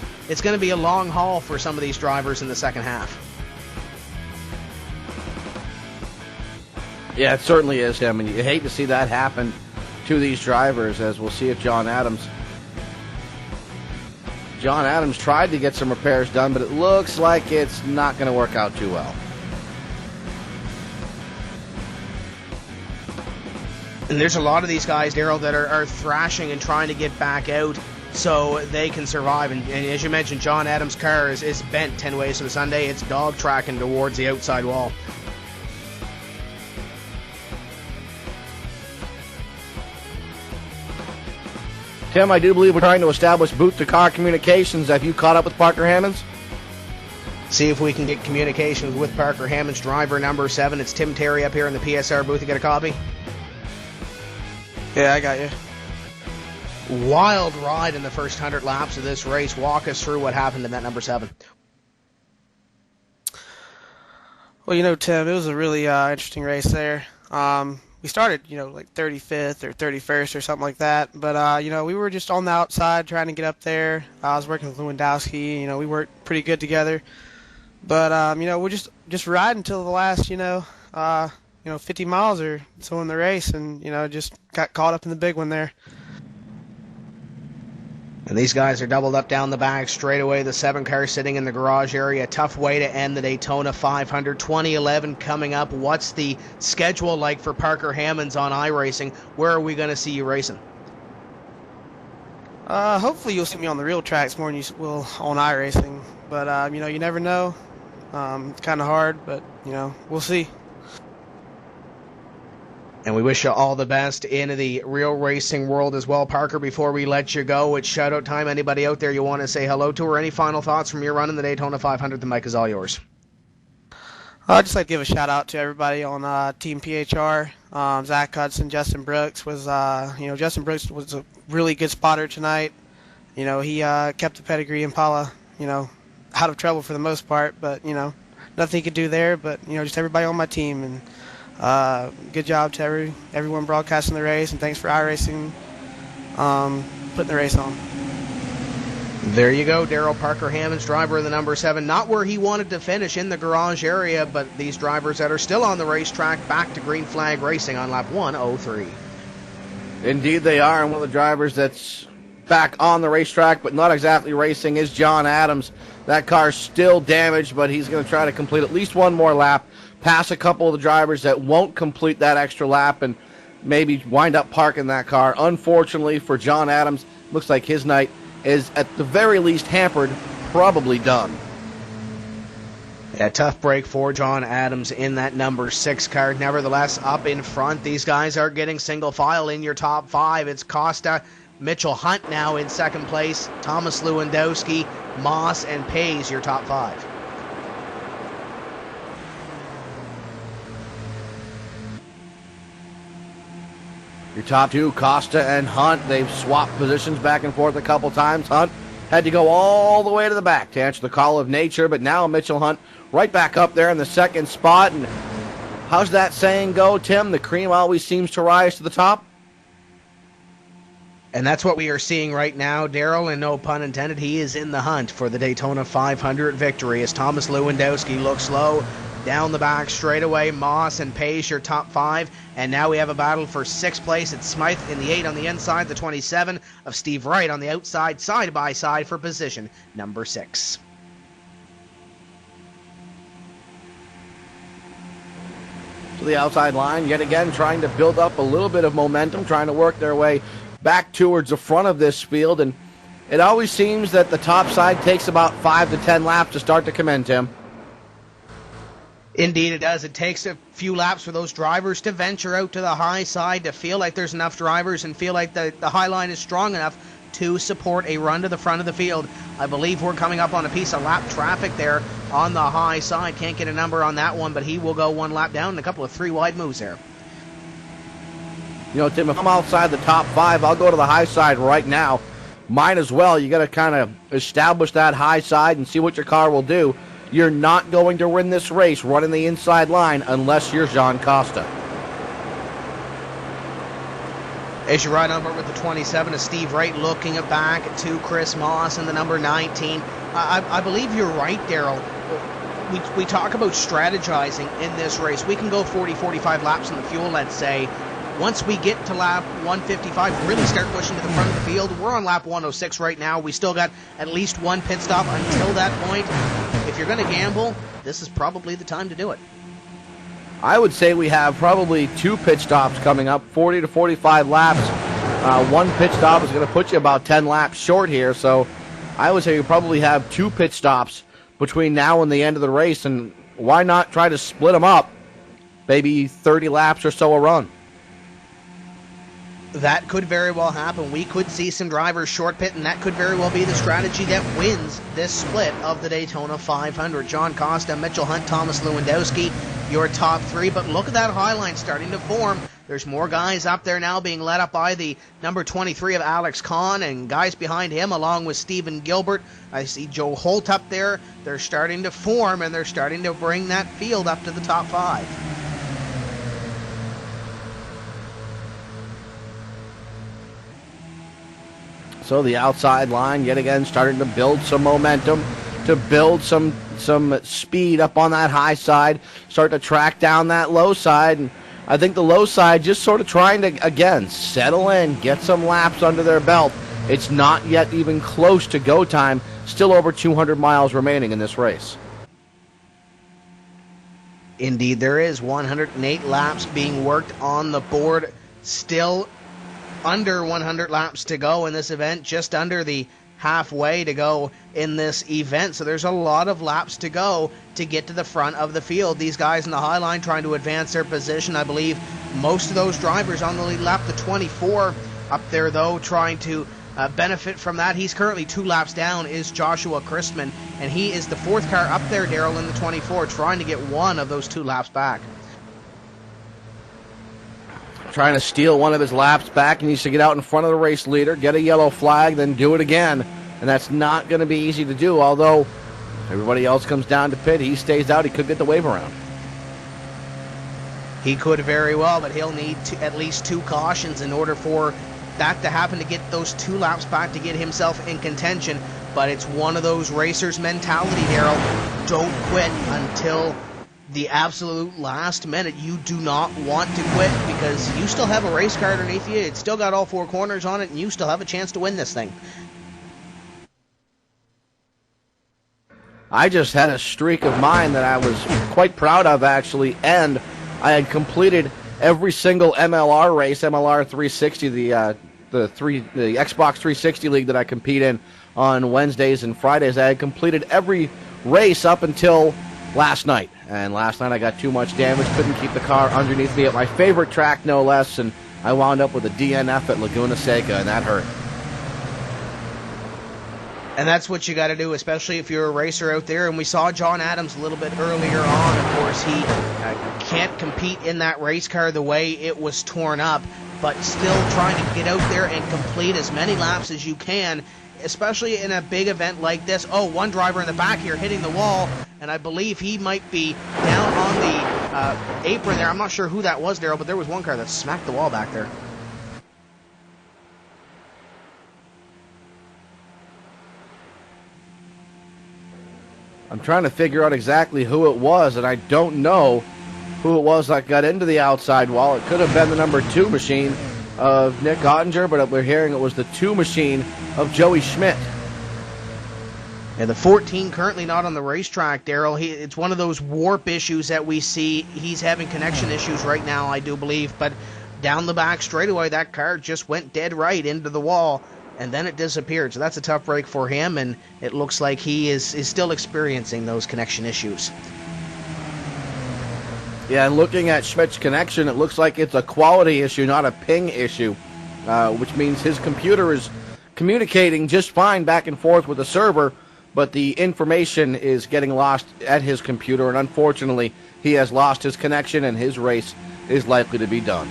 to be a long haul for some of these drivers in the second half. Yeah, it certainly is, Tim, and you hate to see that happen to these drivers, as we'll see if John Adams tried to get some repairs done, but it looks like it's not going to work out too well. And there's a lot of these guys, Daryl, that are thrashing and trying to get back out so they can survive. And as you mentioned, John Adams' car is bent 10 ways to the Sunday. It's dog tracking towards the outside wall. Tim, I do believe we're trying to establish booth-to-car communications. Have you caught up with Parker Hammonds? See if we can get communications with Parker Hammonds, driver number 7. It's Tim Terry up here in the PSR booth. You got a copy? Yeah, I got you. Wild ride in the first 100 laps of this race. Walk us through what happened in that number 7. Well, Tim, it was a really interesting race there. We started, like 35th or 31st or something like that. But, we were just on the outside trying to get up there. I was working with Lewandowski. We worked pretty good together. But, we're just riding until the last, 50 miles or so in the race. And, just got caught up in the big one there. And these guys are doubled up down the back straight away. The 7 car sitting in the garage area. Tough way to end the Daytona 500. 2011 coming up. What's the schedule like for Parker Hammonds on iRacing? Where are we going to see you racing? Hopefully you'll see me on the real tracks more than you will on iRacing. But, you never know. It's kind of hard, but, we'll see. And we wish you all the best in the real racing world as well. Parker, before we let you go, it's shout-out time. Anybody out there you want to say hello to, or any final thoughts from your run in the Daytona 500? The mic is all yours. I'd just like to give a shout-out to everybody on Team PHR. Zach Hudson, Justin Brooks Justin Brooks was a really good spotter tonight. He kept the pedigree Impala, out of trouble for the most part, but, nothing he could do there. But, just everybody on my team, and good job to everyone broadcasting the race, and thanks for iRacing putting the race on. There you go, Daryl Parker Hammonds, driver of the number 7. Not where he wanted to finish, in the garage area, but these drivers that are still on the racetrack back to green flag racing on lap 103. Indeed they are, and one of the drivers that's back on the racetrack but not exactly racing is John Adams. That car's still damaged, but he's going to try to complete at least one more lap, pass a couple of the drivers that won't complete that extra lap, and maybe wind up parking that car. Unfortunately for John Adams, looks like his night is at the very least hampered, probably done. A tough break for John Adams in that number 6 car. Nevertheless, up in front, these guys are getting single file in your top 5. It's Costa, Mitchell Hunt now in second place, Thomas Lewandowski, Moss, and Pays your top 5. Your top 2, Costa and Hunt, they've swapped positions back and forth a couple times. Hunt had to go all the way to the back to answer the call of nature, but now Mitchell Hunt right back up there in the second spot. And how's that saying go, Tim? The cream always seems to rise to the top? And that's what we are seeing right now, Daryl, and no pun intended, he is in the hunt for the Daytona 500 victory as Thomas Lewandowski looks low. Down the back straightaway, Moss and Page your top 5. And now we have a battle for 6th place. It's Smythe in the 8 on the inside, the 27 of Steve Wright on the outside, side by side for position number 6. To the outside line, yet again trying to build up a little bit of momentum, trying to work their way back towards the front of this field. And it always seems that the top side takes about 5 to 10 laps to start to come in, Tim. Indeed it does. It takes a few laps for those drivers to venture out to the high side, to feel like there's enough drivers and feel like the high line is strong enough to support a run to the front of the field. I believe we're coming up on a piece of lap traffic there on the high side. Can't get a number on that one, but he will go one lap down and a couple of 3 wide moves there. Tim, if I'm outside the top 5, I'll go to the high side right now. Might as well. You got to kind of establish that high side and see what your car will do. You're not going to win this race running the inside line unless you're Jean Costa. As you ride over with the 27 of Steve Wright, looking back to Chris Moss and the number 19. I believe you're right, Daryl. We talk about strategizing in this race. We can go 40, 45 laps in the fuel, let's say. Once we get to lap 155, really start pushing to the front of the field. We're on lap 106 right now. We still got at least one pit stop until that point. If you're going to gamble, this is probably the time to do it. I would say we have probably 2 pit stops coming up, 40 to 45 laps. One pit stop is going to put you about 10 laps short here, so I would say you probably have 2 pit stops between now and the end of the race, and why not try to split them up? Maybe 30 laps or so a run. That could very well happen. We could see some drivers short pit, and that could very well be the strategy that wins this split of the Daytona 500. John Costa, Mitchell Hunt, Thomas Lewandowski, your top 3. But look at that high line starting to form. There's more guys up there now being led up by the number 23 of Alex Kahn, and guys behind him along with Stephen Gilbert. I see Joe Holt up there. They're starting to form, and they're starting to bring that field up to the top 5. So the outside line yet again starting to build some momentum, to build some speed up on that high side, start to track down that low side. And I think the low side just sort of trying to, again, settle in, get some laps under their belt. It's not yet even close to go time. Still over 200 miles remaining in this race. Indeed, there is 108 laps being worked on the board. Still under 100 laps to go in this event, just under the halfway to go in this event. So there's a lot of laps to go to get to the front of the field. These guys in the high line trying to advance their position. I believe most of those drivers on the lead lap, the 24 up there, though, trying to benefit from that. He's currently 2 laps down, is Joshua Christman, and he is the 4th car up there, Daryl, in the 24, trying to get one of those 2 laps back. Trying to steal one of his laps back. He needs to get out in front of the race leader, get a yellow flag, then do it again. And that's not going to be easy to do, although everybody else comes down to pit. He stays out. He could get the wave around. He could very well, but he'll need at least 2 cautions in order for that to happen, to get those 2 laps back to get himself in contention. But it's one of those racers' mentality, Daryl. Don't quit until the absolute last minute. You do not want to quit because you still have a race car underneath you. It's still got all 4 corners on it, and you still have a chance to win this thing. I just had a streak of mine that I was quite proud of, actually, and I had completed every single MLR race, MLR 360, the Xbox 360 league that I compete in on Wednesdays and Fridays. I had completed every race up until last night. And last night I got too much damage, couldn't keep the car underneath me at my favorite track, no less, and I wound up with a DNF at Laguna Seca, and that hurt. And that's what you got to do, especially if you're a racer out there. And we saw John Adams a little bit earlier on. Of course, he can't compete in that race car the way it was torn up, but still trying to get out there and complete as many laps as you can, especially in a big event like this. Oh, one driver in the back here hitting the wall, and I believe he might be down on the apron there. I'm not sure who that was, Daryl, but there was one car that smacked the wall back there. I'm trying to figure out exactly who it was, and I don't know who it was that got into the outside wall. It could have been the number 2 machine of Nick Ottinger, but we're hearing it was the 2 machine of Joey Schmidt. And the 14 currently not on the racetrack, Daryl. It's one of those warp issues that we see. He's having connection issues right now, I do believe. But down the back straightaway, that car just went dead right into the wall, and then it disappeared. So that's a tough break for him, and it looks like he is still experiencing those connection issues. Yeah, and looking at Schmidt's connection, it looks like it's a quality issue, not a ping issue, which means his computer is communicating just fine back and forth with the server, but the information is getting lost at his computer, and unfortunately, he has lost his connection, and his race is likely to be done.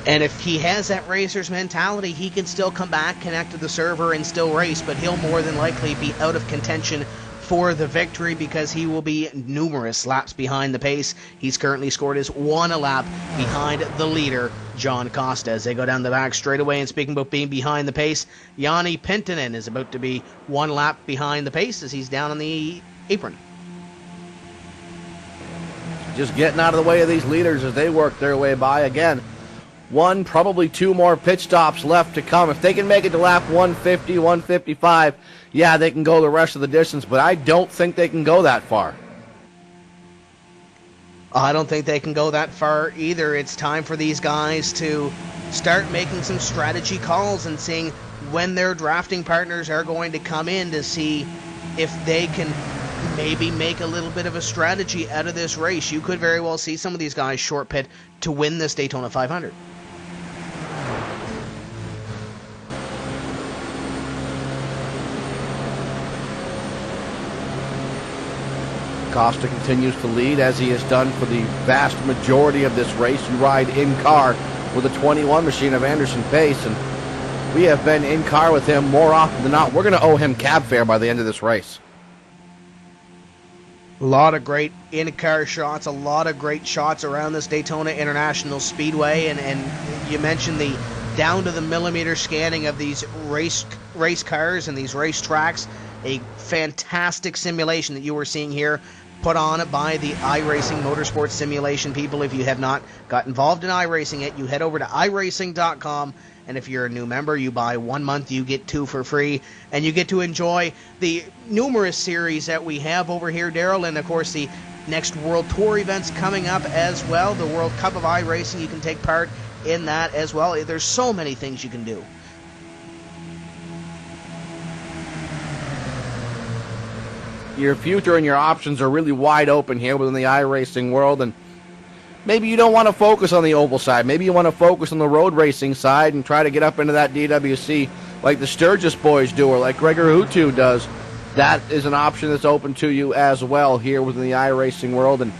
And if he has that racer's mentality, he can still come back, connect to the server, and still race, but he'll more than likely be out of contention for the victory because he will be numerous laps behind the pace. He's currently scored his 1 lap behind the leader, John Costa. As they go down the back straightaway, and speaking about being behind the pace, Jani Penttinen is about to be 1 lap behind the pace as he's down on the apron. Just getting out of the way of these leaders as they work their way by. Again, 1, probably 2 more pit stops left to come. If they can make it to lap 150, 155, yeah, they can go the rest of the distance, but I don't think they can go that far. I don't think they can go that far either. It's time for these guys to start making some strategy calls and seeing when their drafting partners are going to come in to see if they can maybe make a little bit of a strategy out of this race. You could very well see some of these guys short pit to win this Daytona 500. Costa continues to lead as he has done for the vast majority of this race. You ride in car with a 21 machine of Anderson Pace, and we have been in car with him more often than not. We're going to owe him cab fare by the end of this race. A lot of great in-car shots, a lot of great shots around this Daytona International Speedway, and you mentioned the down-to-the-millimeter scanning of these race cars and these race tracks. A fantastic simulation that you were seeing here, put on by the iRacing Motorsports Simulation people. If you have not got involved in iRacing yet, you head over to iRacing.com, and if you're a new member, you buy 1 month, you get 2 for free, and you get to enjoy the numerous series that we have over here, Daryl, and of course the next World Tour events coming up as well. The World Cup of iRacing, you can take part in that as well. There's so many things you can do. Your future and your options are really wide open here within the iRacing world, and maybe you don't want to focus on the oval side. Maybe you want to focus on the road racing side and try to get up into that DWC like the Sturgis boys do or like Gregor Hutu does. That is an option that's open to you as well here within the iRacing world, and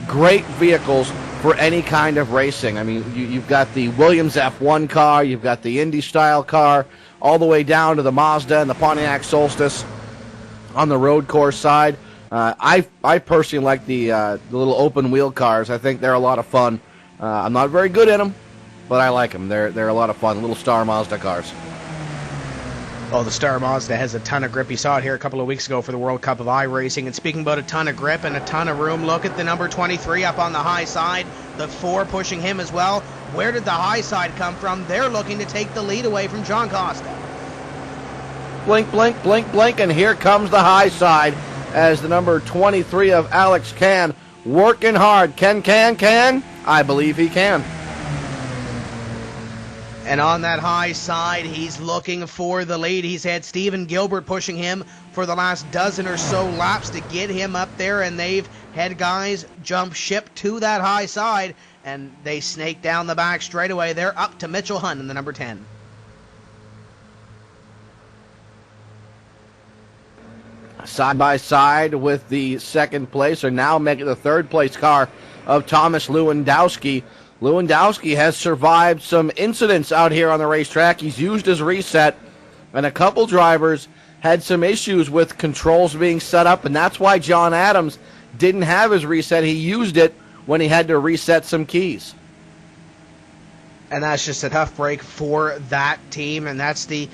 great vehicles for any kind of racing. I mean, you've got the Williams F1 car, you've got the Indy-style car, all the way down to the Mazda and the Pontiac Solstice on the road course side. I personally like the little open wheel cars. I think they're a lot of fun. I'm not very good in them, but I like them. They're a lot of fun. Little Star Mazda cars. Oh, the Star Mazda has a ton of grip. You saw it here a couple of weeks ago for the World Cup of iRacing. And speaking about a ton of grip and a ton of room, look at the number 23 up on the high side. The 4 pushing him as well. Where did the high side come from? They're looking to take the lead away from John Costa. Blink, blink, blink, blink, and here comes the high side as the number 23 of Alex Can working hard. Can? I believe he can. And on that high side, he's looking for the lead. He's had Stephen Gilbert pushing him for the last dozen or so laps to get him up there, and they've had guys jump ship to that high side, and they snake down the back straightaway. They're up to Mitchell Hunt in the number 10. Side by side with the second place, or now making the third place car of Thomas Lewandowski. Lewandowski has survived some incidents out here on the racetrack. He's used his reset, and a couple drivers had some issues with controls being set up, and that's why John Adams didn't have his reset. He used it when he had to reset some keys. And that's just a tough break for that team, and that's the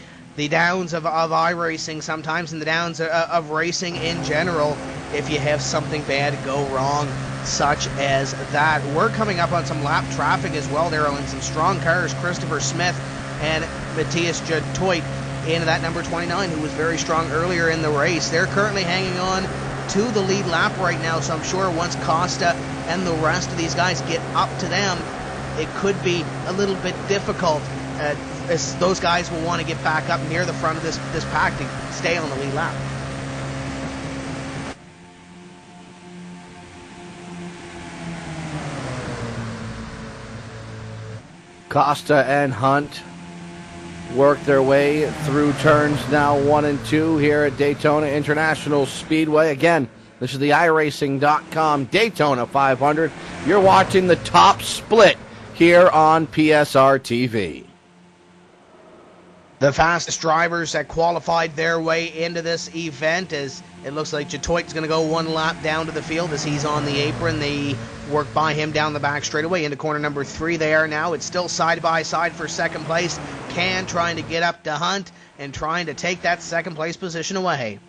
downs of iRacing sometimes, and the downs of racing in general if you have something bad go wrong, such as that. We're coming up on some lap traffic as well, Daryl, and some strong cars. Christopher Smith and Matthias Jutoit in that number 29, who was very strong earlier in the race. They're currently hanging on to the lead lap right now, so I'm sure once Costa and the rest of these guys get up to them, it could be a little bit difficult. As those guys will want to get back up near the front of this pack to stay on the lead lap. Costa and Hunt work their way through turns now 1 and 2 here at Daytona International Speedway. Again, this is the iRacing.com Daytona 500. You're watching the top split here on PSR TV. The fastest drivers that qualified their way into this event, as it looks like Jutoit's going to go 1 lap down to the field as he's on the apron. They work by him down the back straightaway into corner number 3 they are now. It's still side by side for second place. Can trying to get up to Hunt and trying to take that second place position away.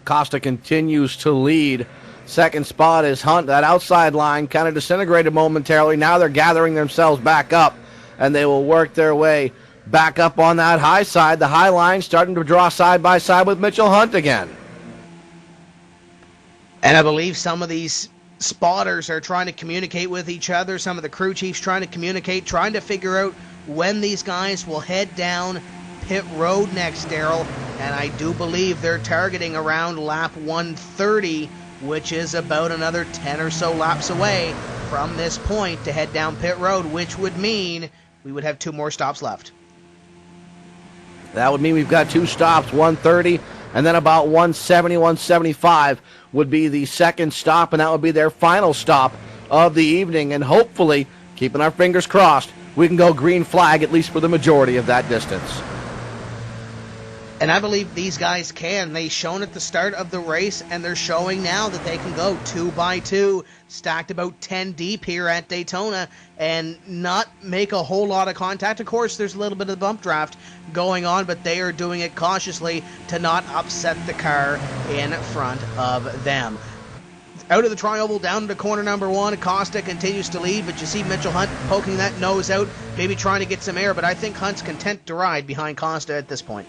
Costa continues to lead. Second spot is Hunt. That outside line kind of disintegrated momentarily. Now they're gathering themselves back up, and they will work their way back up on that high side. The high line starting to draw side by side with Mitchell Hunt again. And I believe some of these spotters are trying to communicate with each other, some of the crew chiefs trying to communicate, trying to figure out when these guys will head down pit road next, Daryl. And I do believe they're targeting around lap 130, which is about another 10 or so laps away from this point to head down pit road, which would mean we would have 2 more stops left. That would mean we've got 2 stops, 130, and then about 170, 175 would be the second stop, and that would be their final stop of the evening. And hopefully, keeping our fingers crossed, we can go green flag at least for the majority of that distance. And I believe these guys can. They shown at the start of the race, and they're showing now that they can go 2 by 2, stacked about 10 deep here at Daytona, and not make a whole lot of contact. Of course, there's a little bit of bump draft going on, but they are doing it cautiously to not upset the car in front of them. Out of the tri-oval, down to corner number 1, Acosta continues to lead, but you see Mitchell Hunt poking that nose out, maybe trying to get some air, but I think Hunt's content to ride behind Costa at this point.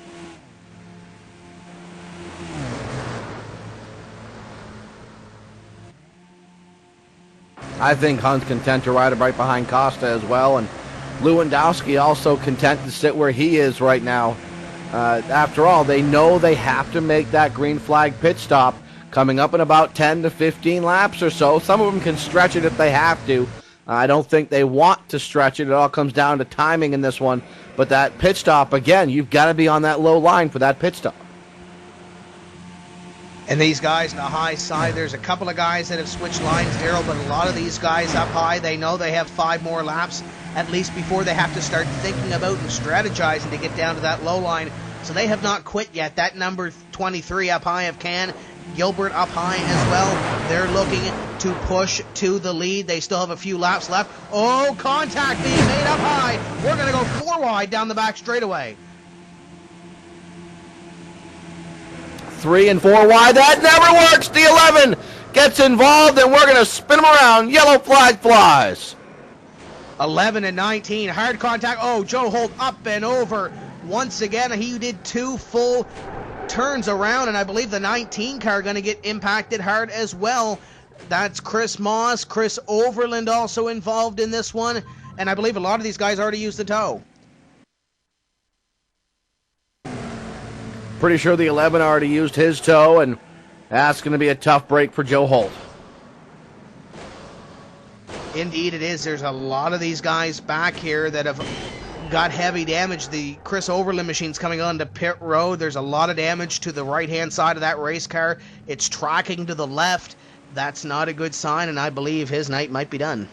I think Hunt's content to ride right behind Costa as well, and Lewandowski also content to sit where he is right now. After all, they know they have to make that green flag pit stop coming up in about 10 to 15 laps or so. Some of them can stretch it if they have to. I don't think they want to stretch it. It all comes down to timing in this one. But that pit stop, again, you've got to be on that low line for that pit stop. And these guys on the high side, there's a couple of guys that have switched lines, Daryl, but a lot of these guys up high, they know they have 5 more laps, at least before they have to start thinking about and strategizing to get down to that low line. So they have not quit yet. That number 23 up high of Can, Gilbert up high as well. They're looking to push to the lead. They still have a few laps left. Oh, contact being made up high. We're going to go 4 wide down the back straightaway. 3 and 4 wide. That never works. The 11 gets involved, and we're going to spin them around. Yellow flag flies. 11 and 19. Hard contact. Oh, Joe Holt up and over. Once again, he did 2 full turns around, and I believe the 19 car going to get impacted hard as well. That's Chris Moss. Chris Overland also involved in this one, and I believe a lot of these guys already used the tow. Pretty sure the 11 already used his toe, and that's going to be a tough break for Joe Holt. Indeed it is. There's a lot of these guys back here that have got heavy damage. The Chris Overland machine's coming on to pit road. There's a lot of damage to the right-hand side of that race car. It's tracking to the left. That's not a good sign, and I believe his night might be done.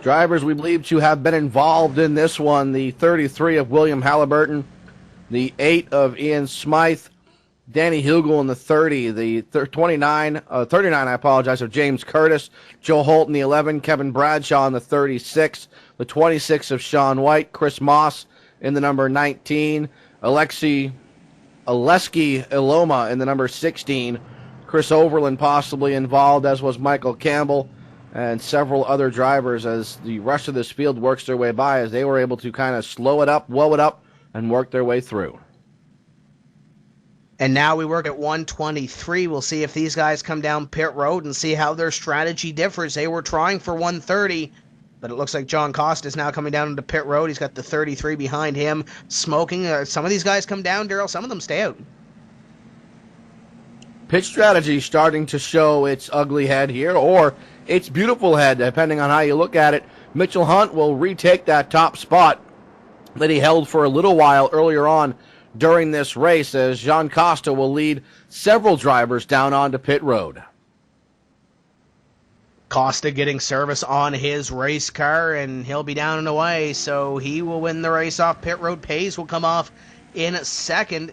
Drivers we believe to have been involved in this one, the 33 of William Halliburton, the 8 of Ian Smythe, Danny Hugel in the 30, the 39, of James Curtis, Joe Holt in the 11, Kevin Bradshaw in the 36, the 26 of Sean White, Chris Moss in the number 19, Oleski Iloma in the number 16, Chris Overland possibly involved, as was Michael Campbell, and several other drivers as the rest of this field works their way by, as they were able to kind of slow it up, whoa it up, and work their way through. And now we work at 123. We'll see if these guys come down pit road and see how their strategy differs. They were trying for 130, but it looks like John Costa is now coming down into pit road. He's got the 33 behind him, smoking. Some of these guys come down, Daryl. Some of them stay out. Pit strategy starting to show its ugly head here, or its beautiful head, depending on how you look at it. Mitchell Hunt will retake that top spot that he held for a little while earlier on during this race, as Jean Costa will lead several drivers down onto pit road. Costa getting service on his race car, and he'll be down and away, so he will win the race off pit road. Pace will come off in second.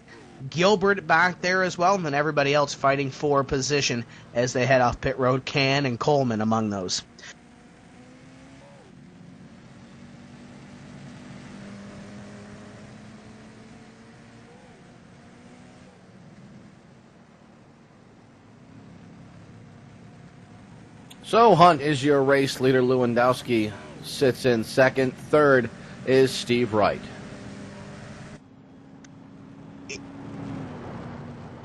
Gilbert back there as well, and then everybody else fighting for position as they head off pit road. Can and Coleman among those. So Hunt is your race leader. Lewandowski sits in second. Third is Steve Wright.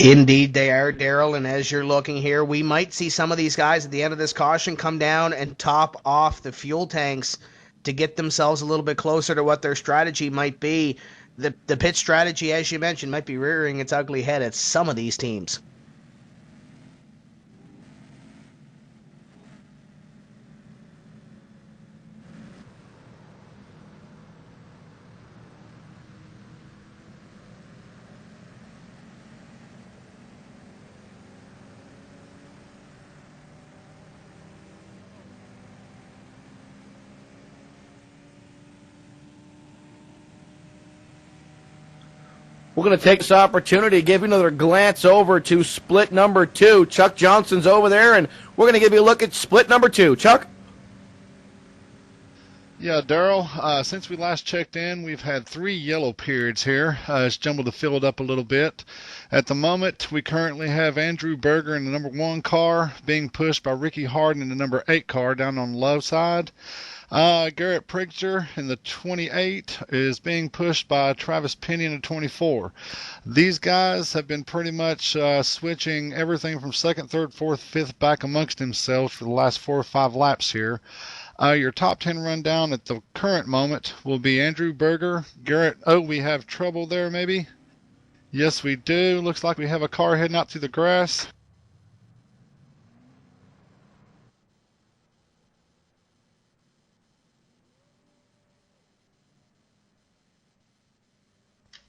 Indeed, they are, Daryl. And as you're looking here, we might see some of these guys at the end of this caution come down and top off the fuel tanks to get themselves a little bit closer to what their strategy might be. The pit strategy, as you mentioned, might be rearing its ugly head at some of these teams. We're going to take this opportunity to give you another glance over to split number 2. Chuck Johnson's over there, and we're going to give you a look at split number 2. Chuck? Yeah, Daryl, since we last checked in, we've had 3 yellow periods here. It's jumbled the field up a little bit. At the moment, we currently have Andrew Berger in the number 1 car being pushed by Ricky Harden in the number 8 car down on the low side. Garrett Pritzker in the 28 is being pushed by Travis Penny in the 24. These guys have been pretty much switching everything from 2nd, 3rd, 4th, 5th back amongst themselves for the last 4 or 5 laps here. Your top 10 rundown at the current moment will be Andrew Berger, Garrett. Oh, we have trouble there maybe? Yes, we do. Looks like we have a car heading out through the grass.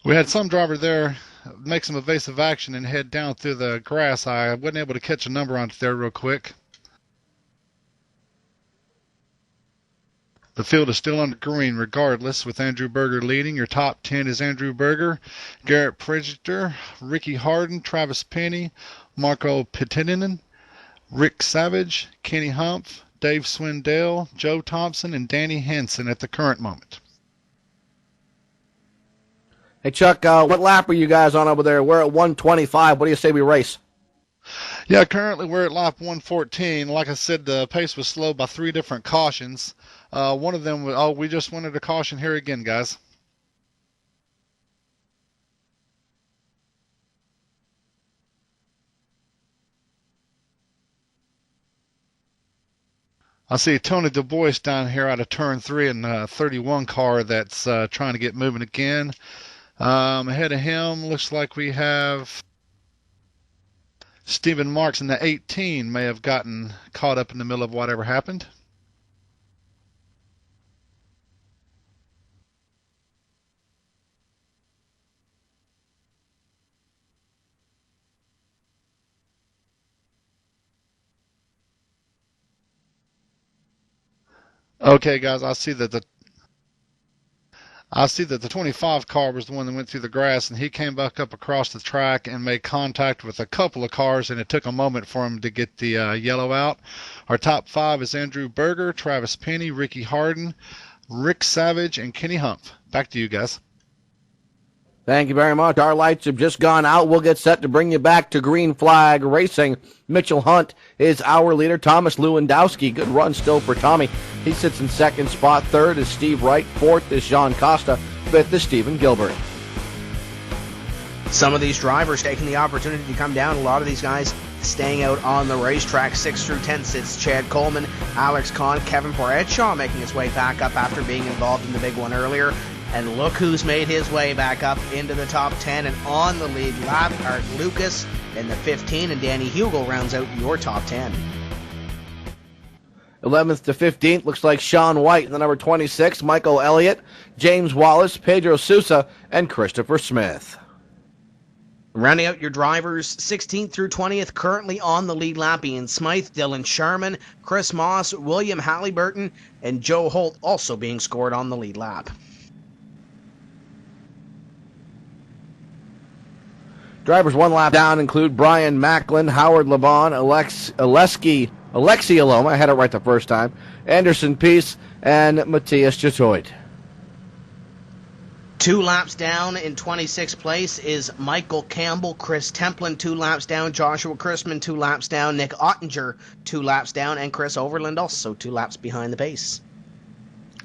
We had some driver there make some evasive action and head down through the grass. I wasn't able to catch a number on it there real quick. The field is still under green regardless, with Andrew Berger leading. Your top 10 is Andrew Berger, Garrett Pritzker, Ricky Harden, Travis Penny, Marco Pitinen, Rick Savage, Kenny Humph, Dave Swindell, Joe Thompson, and Danny Henson at the current moment. Hey, Chuck, what lap are you guys on over there? We're at 125. What do you say we race? Yeah, currently we're at lap 114. Like I said, the pace was slowed by 3 different cautions. One of them was, we just wanted a caution here again, guys. I see Tony Du Bois down here out of turn 3 in the 31 car that's trying to get moving again. Ahead of him, looks like we have Stephen Marks in the 18 may have gotten caught up in the middle of whatever happened. Okay, guys, I see that the 25 car was the one that went through the grass, and he came back up across the track and made contact with a couple of cars, and it took a moment for him to get the yellow out. Our top 5 is Andrew Berger, Travis Penny, Ricky Harden, Rick Savage, and Kenny Humph. Back to you guys. Thank you very much. Our lights have just gone out. We'll get set to bring you back to Green Flag Racing. Mitchell Hunt is our leader. Thomas Lewandowski, good run still for Tommy. He sits in 2nd spot. 3rd is Steve Wright. 4th is Jean Costa. 5th is Stephen Gilbert. Some of these drivers taking the opportunity to come down. A lot of these guys staying out on the racetrack. 6 through 10 sits Chad Coleman, Alex Kahn, Kevin Bradshaw making his way back up after being involved in the big one earlier. And look who's made his way back up into the top 10 and on the lead lap. Art Lucas in the 15, and Danny Hugel rounds out your top 10. 11th to 15th looks like Sean White in the number 26, Michael Elliott, James Wallace, Pedro Sousa, and Christopher Smith. Rounding out your drivers, 16th through 20th, currently on the lead lap, Ian Smythe, Dylan Sharman, Chris Moss, William Halliburton, and Joe Holt also being scored on the lead lap. Drivers 1 lap down include Brian Macklin, Howard Laban, Alexi Aloma, I had it right the first time, Anderson Peace, and Matthias Jatoit. 2 laps down in 26th place is Michael Campbell, Chris Templin 2 laps down, Joshua Chrisman 2 laps down, Nick Ottinger 2 laps down, and Chris Overland also 2 laps behind the pace.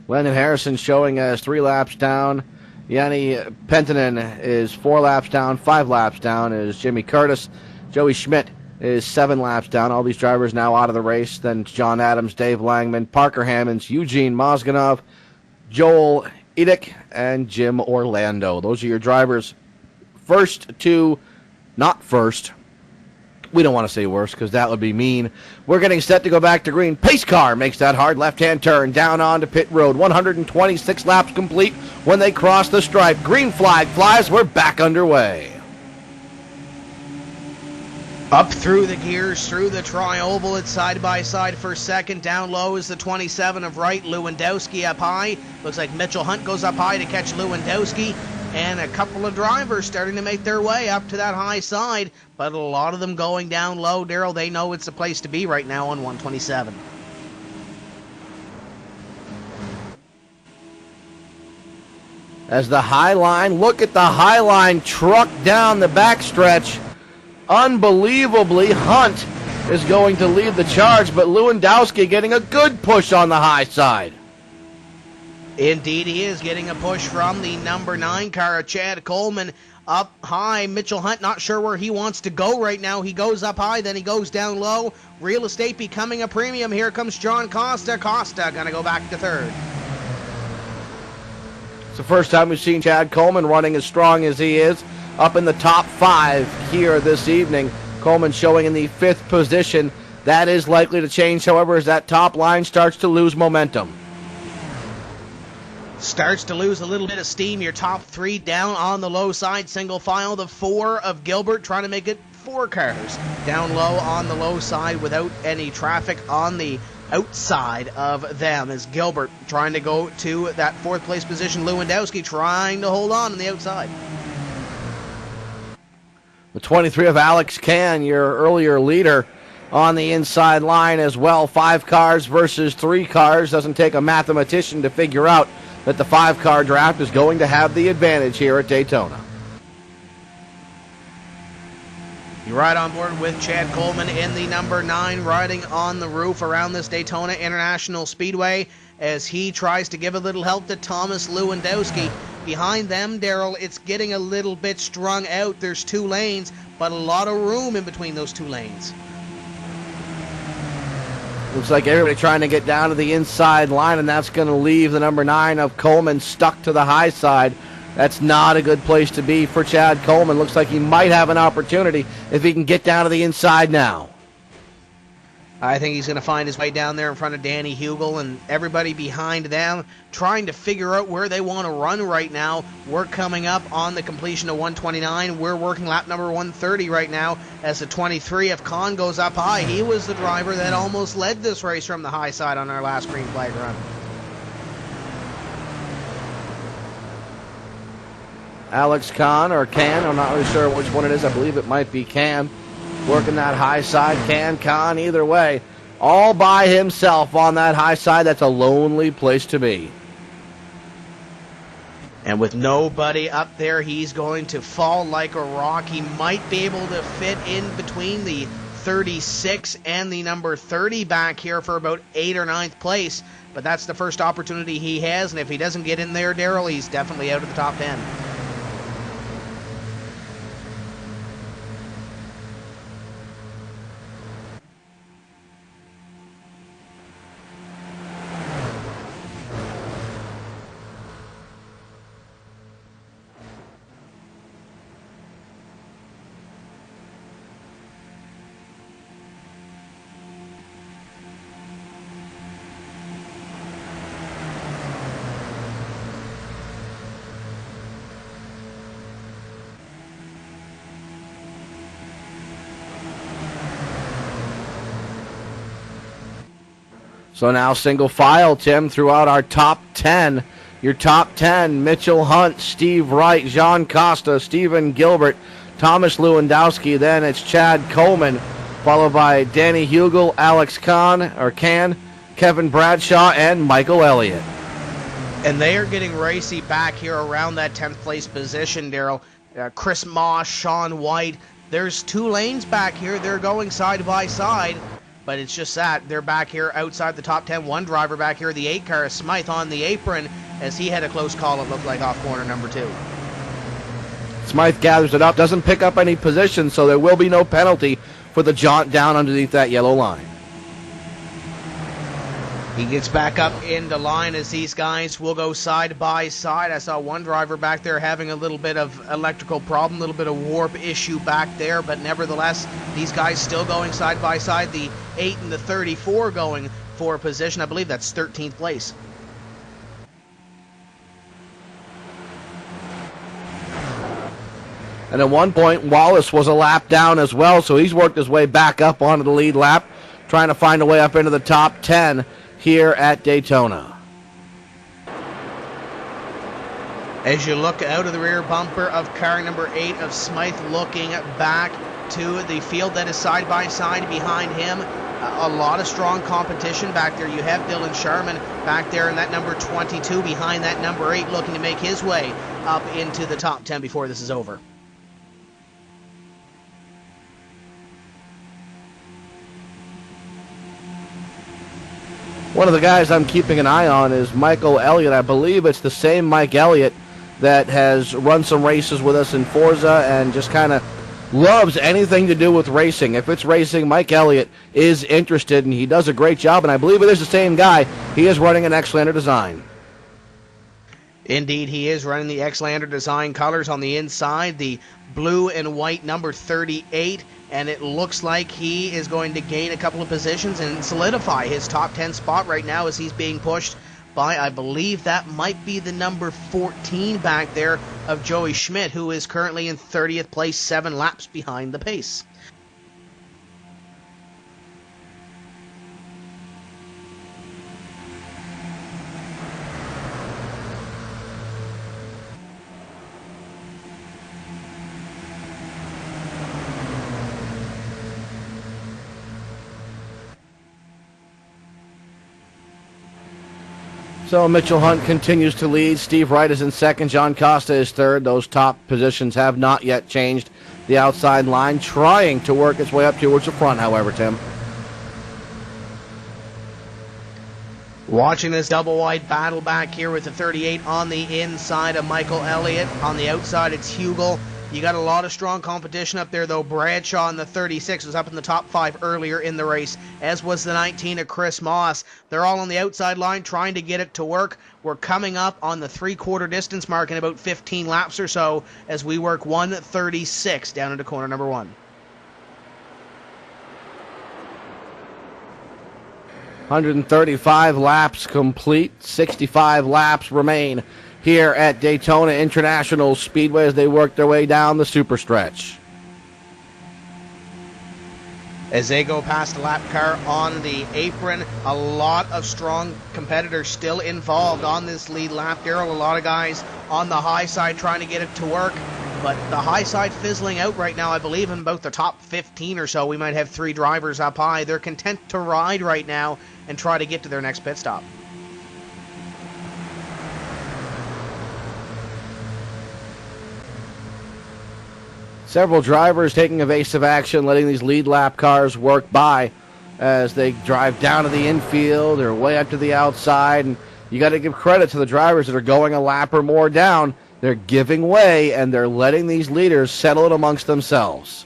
Landon Harrison showing as 3 laps down, Yanni Penttinen is 4 laps down. 5 laps down is Jimmy Curtis. Joey Schmidt is 7 laps down. All these drivers now out of the race. Then John Adams, Dave Langman, Parker Hammonds, Eugene Mozganov, Joel Edick, and Jim Orlando. Those are your drivers. First to, not first. We don't want to say worse because that would be mean. We're getting set to go back to green. Pace car makes that hard left-hand turn down onto pit road. 126 laps complete when they cross the stripe. Green flag flies. We're back underway. Up through the gears, through the tri-oval, it's side by side for second. Down low is the 27 of Wright. Lewandowski up high. Looks like Mitchell Hunt goes up high to catch Lewandowski. And a couple of drivers starting to make their way up to that high side. But a lot of them going down low. Daryl, they know it's the place to be right now on 127. As the high line, look at the high line truck down the backstretch. Unbelievably, Hunt is going to lead the charge, but Lewandowski getting a good push on the high side. Indeed, he is getting a push from the number 9 car, Chad Coleman, up high. Mitchell Hunt not sure where he wants to go right now. He goes up high, then he goes down low. Real estate becoming a premium. Here comes John Costa. Costa going to go back to third. It's the first time we've seen Chad Coleman running as strong as he is, up in the top 5 here this evening. Coleman showing in the 5th position. That is likely to change, however, as that top line starts to lose momentum. Starts to lose a little bit of steam. Your top 3 down on the low side. Single file, the 4 of Gilbert trying to make it 4 cars. Down low on the low side without any traffic on the outside of them as Gilbert trying to go to that 4th place position. Lewandowski trying to hold on the outside. The 23 of Alex Can, your earlier leader, on the inside line as well. 5 cars versus 3 cars. Doesn't take a mathematician to figure out that the 5-car draft is going to have the advantage here at Daytona. You're right on board with Chad Coleman in the number 9, riding on the roof around this Daytona International Speedway as he tries to give a little help to Thomas Lewandowski. Behind them, Daryl, it's getting a little bit strung out. There's 2 lanes, but a lot of room in between those 2 lanes. Looks like everybody trying to get down to the inside line, and that's going to leave the number 9 of Coleman stuck to the high side. That's not a good place to be for Chad Coleman. Looks like he might have an opportunity if he can get down to the inside now. I think he's going to find his way down there in front of Danny Hugel and everybody behind them trying to figure out where they want to run right now. We're coming up on the completion of 129. We're working lap number 130 right now as the 23 of Kahn goes up high. He was the driver that almost led this race from the high side on our last green flag run. Alex Kahn, or Can, I'm not really sure which one it is. I believe it might be Can. Working that high side, Kahn, either way. All by himself on that high side. That's a lonely place to be. And with nobody up there, he's going to fall like a rock. He might be able to fit in between the 36 and the number 30 back here for about 8th or 9th place. But that's the first opportunity he has, and if he doesn't get in there, Daryl, he's definitely out of the top 10. So now single file, Tim, throughout our top 10. Your top 10, Mitchell Hunt, Steve Wright, Jean Costa, Stephen Gilbert, Thomas Lewandowski. Then it's Chad Coleman, followed by Danny Hugel, Alex Can, Kevin Bradshaw, and Michael Elliott. And they are getting racy back here around that 10th place position, Daryl. Chris Moss, Sean White. There's 2 lanes back here. They're going side by side. but it's just that they're back here outside the top 10. One driver back here, the 8 car, Smythe, on the apron as he had a close call, it looked like, off corner number 2. Smythe gathers it up, doesn't pick up any position, so there will be no penalty for the jaunt down underneath that yellow line. He gets back up into line as these guys will go side by side. I saw one driver back there having a little bit of electrical problem, a little bit of warp issue back there, but nevertheless, these guys still going side by side. The 8 and the 34 going for position. I believe that's 13th place. And at one point, Wallace was a lap down as well, so he's worked his way back up onto the lead lap, trying to find a way up into the top 10 here at Daytona. As you look out of the rear bumper of car number 8 of Smythe, looking back to the field that is side by side behind him, a lot of strong competition back there. You have Dylan Sharman back there in that number 22 behind that number 8, looking to make his way up into the top 10 before this is over. One of the guys I'm keeping an eye on is Michael Elliott. I believe it's the same Mike Elliott that has run some races with us in Forza and just kind of loves anything to do with racing. If it's racing, Mike Elliott is interested, and he does a great job, and I believe it is the same guy. He is running an X-Lander design. Indeed, he is running the X-Lander design colors on the inside, the blue and white number 38, and it looks like he is going to gain a couple of positions and solidify his top 10 spot right now as he's being pushed by, I believe that might be the number 14 back there of Joey Schmidt, who is currently in 30th place, 7 laps behind the pace. So Mitchell Hunt continues to lead. Steve Wright is in second. John Costa is third. Those top positions have not yet changed. The outside line trying to work its way up towards the front, however, Tim. Watching this double wide battle back here with the 38 on the inside of Michael Elliott. On the outside, it's Hugel. You got a lot of strong competition up there, though. Bradshaw in the 36 was up in the top 5 earlier in the race, as was the 19 of Chris Moss. They're all on the outside line trying to get it to work. We're coming up on the 3/4 distance mark in about 15 laps or so as we work 1:36 down into corner number 1. 135 laps complete. 65 laps remain here at Daytona International Speedway as they work their way down the super stretch. As they go past the lap car on the apron, a lot of strong competitors still involved on this lead lap, Daryl. A lot of guys on the high side trying to get it to work, but the high side fizzling out right now. I believe in about the top 15 or so, we might have 3 drivers up high. They're content to ride right now and try to get to their next pit stop. Several drivers taking evasive action, letting these lead lap cars work by as they drive down to the infield or way up to the outside. And you got to give credit to the drivers that are going a lap or more down. They're giving way, and they're letting these leaders settle it amongst themselves.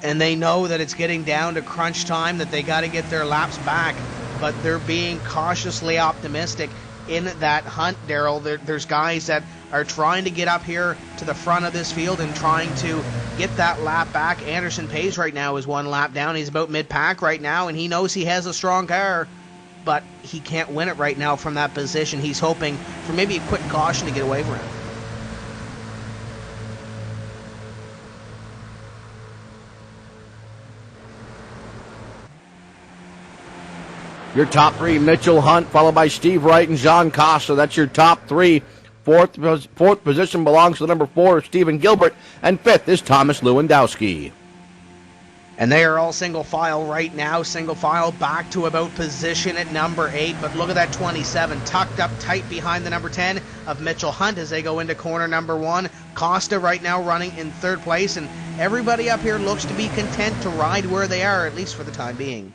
And they know that it's getting down to crunch time, that they got to get their laps back, but they're being cautiously optimistic in that hunt, Daryl. There's guys that are trying to get up here to the front of this field and trying to get that lap back. Anderson Pace right now is 1 lap down. He's about mid-pack right now, and he knows he has a strong car, but he can't win it right now from that position. He's hoping for maybe a quick caution to get away from him. Your top 3, Mitchell Hunt, followed by Steve Wright and John Costa. That's your top 3. Fourth position belongs to the number 4, Stephen Gilbert, and 5th is Thomas Lewandowski. And they are all single file right now. Single file back to about position at number 8. But look at that 27 tucked up tight behind the number 10 of Mitchell Hunt as they go into corner number 1. Costa right now running in 3rd place. And everybody up here looks to be content to ride where they are, at least for the time being.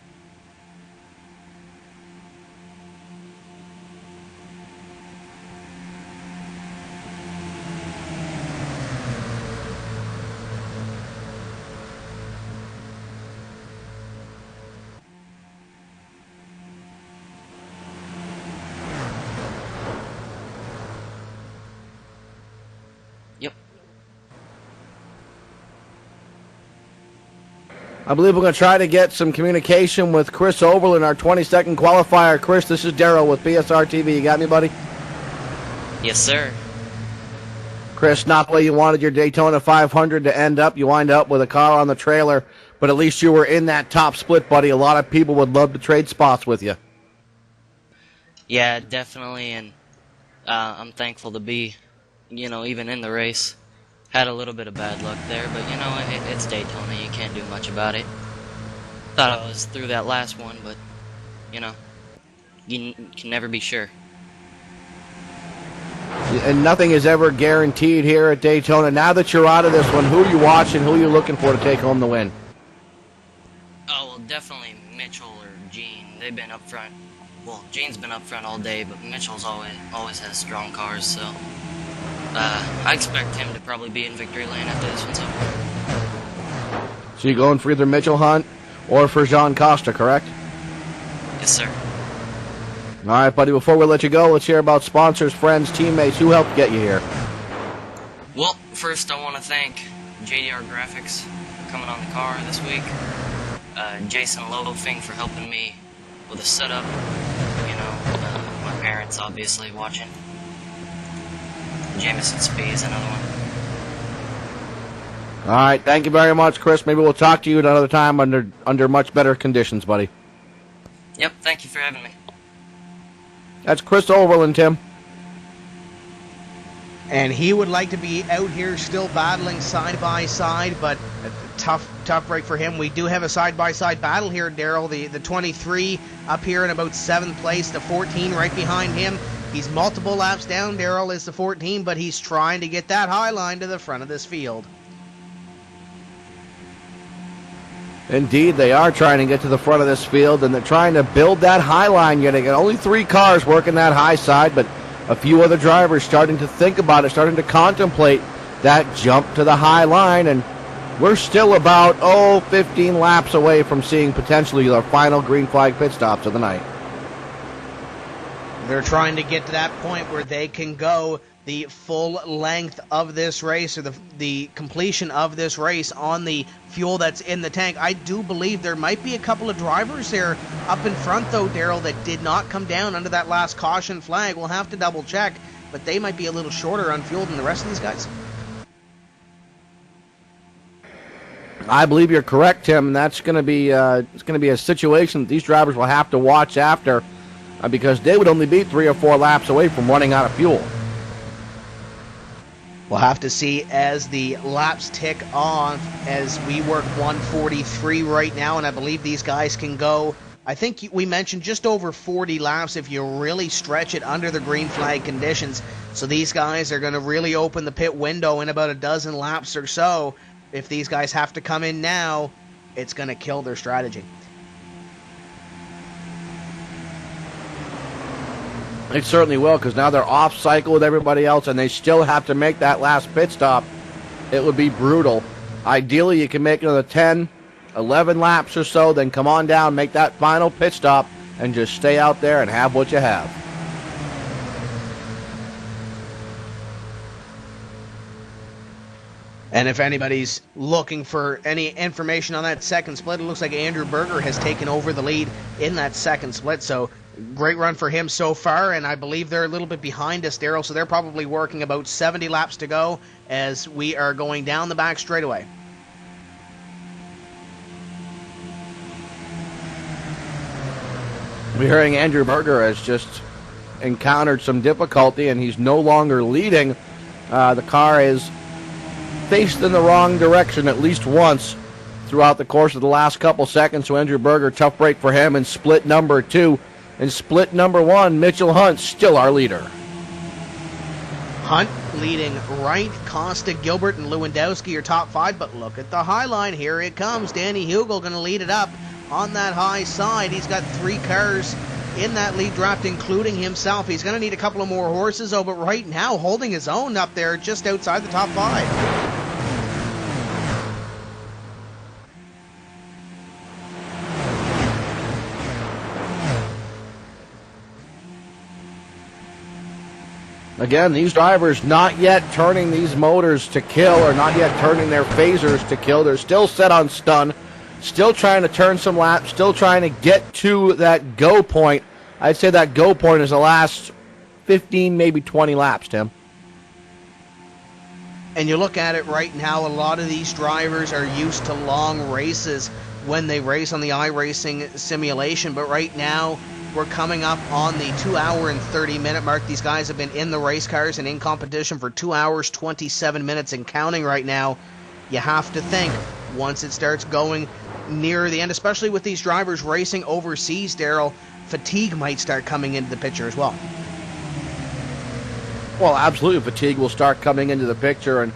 I believe we're going to try to get some communication with Chris Overland, our 22nd qualifier. Chris, this is Daryl with PSR TV. You got me, buddy? Yes, sir. Chris, not the way you wanted your Daytona 500 to end up. You wind up with a car on the trailer, but at least you were in that top split, buddy. A lot of people would love to trade spots with you. Yeah, definitely, and I'm thankful to be, even in the race. Had a little bit of bad luck there, but it's Daytona. You can't do much about it. Thought I was through that last one, but you can never be sure. And nothing is ever guaranteed here at Daytona. Now that you're out of this one, who are you watching? Who are you looking for to take home the win? Oh, well, definitely Mitchell or Gene. They've been up front. Well, Gene's been up front all day, but Mitchell's always has strong cars, so I expect him to probably be in victory lane after this one's over. So you're going for either Mitchell Hunt or for Jean Costa, correct? Yes, sir. All right, buddy, before we let you go, let's hear about sponsors, friends, teammates. Who helped get you here? Well, first I want to thank JDR Graphics for coming on the car this week. Jason Lofing for helping me with the setup. My parents obviously watching. Jameson Spees, another one. All right, thank you very much, Chris. Maybe we'll talk to you another time under much better conditions, buddy. Yep, thank you for having me. That's Chris Overland, Tim. And he would like to be out here still battling side by side, but a tough break for him. We do have a side-by-side battle here, Daryl. The 23 up here in about 7th place, the 14 right behind him. He's multiple laps down, Daryl, is the 14, but he's trying to get that high line to the front of this field. Indeed, they are trying to get to the front of this field, and they're trying to build that high line. Yet again, only 3 cars working that high side, but a few other drivers starting to think about it, starting to contemplate that jump to the high line, and we're still about, 15 laps away from seeing potentially the final green flag pit stops of the night. They're trying to get to that point where they can go the full length of this race, or the completion of this race on the fuel that's in the tank. I do believe there might be a couple of drivers there up in front, though, Daryl, that did not come down under that last caution flag. We'll have to double check, but they might be a little shorter on fuel than the rest of these guys. I believe you're correct, Tim. And that's going to be it's going to be a situation that these drivers will have to watch after, because they would only be 3 or 4 laps away from running out of fuel. We'll have to see as the laps tick on, as we work 143 right now, and I believe these guys can go, I think we mentioned just over 40 laps if you really stretch it under the green flag conditions. So these guys are going to really open the pit window in about a dozen laps or so. If these guys have to come in now, it's going to kill their strategy. It certainly will, because now they're off cycle with everybody else, and they still have to make that last pit stop. It would be brutal. Ideally, you can make another 10, 11 laps or so, then come on down, make that final pit stop, and just stay out there and have what you have. And if anybody's looking for any information on that second split, it looks like Andrew Berger has taken over the lead in that second split. So great run for him so far, and I believe they're a little bit behind us, Daryl, so they're probably working about 70 laps to go as we are going down the back straightaway. We're hearing Andrew Berger has just encountered some difficulty, and he's no longer leading. The car is faced in the wrong direction at least once throughout the course of the last couple seconds. So Andrew Berger, tough break for him in split number 2. In split number 1, Mitchell Hunt still our leader. Hunt leading Wright, Costa, Gilbert, and Lewandowski, your top 5. But look at the high line. Here it comes. Danny Hugel going to lead it up on that high side. He's got 3 cars in that lead draft, including himself. He's going to need a couple of more horses, but right now holding his own up there just outside the top 5. Again, these drivers not yet turning these motors to kill, or not yet turning their phasers to kill. They're still set on stun, still trying to turn some laps, still trying to get to that go point. I'd say that go point is the last 15, maybe 20 laps, Tim. And you look at it right now, a lot of these drivers are used to long races when they race on the iRacing simulation, but right now we're coming up on the 2 hour and 30 minute mark. These guys have been in the race cars and in competition for 2 hours, 27 minutes and counting right now. You have to think, once it starts going near the end, especially with these drivers racing overseas, Daryl, fatigue might start coming into the picture as well. Well, absolutely, fatigue will start coming into the picture, and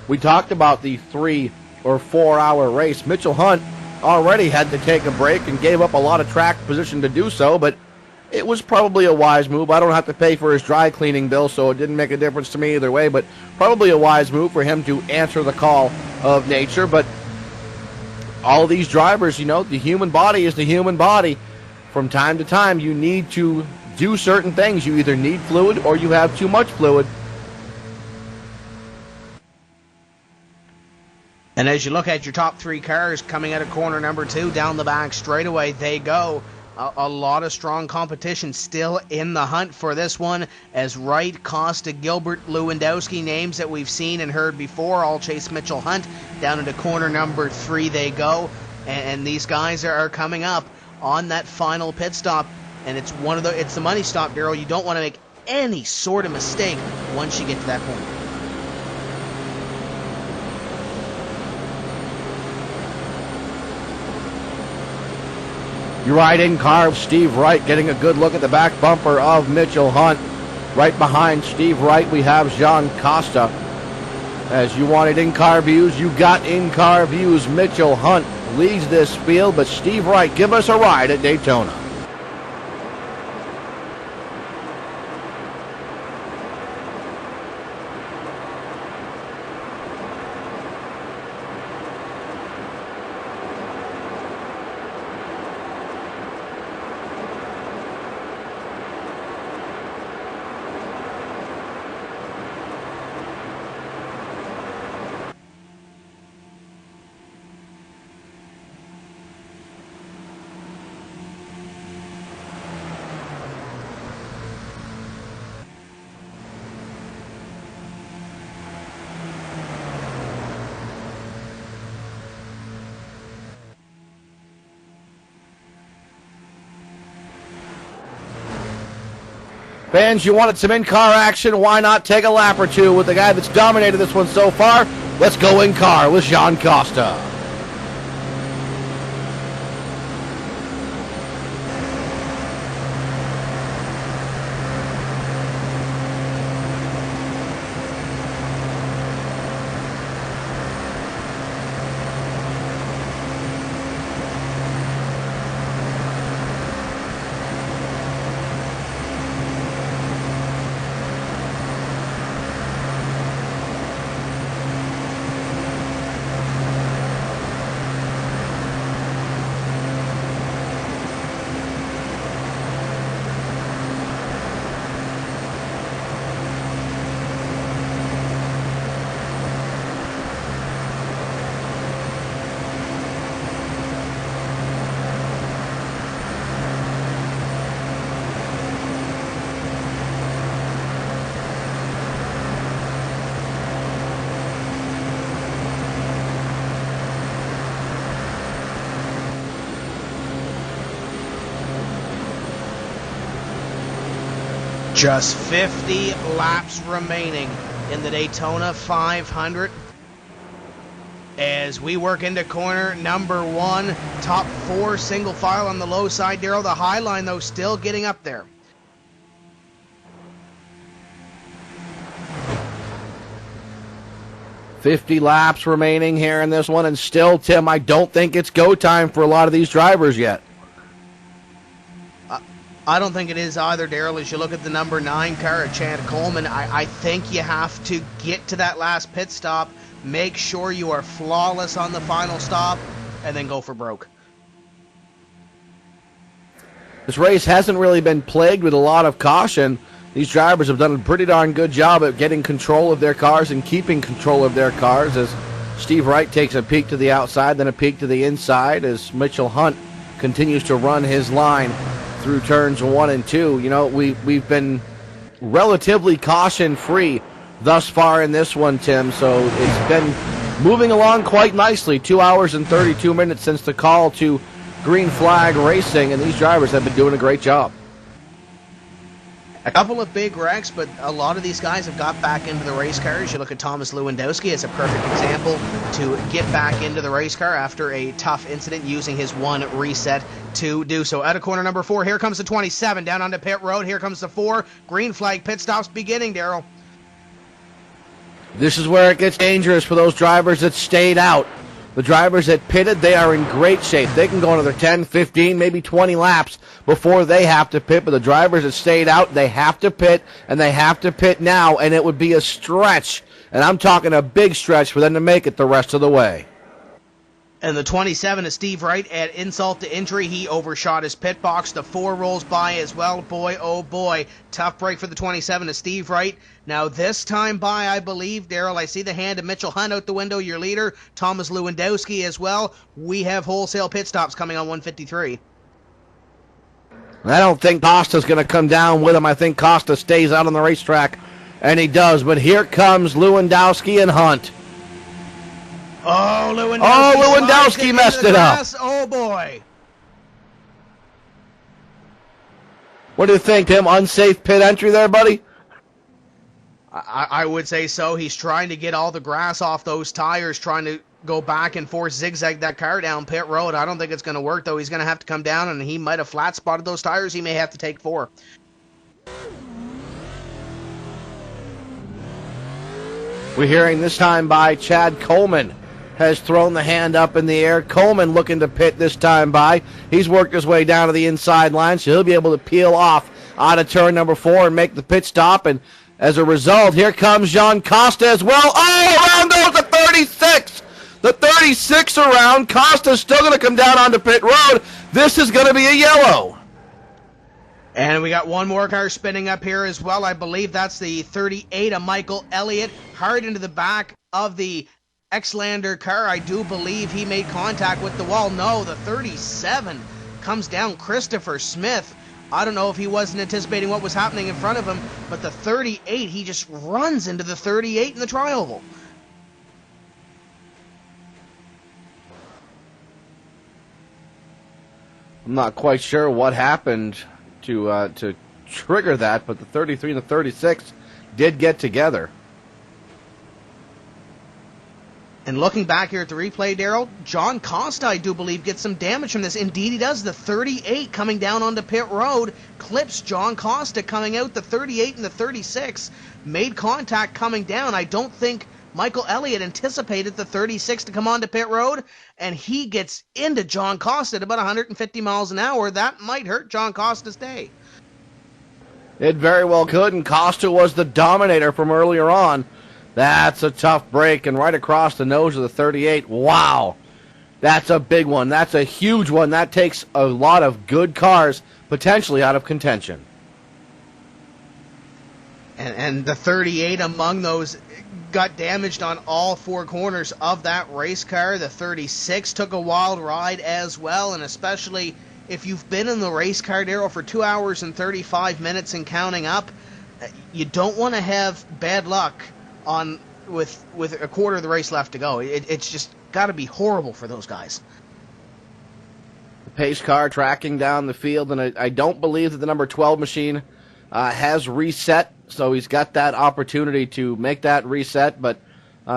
we talked about the 3 or 4 hour race. Mitchell Hunt already had to take a break and gave up a lot of track position to do so, but it was probably a wise move. I don't have to pay for his dry cleaning bill, so it didn't make a difference to me either way, but probably a wise move for him to answer the call of nature. But all these drivers, you know, the human body is the human body. From time to time, you need to do certain things. You either need fluid or you have too much fluid. And as you look at your top 3 cars coming out of corner number 2, down the back straightaway they go. A lot of strong competition still in the hunt for this one, as Wright, Costa, Gilbert, Lewandowski, names that we've seen and heard before, all chase Mitchell Hunt. Down into corner number 3 they go, and these guys are coming up on that final pit stop, and it's the money stop, Daryl. You don't want to make any sort of mistake once you get to that point. You're right, in car, Steve Wright getting a good look at the back bumper of Mitchell Hunt. Right behind Steve Wright, we have Jean Costa. As you wanted in-car views, you got in-car views. Mitchell Hunt leads this field, but Steve Wright, give us a ride at Daytona. Fans, you wanted some in-car action? Why not take a lap or two with the guy that's dominated this one so far? Let's go in-car with Jean Costa. Just 50 laps remaining in the Daytona 500. As we work into corner number 1, top 4 single file on the low side, Daryl. The high line, though, still getting up there. $50 laps remaining here in this one, and still, Tim, I don't think it's go time for a lot of these drivers yet. I don't think it is either, Daryl. As you look at the number 9 car at Chad Coleman, I think you have to get to that last pit stop, make sure you are flawless on the final stop, and then go for broke. This race hasn't really been plagued with a lot of caution. These drivers have done a pretty darn good job at getting control of their cars and keeping control of their cars, as Steve Wright takes a peek to the outside, then a peek to the inside, as Mitchell Hunt continues to run his line through turns 1 and 2. You know, we've been relatively caution-free thus far in this one, Tim, so it's been moving along quite nicely. 2 hours and 32 minutes since the call to green flag racing, and these drivers have been doing a great job. A couple of big wrecks, but a lot of these guys have got back into the race cars. You look at Thomas Lewandowski as a perfect example to get back into the race car after a tough incident, using his 1 reset to do so. Out of corner number 4, here comes the 27, down onto pit road. Here comes the 4. Green flag pit stops beginning, Daryl. This is where it gets dangerous for those drivers that stayed out. The drivers that pitted, they are in great shape. They can go another 10, 15, maybe 20 laps before they have to pit. But the drivers that stayed out, they have to pit, and they have to pit now. And it would be a stretch, and I'm talking a big stretch, for them to make it the rest of the way. And the 27 is Steve Wright. At insult to injury, he overshot his pit box. The 4 rolls by as well. Boy, oh boy. Tough break for the 27 is Steve Wright. Now this time by, I believe, Daryl, I see the hand of Mitchell Hunt out the window, your leader. Thomas Lewandowski as well. We have wholesale pit stops coming on 153. I don't think Costa's going to come down with him. I think Costa stays out on the racetrack, and he does. But here comes Lewandowski and Hunt. Oh, Lewandowski messed it up. Oh, boy. What do you think, Tim? Unsafe pit entry there, buddy? I would say so. He's trying to get all the grass off those tires, trying to go back and forth, zigzag that car down pit road. I don't think it's going to work, though. He's going to have to come down, and he might have flat spotted those tires. He may have to take 4. We're hearing this time by Chad Coleman. Has thrown the hand up in the air. Coleman looking to pit this time by. He's worked his way down to the inside line, so he'll be able to peel off out of turn number 4 and make the pit stop. And as a result, here comes John Costa as well. Oh, around goes the 36. The 36 around. Costa's still going to come down onto pit road. This is going to be a yellow. And we got one more car spinning up here as well. I believe that's the 38 of Michael Elliott. Hard into the back of the Xlander car. I do believe he made contact with the wall. No, the 37 comes down. Christopher Smith. I don't know if he wasn't anticipating what was happening in front of him, but the 38, he just runs into the 38 in the tri-oval. I'm not quite sure what happened to trigger that, but the 33 and the 36 did get together. And looking back here at the replay, Daryl, John Costa, I do believe, gets some damage from this. Indeed, he does. The 38 coming down onto pit road clips John Costa coming out. The 38 and the 36 made contact coming down. I don't think Michael Elliott anticipated the 36 to come onto pit road, and he gets into John Costa at about 150 miles an hour. That might hurt John Costa's day. It very well could, and Costa was the dominator from earlier on. That's a tough break, and right across the nose of the 38. Wow. That's a big one. That's a huge one. That takes a lot of good cars potentially out of contention. And the 38 among those got damaged on all 4 corners of that race car. The 36 took a wild ride as well, and especially if you've been in the race car, Daryl, for 2 hours and 35 minutes and counting up, you don't want to have bad luck on with a quarter of the race left to go. It's just got to be horrible for those guys. The pace car tracking down the field, and I don't believe that the number 12 machine has reset, so he's got that opportunity to make that reset, but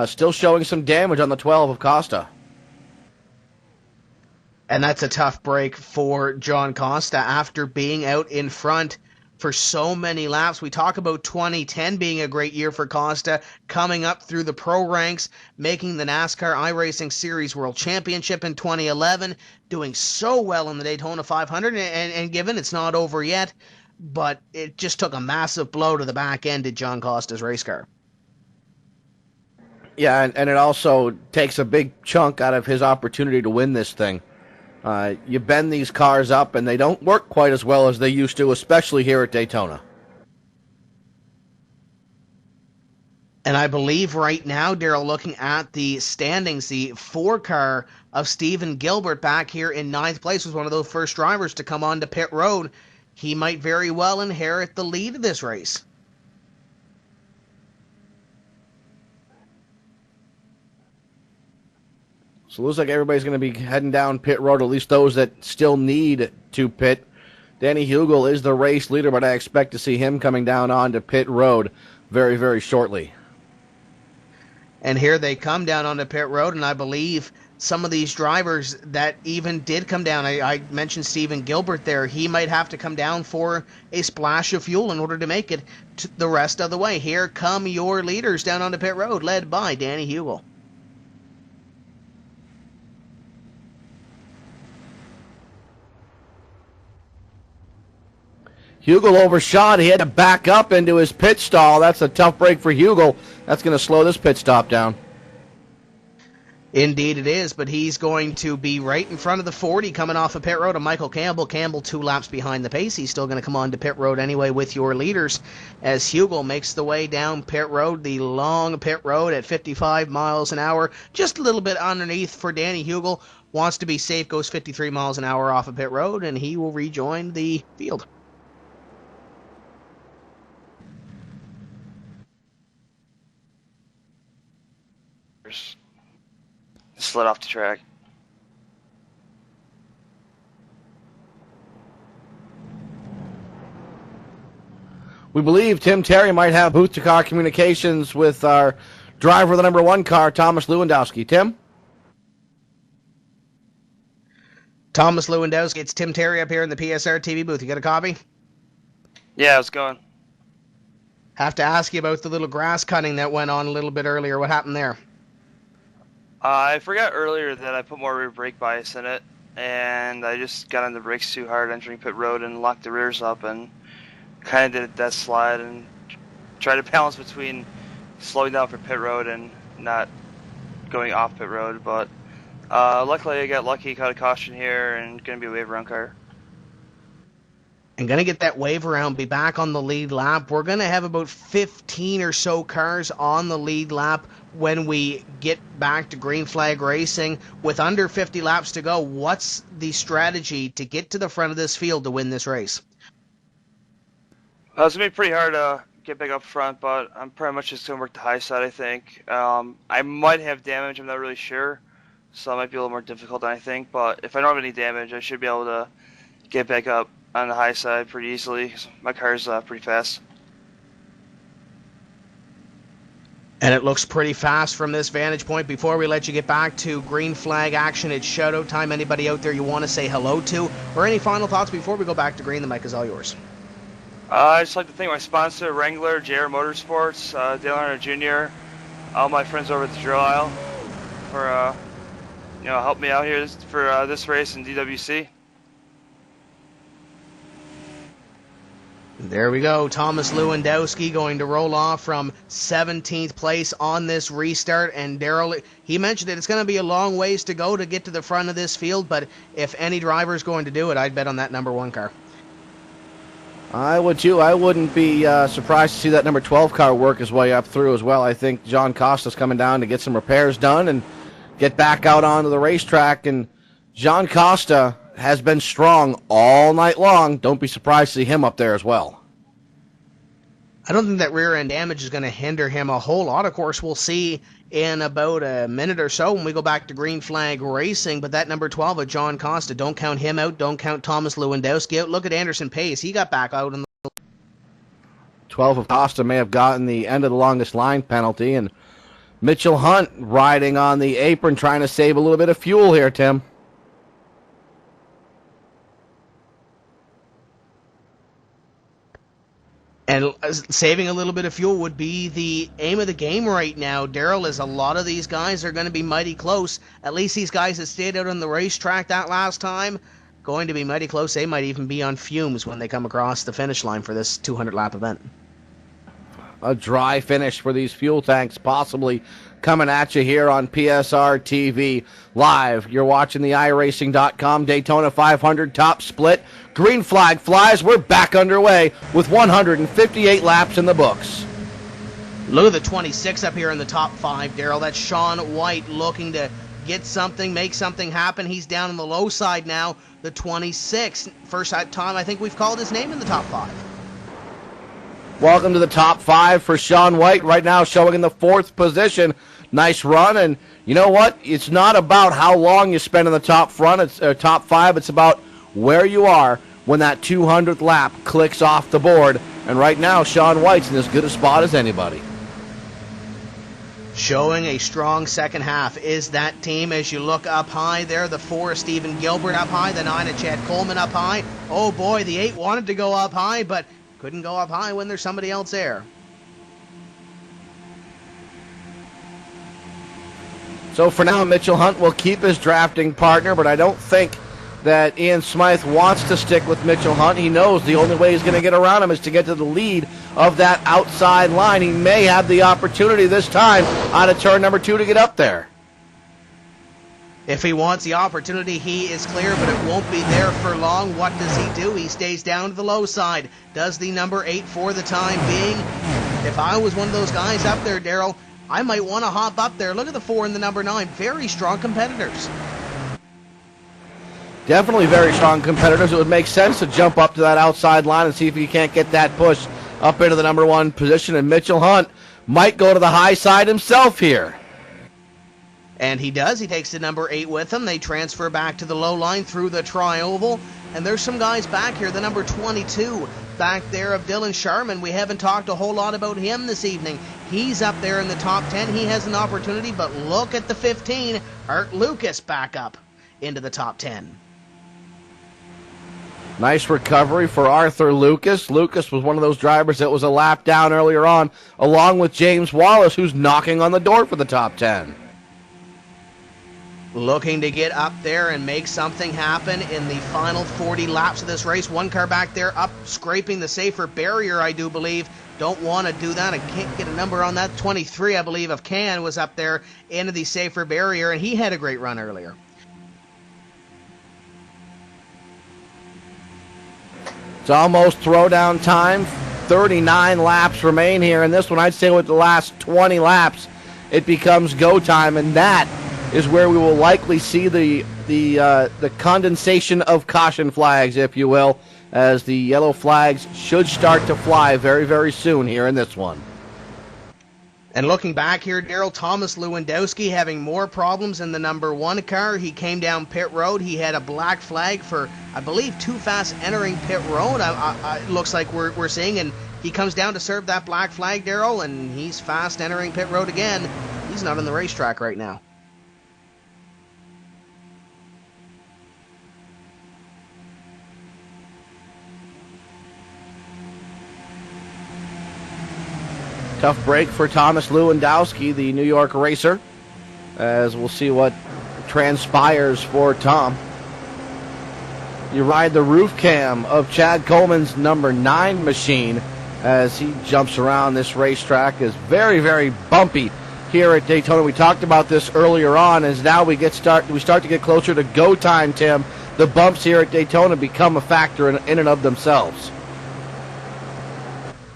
Still showing some damage on the 12 of Costa. And that's a tough break for John Costa after being out in front for so many laps. We talk about 2010 being a great year for Costa, coming up through the pro ranks, making the NASCAR iRacing Series World Championship in 2011, doing so well in the Daytona 500, and given it's not over yet, but it just took a massive blow to the back end of John Costa's race car. Yeah, and it also takes a big chunk out of his opportunity to win this thing. You bend these cars up, and they don't work quite as well as they used to, especially here at Daytona. And I believe right now, Daryl, looking at the standings, the 4-car of Stephen Gilbert back here in 9th place was one of those first drivers to come onto pit road. He might very well inherit the lead of this race. So it looks like everybody's going to be heading down pit road, at least those that still need to pit. Danny Hugel is the race leader, but I expect to see him coming down onto pit road very, very shortly. And here they come down onto pit road, and I believe some of these drivers that even did come down, I mentioned Stephen Gilbert there, he might have to come down for a splash of fuel in order to make it to the rest of the way. Here come your leaders down onto pit road, led by Danny Hugel. Hugel overshot. He had to back up into his pit stall. That's a tough break for Hugel. That's going to slow this pit stop down. Indeed it is, but he's going to be right in front of the 40 coming off of pit road of Michael Campbell. Campbell 2 laps behind the pace. He's still going to come on to pit road anyway with your leaders as Hugel makes the way down pit road, the long pit road at 55 miles an hour. Just a little bit underneath for Danny Hugel. Wants to be safe, goes 53 miles an hour off of pit road, and he will rejoin the field. Slid off the track. We believe Tim Terry might have booth-to-car communications with our driver of the number 1 car, Thomas Lewandowski. Tim? Thomas Lewandowski, it's Tim Terry up here in the PSR TV booth. You got a copy? Yeah, how's it going? Have to ask you about the little grass cutting that went on a little bit earlier. What happened there? I forgot earlier that I put more rear brake bias in it, and I just got on the brakes too hard entering pit road and locked the rears up and kind of did a death slide and tried to balance between slowing down for pit road and not going off pit road. But luckily I got lucky, caught a caution here, and going to be a wave around car. And going to get that wave around, be back on the lead lap. We're going to have about 15 or so cars on the lead lap when we get back to green flag racing. With under 50 laps to go, what's the strategy to get to the front of this field to win this race? It's going to be pretty hard to get back up front, but I'm pretty much just going to work the high side, I think. I might have damage, I'm not really sure, so it might be a little more difficult than I think, but if I don't have any damage, I should be able to get back up on the high side pretty easily, 'cause my car's pretty fast. And it looks pretty fast from this vantage point. Before we let you get back to green flag action, it's shoutout time. Anybody out there you want to say hello to, or any final thoughts before we go back to green? The mic is all yours. I'd just like to thank my sponsor, Wrangler, JR Motorsports, Dale Earnhardt Jr., all my friends over at the drill aisle for helping me out here for this race in DWC. There we go. Thomas Lewandowski going to roll off from 17th place on this restart. And Daryl, he mentioned that it's going to be a long ways to go to get to the front of this field, but if any driver is going to do it, I'd bet on that number 1 car. I would too. I wouldn't be surprised to see that number 12 car work his way up through as well. I think John Costa's coming down to get some repairs done and get back out onto the racetrack. And John Costa has been strong all night long. Don't be surprised to see him up there as well. I don't think that rear end damage is going to hinder him a whole lot. Of course, we'll see in about a minute or so when we go back to green flag racing. But that number 12 of John Costa, don't count him out. Don't count Thomas Lewandowski out. Look at Anderson Pace. He got back out in the 12 of Costa may have gotten the end of the longest line penalty, and Mitchell Hunt riding on the apron, trying to save a little bit of fuel here, Tim. And saving a little bit of fuel would be the aim of the game right now, Daryl, as a lot of these guys are going to be mighty close. At least these guys that stayed out on the racetrack that last time, going to be mighty close. They might even be on fumes when they come across the finish line for this 200-lap event. A dry finish for these fuel tanks possibly coming at you here on PSR TV Live. You're watching the iRacing.com Daytona 500 top split. Green flag flies. We're back underway with 158 laps in the books. Look at the 26 up here in the top 5, Daryl. That's Sean White looking to get something, make something happen. He's down on the low side now. The 26. First time I think we've called his name in the top 5. Welcome to the top 5 for Sean White. Right now showing in the 4th position. Nice run, and you know what? It's not about how long you spend in the top 5. It's about where you are when that 200th lap clicks off the board. And right now, Sean White's in as good a spot as anybody. Showing a strong second half is that team as you look up high there. The 4 of Stephen Gilbert up high, the 9 of Chad Coleman up high. Oh boy, the 8 wanted to go up high, but couldn't go up high when there's somebody else there. So for now, Mitchell Hunt will keep his drafting partner, but I don't think that Ian Smythe wants to stick with Mitchell Hunt. He knows the only way he's going to get around him is to get to the lead of that outside line. He may have the opportunity this time out of turn number 2 to get up there. If he wants the opportunity, he is clear, but it won't be there for long. What does he do? He stays down to the low side. Does the number 8 for the time being. If I was one of those guys up there, Daryl, I might want to hop up there. Look at the 4 and the number 9. Very strong competitors. Definitely very strong competitors. It would make sense to jump up to that outside line and see if you can't get that push up into the number 1 position. And Mitchell Hunt might go to the high side himself here. And he does. He takes the number 8 with him. They transfer back to the low line through the tri-oval. And there's some guys back here. The number 22 back there of Dylan Sharman. We haven't talked a whole lot about him this evening. He's up there in the top 10. He has an opportunity, but look at the 15. Art Lucas back up into the top 10. Nice recovery for Arthur Lucas. Lucas was one of those drivers that was a lap down earlier on, along with James Wallace, who's knocking on the door for the top 10. Looking to get up there and make something happen in the final 40 laps of this race. One car back there up, scraping the safer barrier, I do believe. Don't want to do that. I can't get a number on that. 23, I believe, of Can was up there into the safer barrier, and he had a great run earlier. It's almost throwdown time. 39 laps remain here in this one. I'd say with the last 20 laps, it becomes go time, and that is where we will likely see the condensation of caution flags, if you will, as the yellow flags should start to fly very, very soon here in this one. And looking back here, Daryl, Thomas Lewandowski having more problems in the number 1 car. He came down pit road. He had a black flag for, I believe, too fast entering pit road. It looks like we're seeing, and he comes down to serve that black flag, Daryl, and he's fast entering pit road again. He's not on the racetrack right now. Tough break for Thomas Lewandowski, the New York racer, as we'll see what transpires for Tom. You ride the roof cam of Chad Coleman's number 9 machine as he jumps around this racetrack. Is very, very bumpy here at Daytona. We talked about this earlier on, as now we start to get closer to go time, Tim. The bumps here at Daytona become a factor in and of themselves.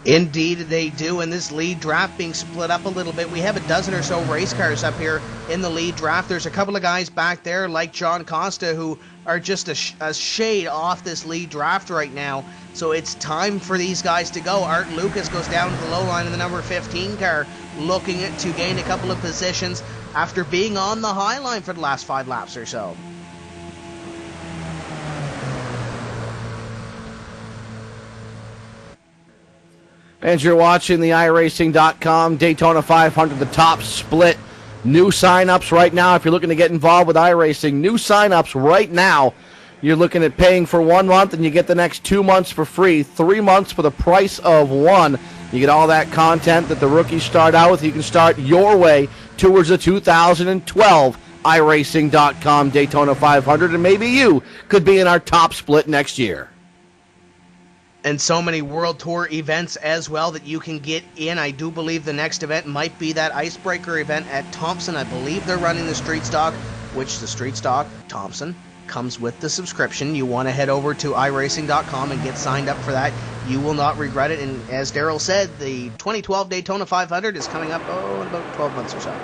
Indeed they do, and this lead draft being split up a little bit. We have a dozen or so race cars up here in the lead draft. There's a couple of guys back there like John Costa who are just a shade off this lead draft right now. So it's time for these guys to go. Art Lucas goes down to the low line in the number 15 car, looking to gain a couple of positions after being on the high line for the last 5 laps or so. And you're watching the iRacing.com Daytona 500, the top split. New signups right now. If you're looking to get involved with iRacing, new signups right now. You're looking at paying for 1 month and you get the next 2 months for free. 3 months for the price of one. You get all that content that the rookies start out with. You can start your way towards the 2012 iRacing.com Daytona 500, and maybe you could be in our top split next year. And so many World Tour events as well that you can get in. I do believe the next event might be that Icebreaker event at Thompson. I believe they're running the Street Stock, which the Street Stock Thompson comes with the subscription. You want to head over to iRacing.com and get signed up for that. You will not regret it. And as Daryl said, the 2012 Daytona 500 is coming up in about 12 months or so.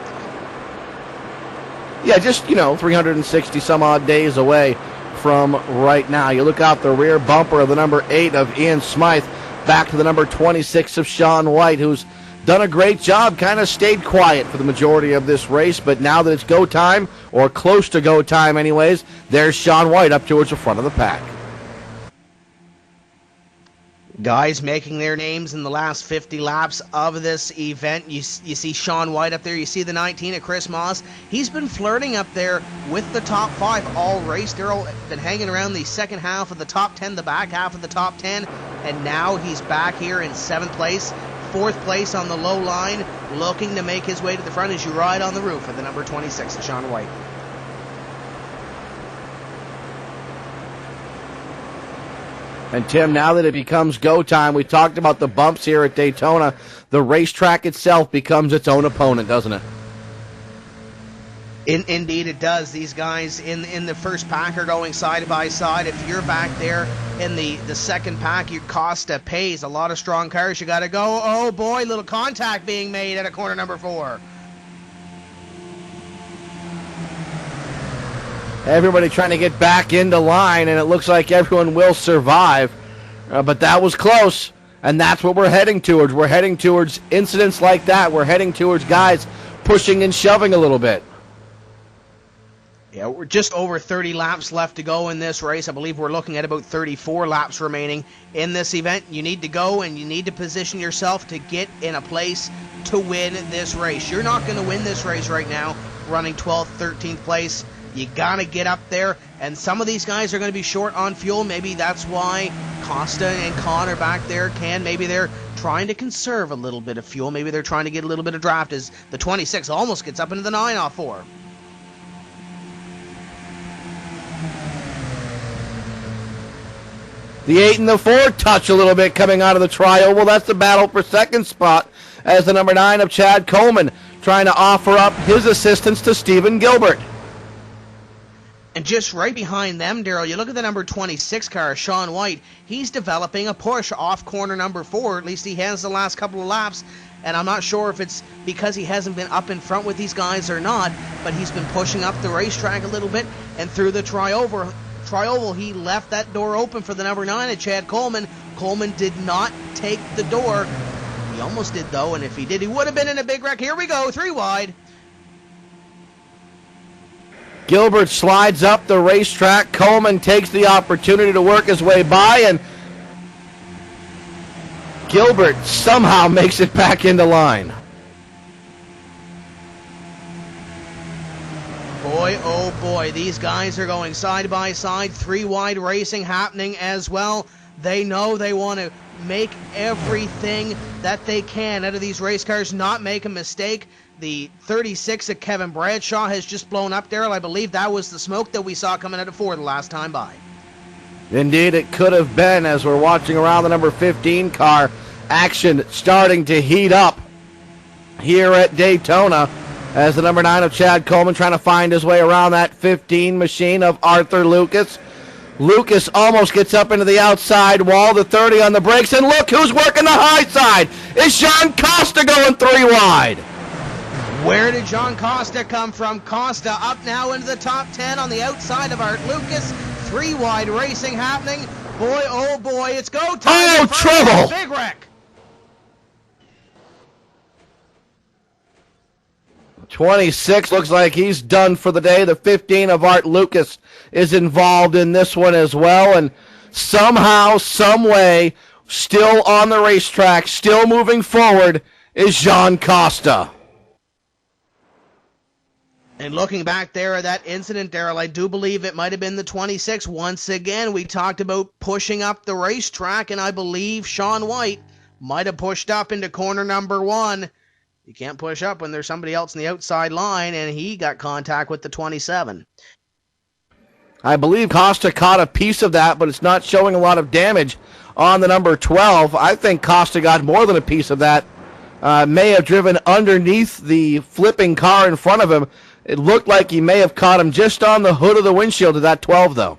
Yeah, just, 360 some odd days away from right now. You look out the rear bumper of the number 8 of Ian Smythe, back to the number 26 of Sean White, who's done a great job, kind of stayed quiet for the majority of this race, but now that it's go time, or close to go time anyways, there's Sean White up towards the front of the pack. Guys making their names in the last 50 laps of this event. You see Sean White up there. You see the 19 of Chris Moss. He's been flirting up there with the top 5 all race. Daryl been hanging around the second half of the top 10, the back half of the top 10, and now he's back here in 7th place. 4th place on the low line, looking to make his way to the front as you ride on the roof of the number 26 of Sean White. And Tim, now that it becomes go time, we talked about the bumps here at Daytona. The racetrack itself becomes its own opponent, doesn't it? Indeed it does. These guys in the first pack are going side by side. If you're back there in the second pack, your Costa pays. A lot of strong cars. You got to go. Oh boy, little contact being made at a corner number 4. Everybody trying to get back into line, and it looks like everyone will survive. But that was close, and that's what we're heading towards. We're heading towards incidents like that. We're heading towards guys pushing and shoving a little bit. Yeah, we're just over 30 laps left to go in this race. I believe we're looking at about 34 laps remaining in this event. You need to go and you need to position yourself to get in a place to win this race. You're not going to win this race right now running 12th, 13th place. You got to get up there, and some of these guys are going to be short on fuel. Maybe that's why Costa and Con are back there. Maybe they're trying to conserve a little bit of fuel. Maybe they're trying to get a little bit of draft as the 26 almost gets up into the 9 off 4. The 8 and the 4 touch a little bit coming out of the tri-oval. That's the battle for second spot as the number 9 of Chad Coleman trying to offer up his assistance to Stephen Gilbert. And just right behind them, Daryl, you look at the number 26 car, Sean White. He's developing a push off corner number 4. At least he has the last couple of laps. And I'm not sure if it's because he hasn't been up in front with these guys or not, but he's been pushing up the racetrack a little bit. And through the tri-oval, he left that door open for the number 9 of Chad Coleman. Coleman did not take the door. He almost did, though, and if he did, he would have been in a big wreck. Here we go, 3 wide. Gilbert slides up the racetrack. Coleman takes the opportunity to work his way by, and Gilbert somehow makes it back into line. Boy, oh boy, these guys are going side by side. 3 wide racing happening as well. They know they want to make everything that they can out of these race cars, not make a mistake. The 36 of Kevin Bradshaw has just blown up, Daryl. I believe that was the smoke that we saw coming out of 4 the last time by. Indeed, it could have been, as we're watching around the number 15 car. Action starting to heat up here at Daytona as the number 9 of Chad Coleman trying to find his way around that 15 machine of Arthur Lucas. Lucas almost gets up into the outside wall, the 30 on the brakes, and look who's working the high side. It's John Costa going 3 wide. Where did John Costa come from? Costa up now into the top 10 on the outside of Art Lucas. 3 wide racing happening. Boy, oh boy, it's go time. Oh, trouble! Big wreck. 26 looks like he's done for the day. The 15 of Art Lucas is involved in this one as well. And somehow, some way, still on the racetrack, still moving forward, is Jean Costa. And looking back there at that incident, Daryl, I do believe it might have been the 26. Once again, we talked about pushing up the racetrack, and I believe Sean White might have pushed up into corner number 1. You can't push up when there's somebody else in the outside line, and he got contact with the 27. I believe Costa caught a piece of that, but it's not showing a lot of damage on the number 12. I think Costa got more than a piece of that. May have driven underneath the flipping car in front of him. It looked like he may have caught him just on the hood of the windshield of that 12, though.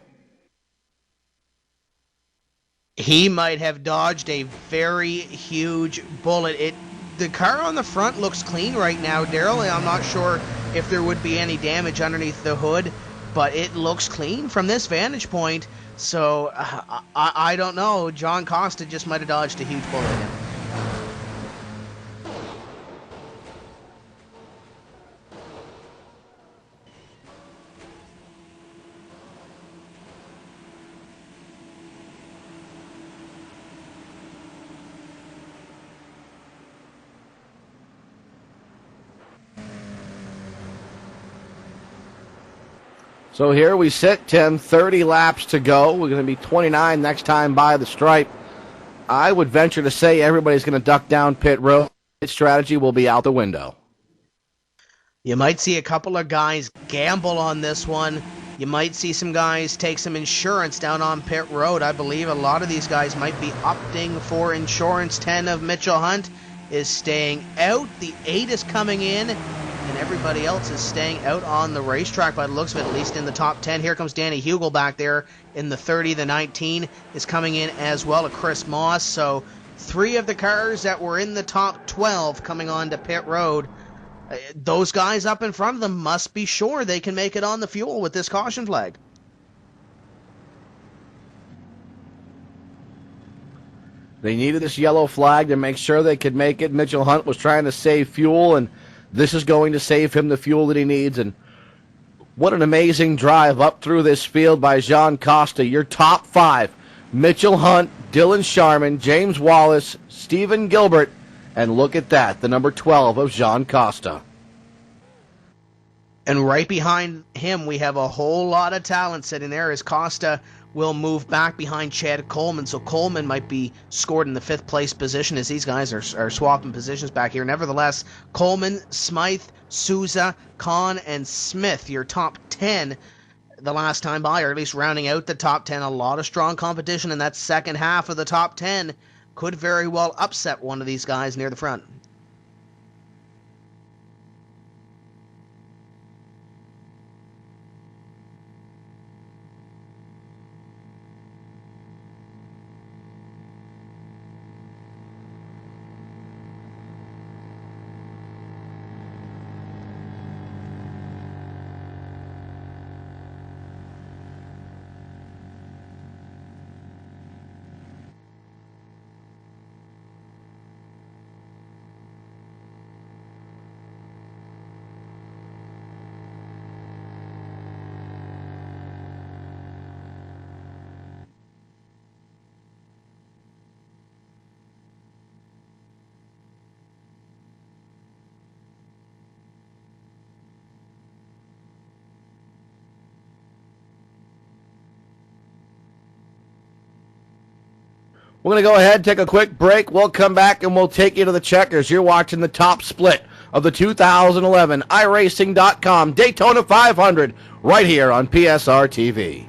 He might have dodged a very huge bullet. The car on the front looks clean right now, Daryl. I'm not sure if there would be any damage underneath the hood, but it looks clean from this vantage point. So I don't know. John Costa just might have dodged a huge bullet. So here we sit, Tim, 30 laps to go. We're going to be 29 next time by the stripe. I would venture to say everybody's going to duck down pit road. Pit strategy will be out the window. You might see a couple of guys gamble on this one. You might see some guys take some insurance down on pit road. I believe a lot of these guys might be opting for insurance. 10 of Mitchell Hunt is staying out. The 8 is coming in. And everybody else is staying out on the racetrack by the looks of it, at least in the top 10. Here comes Danny Hugel back there in the 30. The 19 is coming in as well, a Chris Moss. So 3 of the cars that were in the top 12 coming on to pit road. Those guys up in front of them must be sure they can make it on the fuel with this caution flag. They needed this yellow flag to make sure they could make it. Mitchell Hunt was trying to save fuel, and this is going to save him the fuel that he needs. And what an amazing drive up through this field by Jean Costa. Your top 5, Mitchell Hunt, Dylan Sharman, James Wallace, Stephen Gilbert, and look at that, the number 12 of Jean Costa. And right behind him, we have a whole lot of talent sitting there as Costa will move back behind Chad Coleman. So Coleman might be scored in the 5th place position as these guys are swapping positions back here. Nevertheless, Coleman, Smythe, Souza, Kahn, and Smith, your top 10 the last time by, or at least rounding out the top 10. A lot of strong competition in that second half of the top 10. Could very well upset one of these guys near the front. We're going to go ahead and take a quick break. We'll come back and we'll take you to the checkers. You're watching the top split of the 2011 iRacing.com Daytona 500 right here on PSR TV.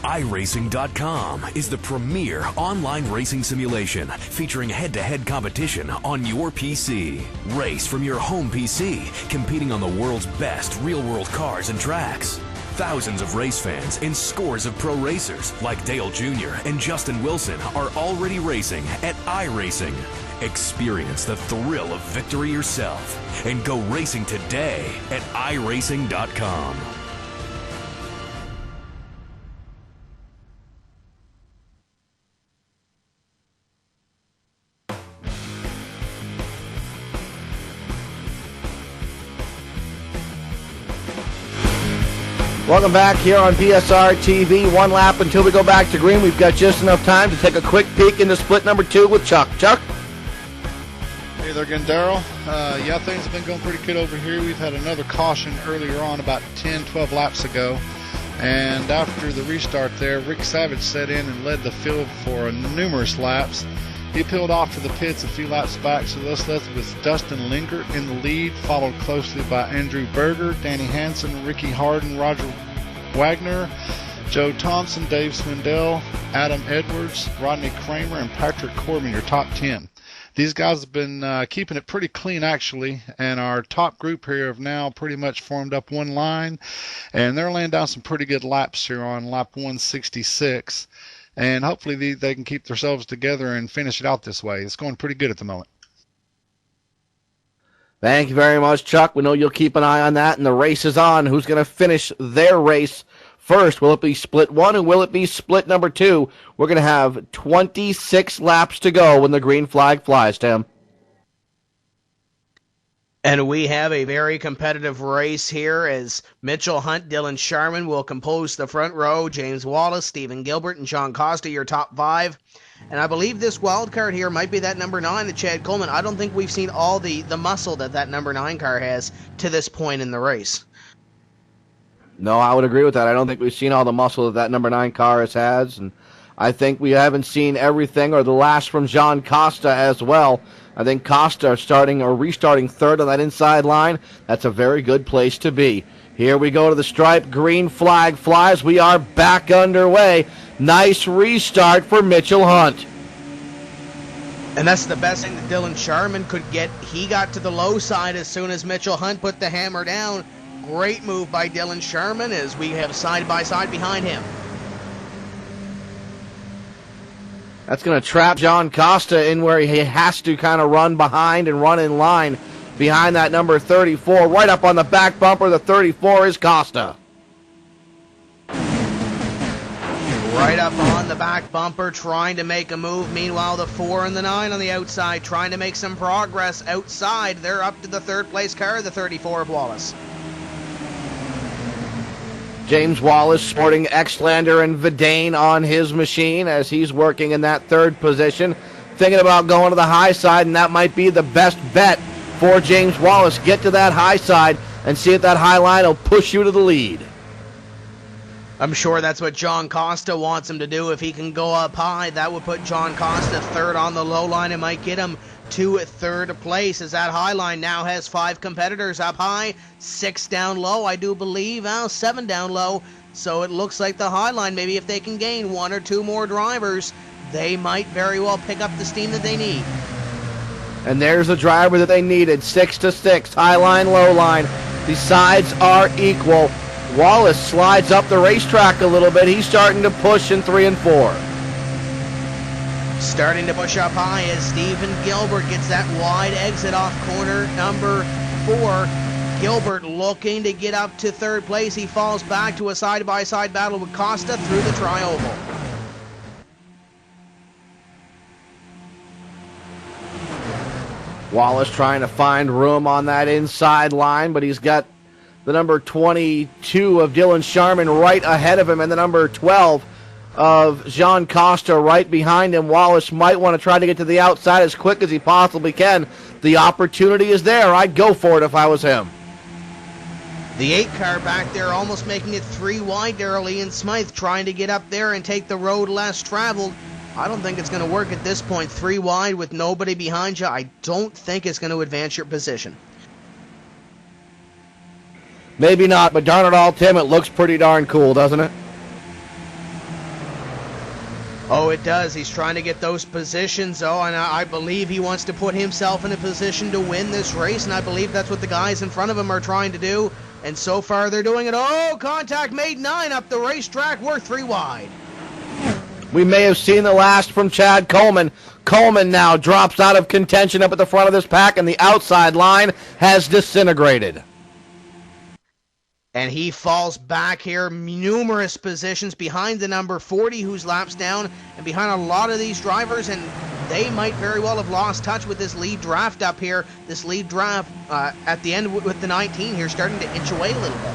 iRacing.com is the premier online racing simulation featuring head-to-head competition on your PC. Race from your home PC, competing on the world's best real-world cars and tracks. Thousands of race fans and scores of pro racers like Dale Jr. and Justin Wilson are already racing at iRacing. Experience the thrill of victory yourself and go racing today at iRacing.com. Welcome back here on PSR TV. One lap until we go back to green. We've got just enough time to take a quick peek into split number 2 with Chuck. Chuck? Hey there again, Daryl. Yeah, things have been going pretty good over here. We've had another caution earlier on about 10, 12 laps ago. And after the restart there, Rick Savage set in and led the field for numerous laps. He peeled off to the pits a few laps back, so this left with Dustin Lingert in the lead, followed closely by Andrew Berger, Danny Hansen, Ricky Harden, Roger Wagner, Joe Thompson, Dave Swindell, Adam Edwards, Rodney Kramer, and Patrick Corbin, your top 10. These guys have been keeping it pretty clean, actually, and our top group here have now pretty much formed up one line, and they're laying down some pretty good laps here on lap 166. And hopefully they can keep themselves together and finish it out this way. It's going pretty good at the moment. Thank you very much, Chuck. We know you'll keep an eye on that, and the race is on. Who's going to finish their race first? Will it be split 1 or will it be split number 2? We're going to have 26 laps to go when the green flag flies, Tim. And we have a very competitive race here as Mitchell Hunt, Dylan Sharman will compose the front row. James Wallace, Stephen Gilbert, and John Costa, your top 5. And I believe this wild card here might be that number 9, the Chad Coleman. I don't think we've seen all the muscle that number 9 car has to this point in the race. No, I would agree with that. I don't think we've seen all the muscle that number 9 car has, and I think we haven't seen everything or the last from John Costa as well. I think Costa starting or restarting third on that inside line. That's a very good place to be. Here we go to the stripe. Green flag flies. We are back underway. Nice restart for Mitchell Hunt. And that's the best thing that Dylan Sharman could get. He got to the low side as soon as Mitchell Hunt put the hammer down. Great move by Dylan Sharman as we have side by side behind him. That's going to trap John Costa in where he has to kind of run behind and run in line behind that number 34. Right up on the back bumper, the 34 is Costa. Right up on the back bumper, trying to make a move. Meanwhile, the 4 and the 9 on the outside, trying to make some progress outside. They're up to the third place car, the 34 of Wallace. James Wallace sporting Xlander and Vidane on his machine as he's working in that third position. Thinking about going to the high side, and that might be the best bet for James Wallace. Get to that high side and see if that high line will push you to the lead. I'm sure that's what John Costa wants him to do. If he can go up high, that would put John Costa third on the low line. It might get him to third place as that high line now has 5 competitors up high, 6 down low, I do believe, 7 down low. So it looks like the high line, maybe if they can gain 1 or 2 more drivers, they might very well pick up the steam that they need. And there's the driver that they needed, 6 to 6, high line, low line. The sides are equal. Wallace slides up the racetrack a little bit. He's starting to push in 3 and 4. Starting to push up high as Stephen Gilbert gets that wide exit off corner number 4. Gilbert looking to get up to third place. He falls back to a side-by-side battle with Costa through the tri-oval. Wallace trying to find room on that inside line, but he's got the number 22 of Dylan Sharman right ahead of him and the number 12 of Jean Costa right behind him. Wallace might want to try to get to the outside as quick as he possibly can. The opportunity is there. I'd go for it if I was him. The 8 car back there almost making it 3 wide there. Ian Smythe trying to get up there and take the road less traveled. I don't think it's going to work at this point. 3 wide with nobody behind you. I don't think it's going to advance your position. Maybe not, but darn it all, Tim, it looks pretty darn cool, doesn't it? Oh, it does. He's trying to get those positions, and I believe he wants to put himself in a position to win this race, and I believe that's what the guys in front of him are trying to do, and so far they're doing it. Oh, contact made 9 up the racetrack. We're 3 wide. We may have seen the last from Chad Coleman. Coleman now drops out of contention up at the front of this pack, and the outside line has disintegrated. And he falls back here numerous positions behind the number 40, who's laps down, and behind a lot of these drivers, and they might very well have lost touch with this lead draft up here. This lead draft at the end with the 19 here starting to inch away a little bit.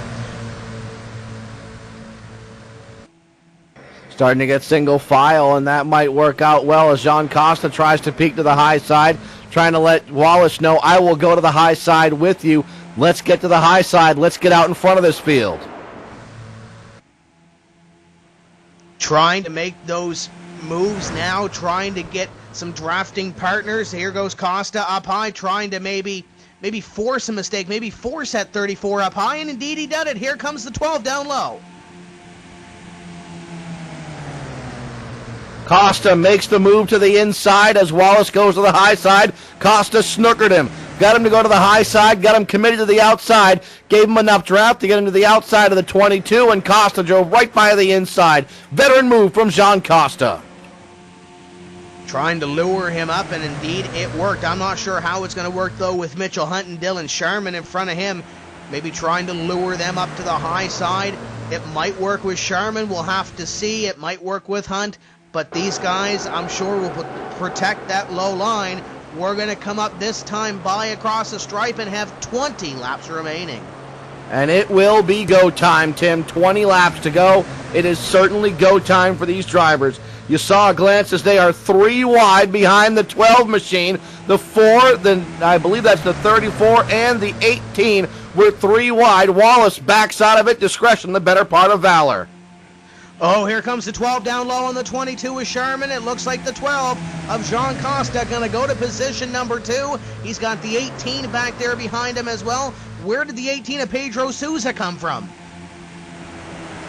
Starting to get single file, and that might work out well as Jean Costa tries to peek to the high side, trying to let Wallace know, I will go to the high side with you. Let's get to the high side. Let's get out in front of this field. Trying to make those moves now, trying to get some drafting partners. Here goes Costa up high, trying to maybe force a mistake, maybe force that 34 up high, and indeed he did it. Here comes the 12 down low. Costa makes the move to the inside as Wallace goes to the high side. Costa snookered him. Got him to go to the high side, got him committed to the outside, gave him enough draft to get him to the outside of the 22, and Costa drove right by the inside. Veteran move from Jean Costa. Trying to lure him up, and indeed it worked. I'm not sure how it's going to work, though, with Mitchell Hunt and Dylan Sharman in front of him. Maybe trying to lure them up to the high side. It might work with Sharman. We'll have to see. It might work with Hunt. But these guys, I'm sure, will protect that low line. We're going to come up this time by across the stripe and have 20 laps remaining. And it will be go time, Tim. 20 laps to go. It is certainly go time for these drivers. You saw a glance as they are 3 wide behind the 12 machine. The 4, I believe that's the 34, and the 18 were 3 wide. Wallace backs out of it. Discretion, the better part of valor. Oh, here comes the 12 down low on the 22 with Sharman. It looks like the 12 of Jean Costa going to go to position number 2. He's got the 18 back there behind him as well. Where did the 18 of Pedro Sousa come from?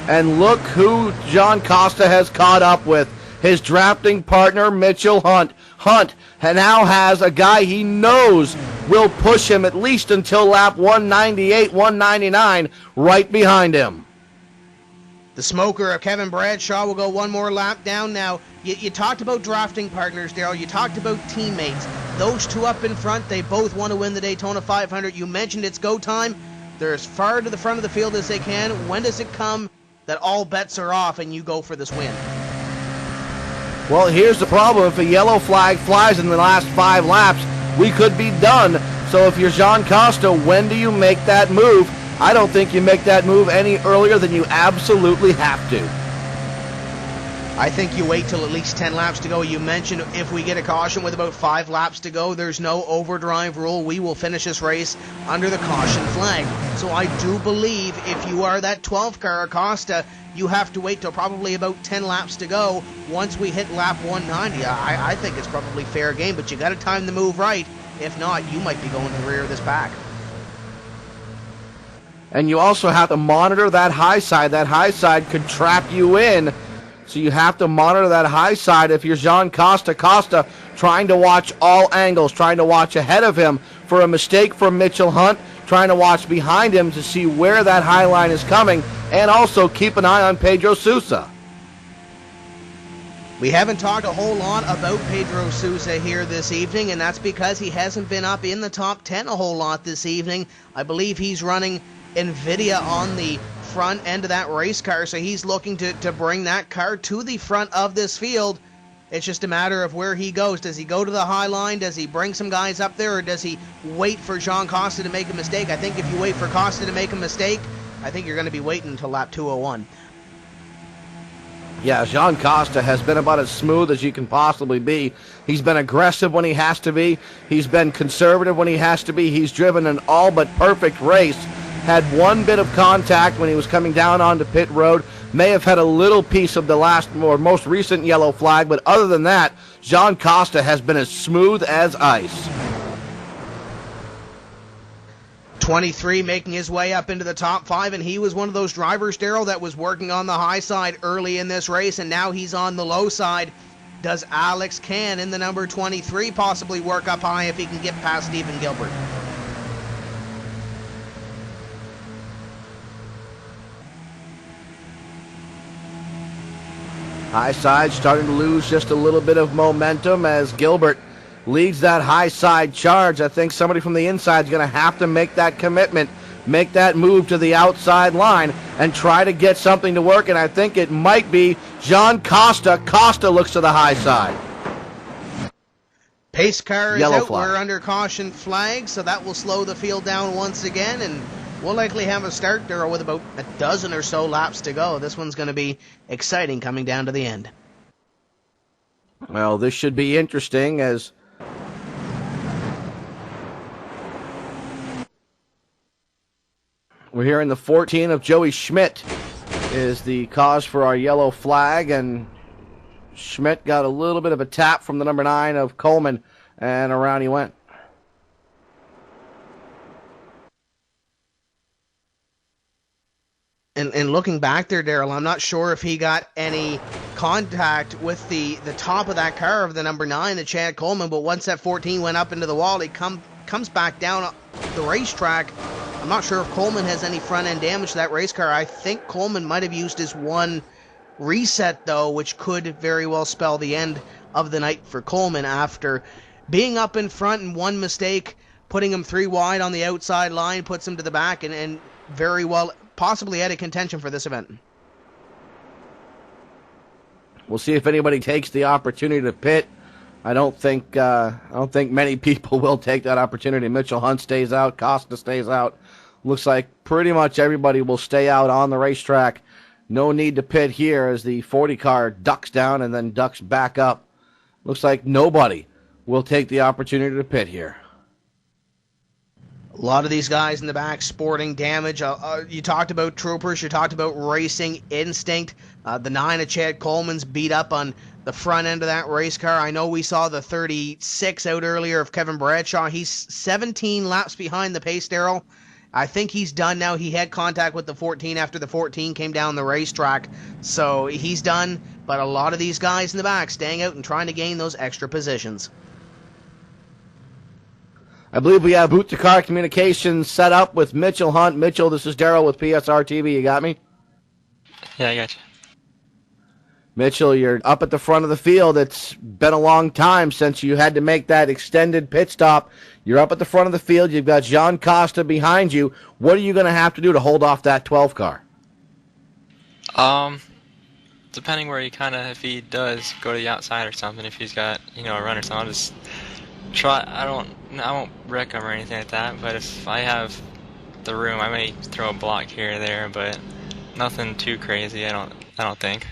And look who Jean Costa has caught up with. His drafting partner, Mitchell Hunt. Hunt now has a guy he knows will push him at least until lap 198, 199, right behind him. The smoker of Kevin Bradshaw will go one more lap down. Now, you talked about drafting partners, Daryl. You talked about teammates. Those two up in front, they both want to win the Daytona 500. You mentioned it's go time. They're as far to the front of the field as they can. When does it come that all bets are off and you go for this win? Well, here's the problem. If a yellow flag flies in the last 5 laps, we could be done. So if you're Jean Costa, when do you make that move? I don't think you make that move any earlier than you absolutely have to. I think you wait till at least 10 laps to go. You mentioned if we get a caution with about 5 laps to go, there's no overdrive rule. We will finish this race under the caution flag. So I do believe if you are that 12 car Acosta, you have to wait till probably about 10 laps to go. Once we hit lap 190, I think it's probably fair game, but you got to time the move right. If not, you might be going to the rear of this pack. And you also have to monitor that high side. That high side could trap you in. So you have to monitor that high side if you're Jean Costa. Costa trying to watch all angles, trying to watch ahead of him for a mistake from Mitchell Hunt, trying to watch behind him to see where that high line is coming, and also keep an eye on Pedro Sousa. We haven't talked a whole lot about Pedro Sousa here this evening, and that's because he hasn't been up in the top 10 a whole lot this evening. I believe he's running NVIDIA on the front end of that race car, so he's looking to bring that car to the front of this field. It's just a matter of where he goes. Does he go to the high line? Does he bring some guys up there, or does he wait for Jean Costa to make a mistake? I think if you wait for Costa to make a mistake, I think you're going to be waiting until lap 201. Yeah, Jean Costa has been about as smooth as you can possibly be. He's been aggressive when he has to be. He's been conservative when he has to be. He's driven an all but perfect race. Had one bit of contact when he was coming down onto pit road. May have had a little piece of the last or most recent yellow flag, but other than that, Jean Costa has been as smooth as ice. 23 making his way up into the top 5, and he was one of those drivers, Daryl, that was working on the high side early in this race, and now he's on the low side. Does Alex Can in the number 23 possibly work up high if he can get past Stephen Gilbert? High side starting to lose just a little bit of momentum as Gilbert leads that high side charge. I think somebody from the inside is going to have to make that commitment, make that move to the outside line, and try to get something to work, and I think it might be John Costa. Costa looks to the high side. Pace car is Yellow out. flag. We're under caution flag, so that will slow the field down once again, and we'll likely have a start there with about a dozen or so laps to go. This one's going to be exciting coming down to the end. Well, this should be interesting as we're hearing the 14 of Joey Schmidt is the cause for our yellow flag, and Schmidt got a little bit of a tap from the number 9 of Coleman, and around he went. And looking back there, Daryl, I'm not sure if he got any contact with the top of that car of the number 9, the Chad Coleman, but once that 14 went up into the wall, he comes back down the racetrack. I'm not sure if Coleman has any front-end damage to that race car. I think Coleman might have used his one reset, though, which could very well spell the end of the night for Coleman after being up in front and one mistake, putting him 3 wide on the outside line, puts him to the back, and very well possibly out of contention for this event. We'll see if anybody takes the opportunity to pit. I don't think many people will take that opportunity. Mitchell Hunt stays out. Costa stays out. Looks like pretty much everybody will stay out on the racetrack. No need to pit here as the 40 car ducks down and then ducks back up. Looks like nobody will take the opportunity to pit here. A lot of these guys in the back sporting damage. You talked about troopers. You talked about racing instinct. The 9 of Chad Coleman's beat up on the front end of that race car. I know we saw the 36 out earlier of Kevin Bradshaw. He's 17 laps behind the pace, Daryl. I think he's done now. He had contact with the 14 after the 14 came down the racetrack. So he's done. But a lot of these guys in the back staying out and trying to gain those extra positions. I believe we have boot to car communications set up with Mitchell Hunt. Mitchell, this is Daryl with PSR TV. You got me? Yeah, I got you. Mitchell, you're up at the front of the field. It's been a long time since you had to make that extended pit stop. You're up at the front of the field. You've got John Costa behind you. What are you going to have to do to hold off that 12 car? Depending where if he does go to the outside or something, if he's got, a run or something, I'll just try. I won't wreck him or anything like that, but if I have the room, I may throw a block here or there, but nothing too crazy, I don't think.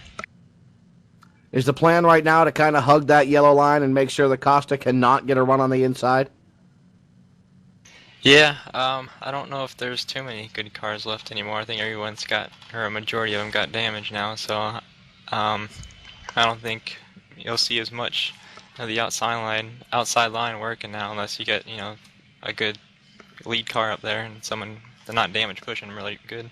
Is the plan right now to kind of hug that yellow line and make sure that Costa cannot get a run on the inside? Yeah, I don't know if there's too many good cars left anymore. I think everyone's got, or a majority of them got damaged now, so I don't think you'll see as much of the outside line working now unless you get, a good lead car up there and someone, they're not damage pushing them really good.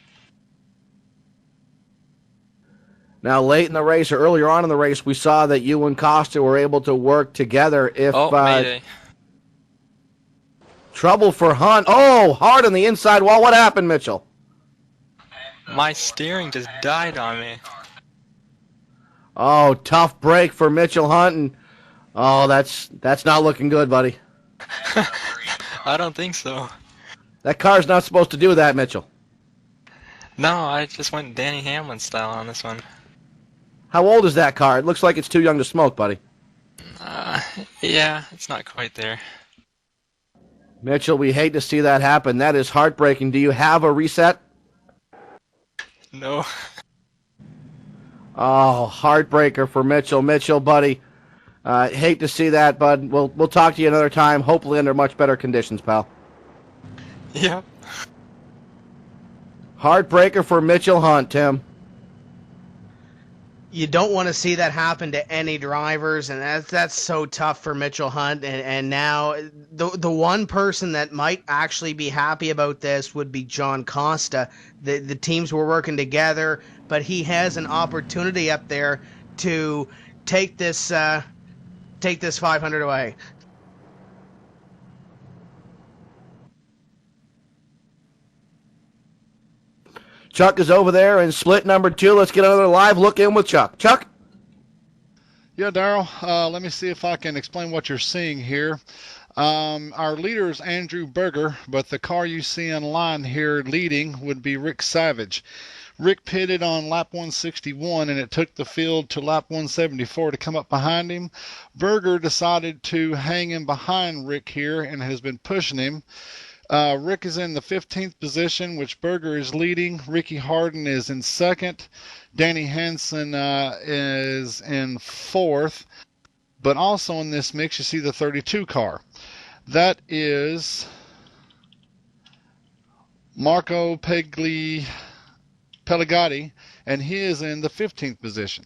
Now, late in the race, or earlier on in the race, we saw that you and Costa were able to work together. Mayday. Trouble for Hunt. Oh, hard on the inside wall. What happened, Mitchell? My steering just died on me. Oh, tough break for Mitchell Hunt. And, oh, that's not looking good, buddy. I don't think so. That car's not supposed to do that, Mitchell. No, I just went Danny Hamlin style on this one. How old is that car? It looks like it's too young to smoke, buddy. Yeah, it's not quite there. Mitchell, we hate to see that happen. That is heartbreaking. Do you have a reset? No. Oh, heartbreaker for Mitchell. Mitchell, buddy, hate to see that, bud. We'll talk to you another time, hopefully under much better conditions, pal. Yep. Heartbreaker for Mitchell Hunt, Tim. You don't want to see that happen to any drivers, and that's so tough for Mitchell Hunt. And now the one person that might actually be happy about this would be John Costa. The teams were working together, but he has an opportunity up there to take this 500 away. Chuck is over there in split number 2. Let's get another live look in with Chuck. Chuck? Yeah, Daryl, let me see if I can explain what you're seeing here. Our leader is Andrew Berger, but the car you see in line here leading would be Rick Savage. Rick pitted on lap 161, and it took the field to lap 174 to come up behind him. Berger decided to hang in behind Rick here and has been pushing him. Rick is in the 15th position, which Berger is leading. Ricky Harden is in 2nd. Danny Hansen is in 4th. But also in this mix, you see the 32 car. That is Marco Pellegatti, and he is in the 15th position.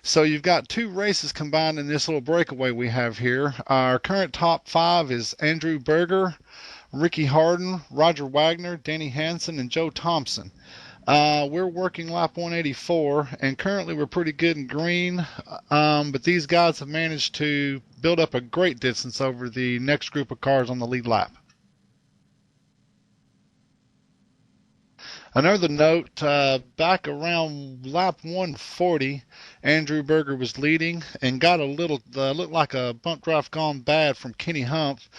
So you've got 2 races combined in this little breakaway we have here. Our current top 5 is Andrew Berger, Ricky Harden, Roger Wagner, Danny Hansen, and Joe Thompson. We're working lap 184, and currently we're pretty good in green, but these guys have managed to build up a great distance over the next group of cars on the lead lap. Another note, back around lap 140, Andrew Berger was leading and got a little, looked like a bump draft gone bad from Kenny Humph.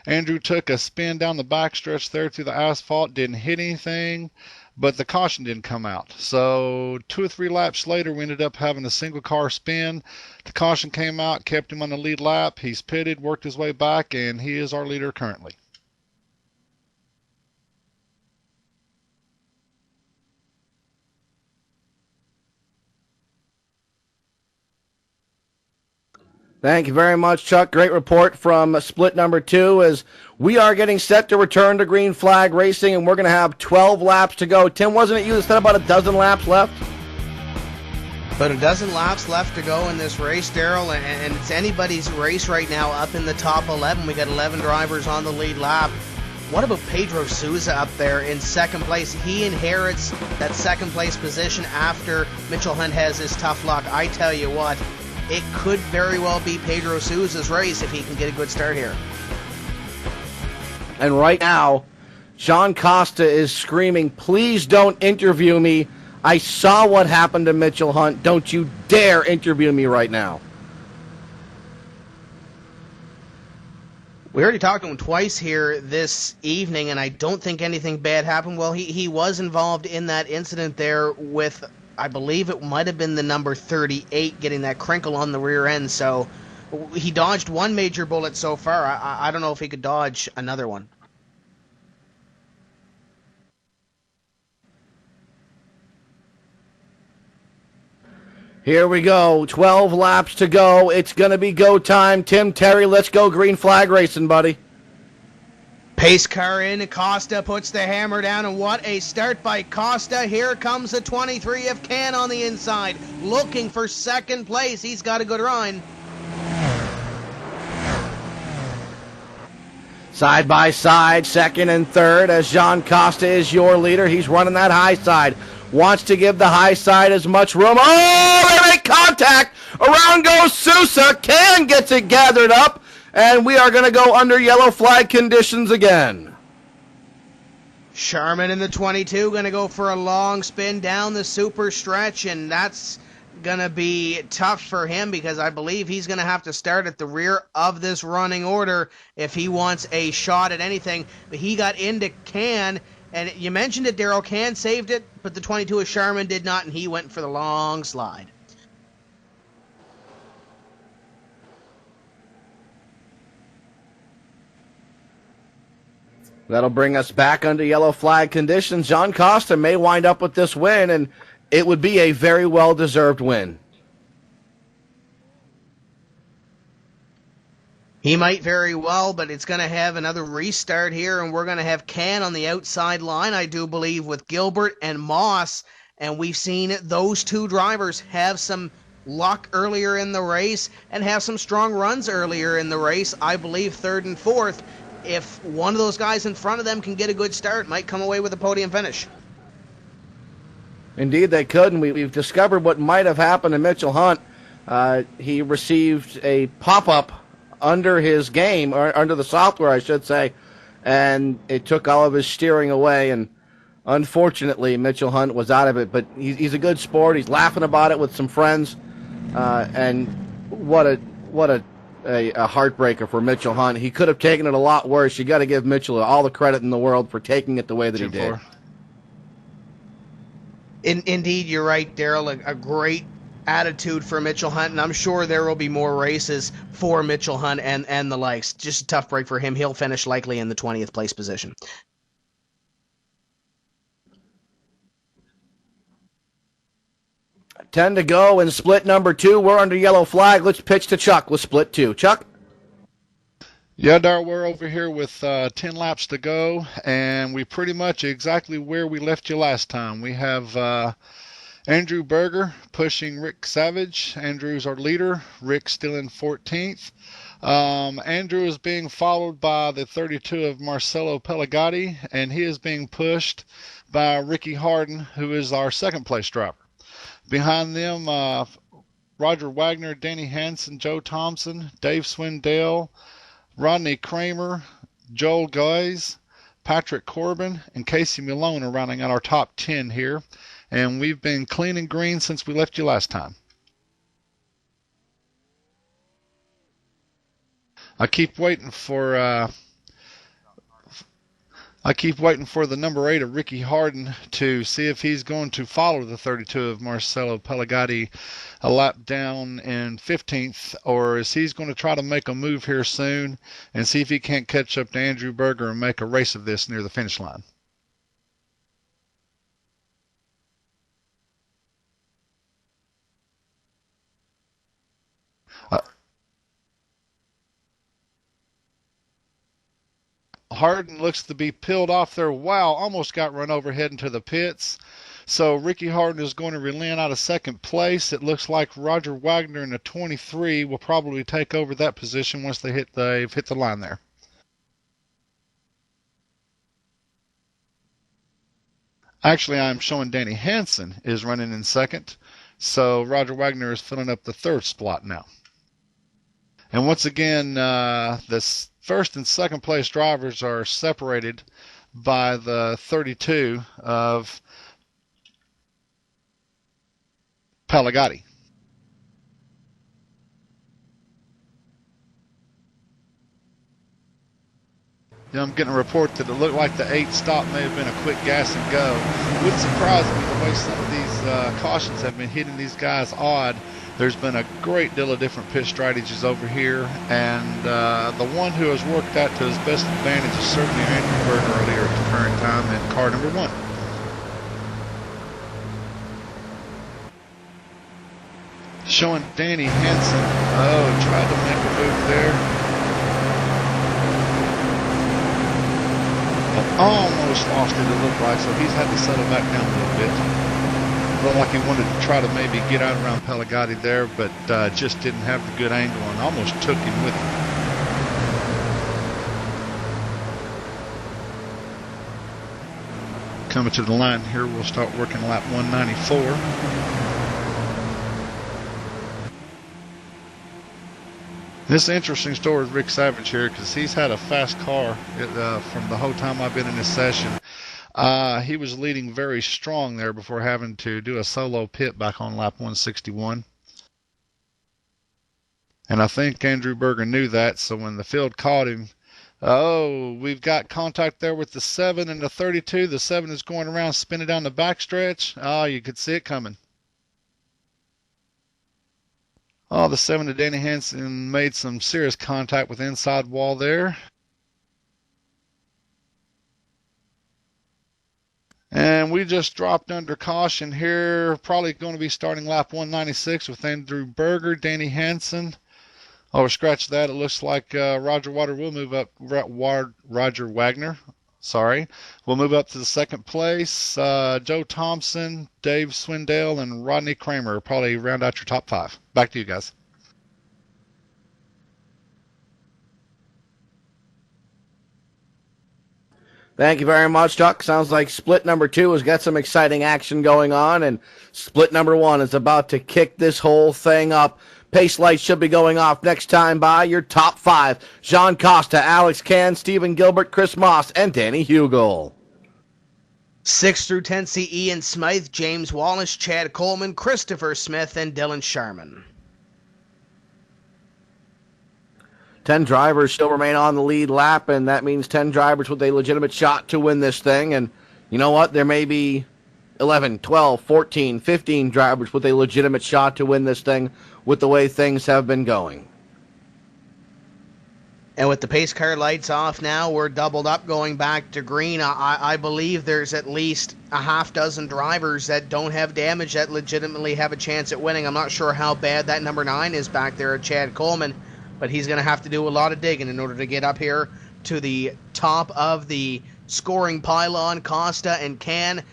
Andrew took a spin down the backstretch there through the asphalt, didn't hit anything, but the caution didn't come out. So 2 or 3 laps later, we ended up having a single car spin. The caution came out, kept him on the lead lap. He's pitted, worked his way back, and he is our leader currently. Thank you very much, Chuck. Great report from split number 2 as we are getting set to return to green flag racing, and we're going to have 12 laps to go. Tim, wasn't it you that said about a dozen laps left? But a dozen laps left to go in this race, Daryl, and it's anybody's race right now up in the top 11. We got 11 drivers on the lead lap. What about Pedro Souza up there in 2nd place? He inherits that 2nd place position after Mitchell Hunt has his tough luck. I tell you what, it could very well be Pedro Souza's race if he can get a good start here. And right now, John Costa is screaming, "Please don't interview me. I saw what happened to Mitchell Hunt. Don't you dare interview me right now." We already talked to him twice here this evening, and I don't think anything bad happened. Well, he was involved in that incident there with, I believe it might have been the number 38 getting that crinkle on the rear end. So he dodged one major bullet so far. I don't know if he could dodge another one. Here we go. 12 laps to go. It's going to be go time. Tim Terry, let's go green flag racing, buddy. Pace car in, Costa puts the hammer down, and what a start by Costa. Here comes the 23 of Can on the inside, looking for 2nd place. He's got a good run. Side by side, 2nd and 3rd, as John Costa is your leader. He's running that high side. Wants to give the high side as much room. Oh, they make contact. Around goes Sousa. Can gets it gathered up. And we are going to go under yellow flag conditions again. Sharman in the 22 going to go for a long spin down the super stretch, and that's going to be tough for him because I believe he's going to have to start at the rear of this running order if he wants a shot at anything. But he got into Can, and you mentioned it, Daryl. Can saved it, but the 22 of Sharman did not, and he went for the long slide. That'll bring us back under yellow flag conditions. John Costa may wind up with this win, and it would be a very well-deserved win. He might very well, but it's going to have another restart here, and we're going to have Can on the outside line, I do believe, with Gilbert and Moss, and we've seen those 2 drivers have some luck earlier in the race and have some strong runs earlier in the race. I believe third and fourth, if one of those guys in front of them can get a good start, might come away with a podium finish. Indeed, they could, and we've discovered what might have happened to Mitchell Hunt. He received a pop-up under his game, or under the software, I should say, and it took all of his steering away, and unfortunately, Mitchell Hunt was out of it, but he's a good sport. He's laughing about it with some friends, and what a heartbreaker for Mitchell Hunt. He could have taken it a lot worse. You got to give Mitchell all the credit in the world for taking it the way that he did. Indeed, you're right, Daryl. A great attitude for Mitchell Hunt, and I'm sure there will be more races for Mitchell Hunt and the likes. Just a tough break for him. He'll finish likely in the 20th place position. Ten to go in split number 2. We're under yellow flag. Let's pitch to Chuck with split 2. Chuck? Yeah, Dar, we're over here with 10 laps to go, and we pretty much exactly where we left you last time. We have Andrew Berger pushing Rick Savage. Andrew's our leader. Rick's still in 14th. Andrew is being followed by the 32 of Marcelo Pelagatti, and he is being pushed by Ricky Harden, who is our second place driver. Behind them, Roger Wagner, Danny Hansen, Joe Thompson, Dave Swindell, Rodney Kramer, Joel Guys, Patrick Corbin, and Casey Malone are rounding out our top 10 here. And we've been clean and green since we left you last time. I keep waiting for the number 8 of Ricky Harden to see if he's going to follow the 32 of Marcelo Pelagatti a lap down in 15th, or is he's going to try to make a move here soon and see if he can't catch up to Andrew Berger and make a race of this near the finish line. Harden looks to be peeled off there. Wow, almost got run over heading to the pits. So Ricky Harden is going to relent out of second place. It looks like Roger Wagner in the 23 will probably take over that position once they've hit the line there. Actually, I'm showing Danny Hansen is running in second. So Roger Wagner is filling up the third spot now. And once again, the first and second place drivers are separated by the 32 of Pelagatti. Yeah, I'm getting a report that it looked like the 8 stop may have been a quick gas and go. It wouldn't surprise me the way some of these cautions have been hitting these guys odd. There's been a great deal of different pit strategies over here, and the one who has worked that to his best advantage is certainly Andrew Berger earlier at the current time in car number 1. Showing Danny Hansen. Oh, tried to make a move there. Almost lost it, it looked like, so he's had to settle back down a little bit. Looked like he wanted to try to maybe get out around Pelagatti there, but just didn't have the good angle and almost took him with him. Coming to the line here, we'll start working lap 194. This is an interesting story with Rick Savage here because he's had a fast car from the whole time I've been in this session. He was leading very strong there before having to do a solo pit back on lap 161. And I think Andrew Berger knew that, so when the field caught him, oh, we've got contact there with the 7 and the 32. The 7 is going around spinning down the backstretch. Oh, you could see it coming. Oh, the 7 to Danny Hansen made some serious contact with the inside wall there. And we just dropped under caution here. Probably going to be starting lap 196 with Andrew Berger, Danny Hansen. Oh, scratch that. It looks like Roger Wagner will move up. Roger Wagner. Sorry. We'll move up to the second place. Joe Thompson, Dave Swindale, and Rodney Kramer probably round out your top 5. Back to you guys. Thank you very much, Chuck. Sounds like split number 2 has got some exciting action going on, and split number 1 is about to kick this whole thing up. Pace lights should be going off next time by your top 5. Jean Costa, Alex Can, Stephen Gilbert, Chris Moss, and Danny Hugel. 6 through 10 see Ian Smythe, James Wallace, Chad Coleman, Christopher Smith, and Dylan Sharman. 10 drivers still remain on the lead lap, and that means 10 drivers with a legitimate shot to win this thing. And you know what? There may be 11, 12, 14, 15 drivers with a legitimate shot to win this thing with the way things have been going. And with the pace car lights off now, we're doubled up going back to green. I believe there's at least a half dozen drivers that don't have damage that legitimately have a chance at winning. I'm not sure how bad that number 9 is back there, Chad Coleman, but he's going to have to do a lot of digging in order to get up here to the top of the scoring pylon. Costa and Can.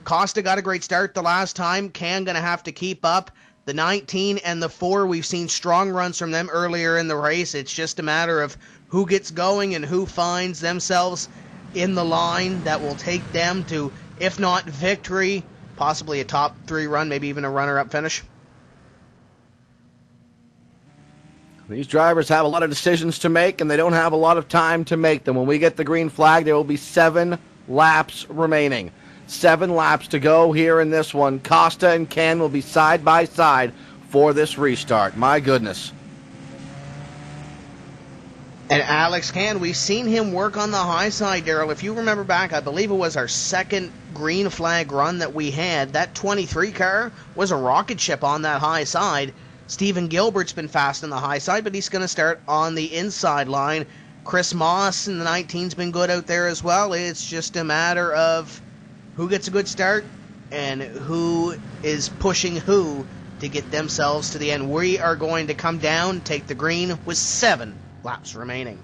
Costa got a great start the last time. Can going to have to keep up. The 19 and the 4, we've seen strong runs from them earlier in the race. It's just a matter of who gets going and who finds themselves in the line that will take them to, if not victory, possibly a top 3 run, maybe even a runner-up finish. These drivers have a lot of decisions to make, and they don't have a lot of time to make them. When we get the green flag, there will be 7 laps remaining. 7 laps to go here in this one. Costa and Can will be side by side for this restart. My goodness. And Alex Can, we've seen him work on the high side, Daryl. If you remember back, I believe it was our second green flag run that we had. That 23 car was a rocket ship on that high side. Stephen Gilbert's been fast on the high side, but he's going to start on the inside line. Chris Moss in the 19's been good out there as well. It's just a matter of who gets a good start and who is pushing who to get themselves to the end. We are going to come down, take the green with 7 laps remaining.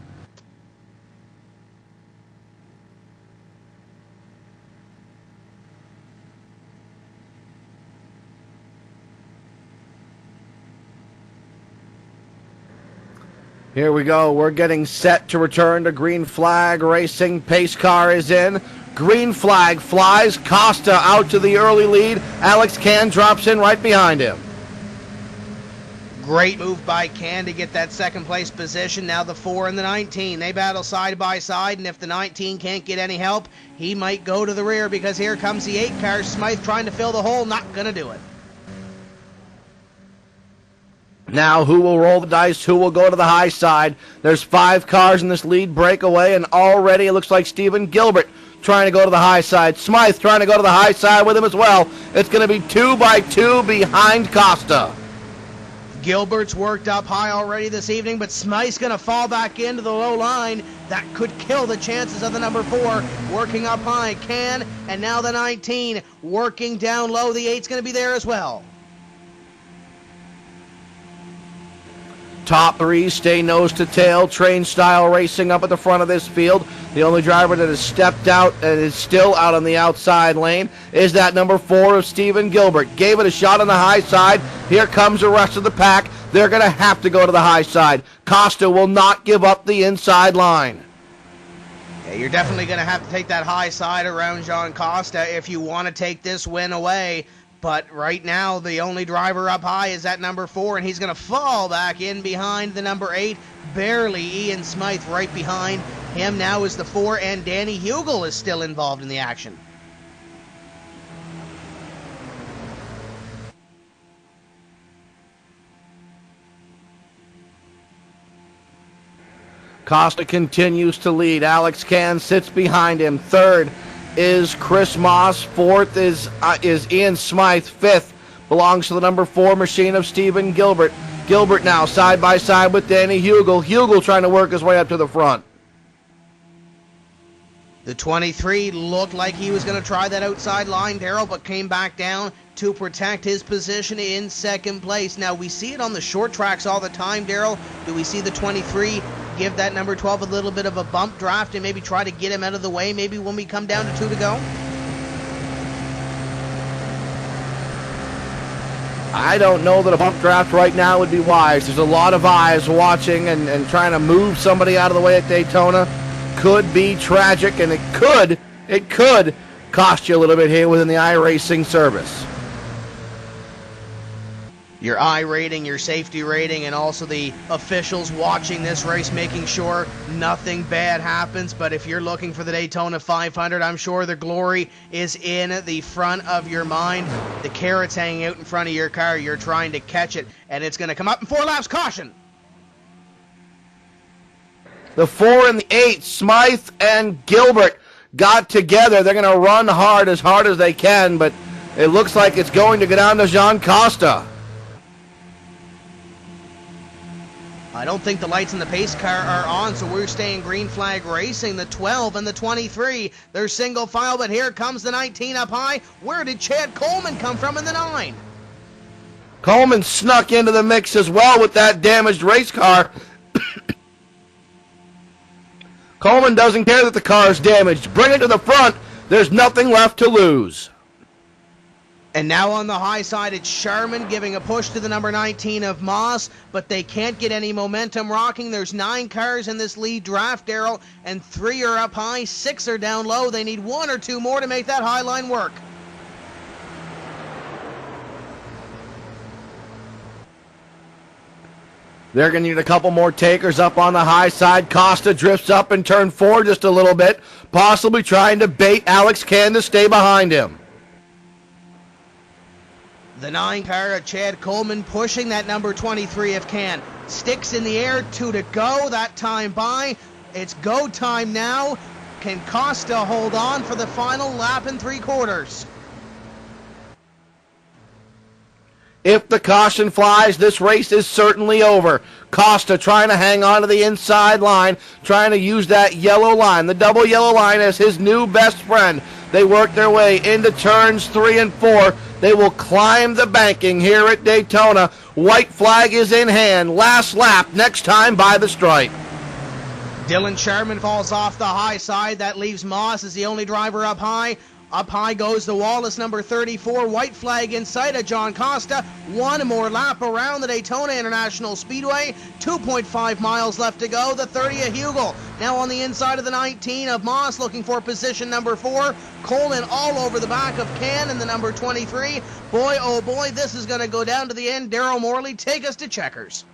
Here we go. We're getting set to return to green flag racing. Pace car is in. Green flag flies. Costa out to the early lead. Alex Can drops in right behind him. Great move by Can to get that second place position. Now the 4 and the 19. They battle side by side, and if the 19 can't get any help, he might go to the rear because here comes the 8 car. Smythe trying to fill the hole. Not going to do it. Now, who will roll the dice? Who will go to the high side? There's 5 cars in this lead breakaway, and already it looks like Stephen Gilbert trying to go to the high side. Smythe trying to go to the high side with him as well. It's going to be 2 by 2 behind Costa. Gilbert's worked up high already this evening, but Smythe's going to fall back into the low line. That could kill the chances of the number 4 working up high. Can, and now the 19 working down low. The 8's going to be there as well. Top 3 stay nose to tail, train style racing up at the front of this field. The only driver that has stepped out and is still out on the outside lane is that number 4 of Stephen Gilbert. Gave it a shot on the high side. Here comes the rest of the pack. They're going to have to go to the high side. Costa will not give up the inside line. Yeah, you're definitely going to have to take that high side around Jean Costa if you want to take this win away. But right now, the only driver up high is that number 4, and he's going to fall back in behind the number 8. Barely. Ian Smythe right behind him now is the 4, and Danny Hugel is still involved in the action. Costa continues to lead. Alex Can sits behind him. 3rd is Chris Moss. 4th is Ian Smythe. 5th belongs to the number 4 machine of Stephen Gilbert. Gilbert now side by side with Danny Hugel. Hugel trying to work his way up to the front. The 23 looked like he was going to try that outside line, Darrell, but came back down to protect his position in 2nd place. Now, we see it on the short tracks all the time, Darrell. Do we see the 23 give that number 12 a little bit of a bump draft and maybe try to get him out of the way maybe when we come down to 2 to go? I don't know that a bump draft right now would be wise. There's a lot of eyes watching, and trying to move somebody out of the way at Daytona could be tragic, and it could cost you a little bit here within the iRacing service. Your I rating, your safety rating, and also the officials watching this race making sure nothing bad happens. But if you're looking for the Daytona 500, I'm sure the glory is in the front of your mind. The carrot's hanging out in front of your car. You're trying to catch it, and it's going to come up in 4 laps. Caution! The 4 and the 8, Smythe and Gilbert got together. They're going to run hard as they can, but it looks like it's going to go down to Jean Costa. I don't think the lights in the pace car are on, so we're staying green flag racing. The 12 and the 23, they're single file, but here comes the 19 up high. Where did Chad Coleman come from in the 9? Coleman snuck into the mix as well with that damaged race car. Coleman doesn't care that the car is damaged. Bring it to the front. There's nothing left to lose. And now on the high side, it's Sharman giving a push to the number 19 of Moss, but they can't get any momentum rocking. There's 9 cars in this lead draft, Daryl, and 3 are up high, 6 are down low. They need 1 or 2 more to make that high line work. They're going to need a couple more takers up on the high side. Costa drifts up in turn 4 just a little bit, possibly trying to bait Alex Can to stay behind him. The 9 car of Chad Coleman pushing that number 23 of Can. Sticks in the air, 2 to go, that time by. It's go time now. Can Costa hold on for the final lap and 3/4? If the caution flies, this race is certainly over. Costa trying to hang on to the inside line, trying to use that yellow line, the double yellow line, as his new best friend. They work their way into turns 3 and 4. They will climb the banking here at Daytona. White flag is in hand. Last lap, next time by the stripe. Dylan Sharman falls off the high side. That leaves Moss as the only driver up high. Up high goes the Wallace, number 34. White flag inside of John Costa. 1 more lap around the Daytona International Speedway. 2.5 miles left to go. The 30 of Hugel. Now on the inside of the 19 of Moss, looking for position number 4. Coleman all over the back of Can and the number 23. Boy, oh boy, this is going to go down to the end. Daryl Morley, take us to checkers.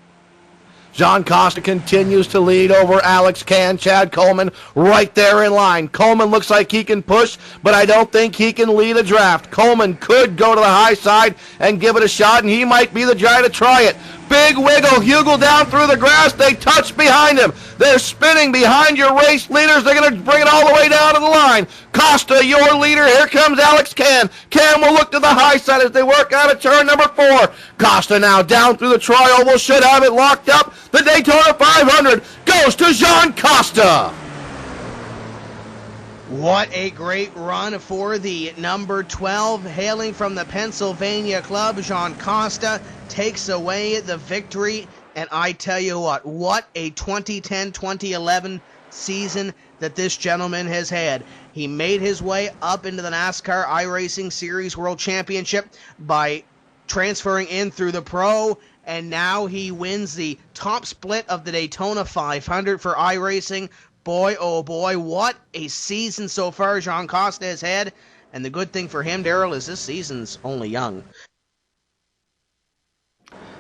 John Costa continues to lead over Alex Can. Chad Coleman right there in line. Coleman looks like he can push, but I don't think he can lead a draft. Coleman could go to the high side and give it a shot, and he might be the guy to try it. Big wiggle, Hugel down through the grass. They touch behind him. They're spinning behind your race leaders. They're going to bring it all the way down to the line. Costa, your leader. Here comes Alex Can. Can will look to the high side as they work out of turn number 4. Costa now down through the tri-oval. Should have it locked up. The Daytona 500 goes to Jean Costa. What a great run for the number 12, hailing from the Pennsylvania club. Jean Costa takes away the victory, and I tell you what a 2010-2011 season that this gentleman has had. He made his way up into the NASCAR iRacing Series World Championship by transferring in through the Pro, and now he wins the top split of the Daytona 500 for iRacing. Boy, oh boy, what a season so far Jean Costa has had. And the good thing for him, Daryl, is this season's only young.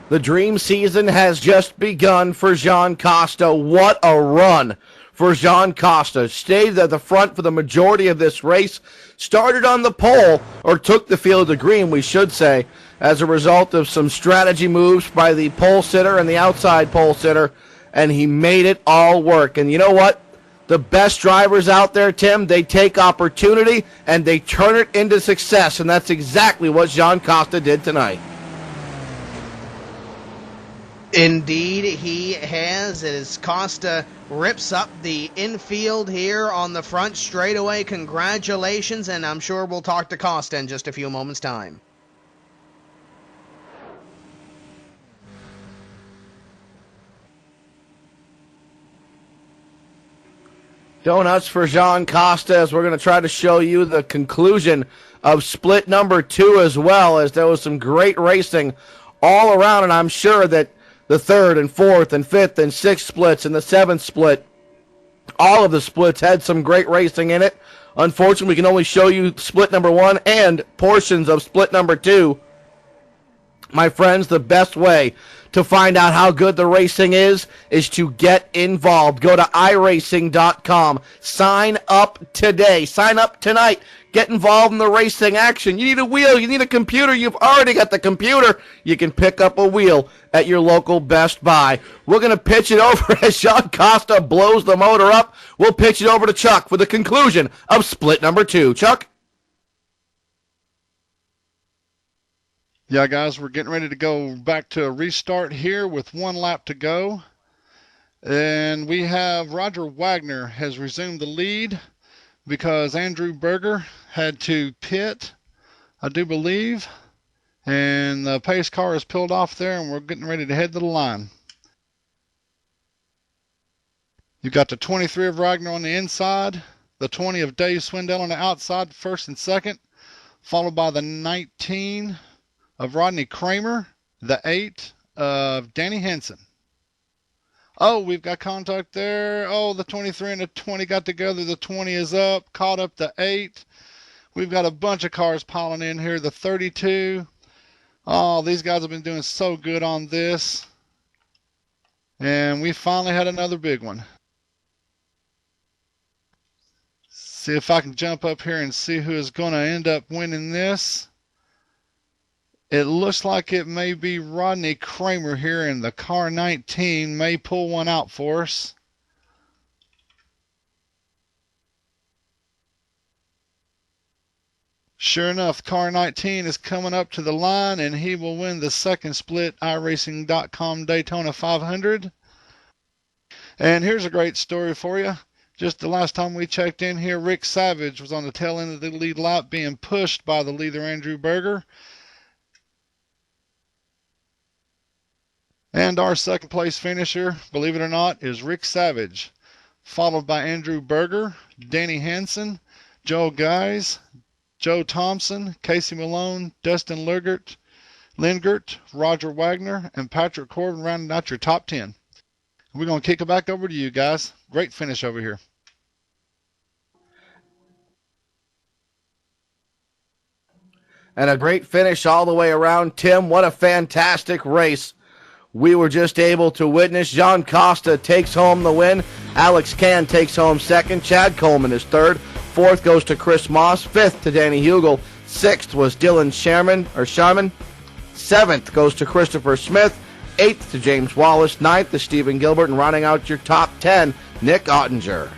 The dream season has just begun for Jean Costa. What a run for Jean Costa. Stayed at the front for the majority of this race. Started on the pole, or took the field to green, we should say, as a result of some strategy moves by the pole sitter and the outside pole sitter. And he made it all work. And you know what? The best drivers out there, Tim, they take opportunity and they turn it into success, and that's exactly what Jean Costa did tonight. Indeed, he has, as Costa rips up the infield here on the front straightaway. Congratulations, and I'm sure we'll talk to Costa in just a few moments' time. Donuts for Jean Costa, as we're going to try to show you the conclusion of split number 2 as well, as there was some great racing all around, and I'm sure that the 3rd and 4th and 5th and 6th splits and the 7th split, all of the splits had some great racing in it. Unfortunately, we can only show you split number 1 and portions of split number 2. My friends, the best way to find out how good the racing is to get involved. Go to iRacing.com. Sign up today. Sign up tonight. Get involved in the racing action. You need a wheel. You need a computer. You've already got the computer. You can pick up a wheel at your local Best Buy. We're going to pitch it over as Jean Costa blows the motor up. We'll pitch it over to Chuck for the conclusion of split number 2. Chuck? Yeah, guys, we're getting ready to go back to a restart here with 1 lap to go. And we have Roger Wagner has resumed the lead because Andrew Berger had to pit, I do believe. And the pace car is peeled off there, and we're getting ready to head to the line. You've got the 23 of Wagner on the inside, the 20 of Dave Swindell on the outside, first and second, followed by the 19 of Rodney Kramer, the 8 of Danny Henson. Oh, we've got contact there. Oh, the 23 and the 20 got together. The 20 is up, caught up the 8. We've got a bunch of cars piling in here. The 32. Oh, these guys have been doing so good on this. And we finally had another big one. See if I can jump up here and see who is going to end up winning this. It looks like it may be Rodney Kramer here, and the car 19 may pull one out for us. Sure enough, car 19 is coming up to the line, and he will win the second split iRacing.com Daytona 500. And here's a great story for you. Just the last time we checked in here, Rick Savage was on the tail end of the lead lap being pushed by the leader, Andrew Berger. And our second place finisher, believe it or not, is Rick Savage, followed by Andrew Berger, Danny Hansen, Joe Guys, Joe Thompson, Casey Malone, Dustin Lingert, Roger Wagner, and Patrick Corbin rounding out your top 10. We're going to kick it back over to you guys. Great finish over here. And a great finish all the way around. Tim, what a fantastic race we were just able to witness. Jean Costa takes home the win. Alex Can takes home second. Chad Coleman is third. Fourth goes to Chris Moss. Fifth to Danny Hugel. Sixth was Dylan Sharman. Seventh goes to Christopher Smith. Eighth to James Wallace. Ninth to Stephen Gilbert. And rounding out your top 10, Nick Ottinger.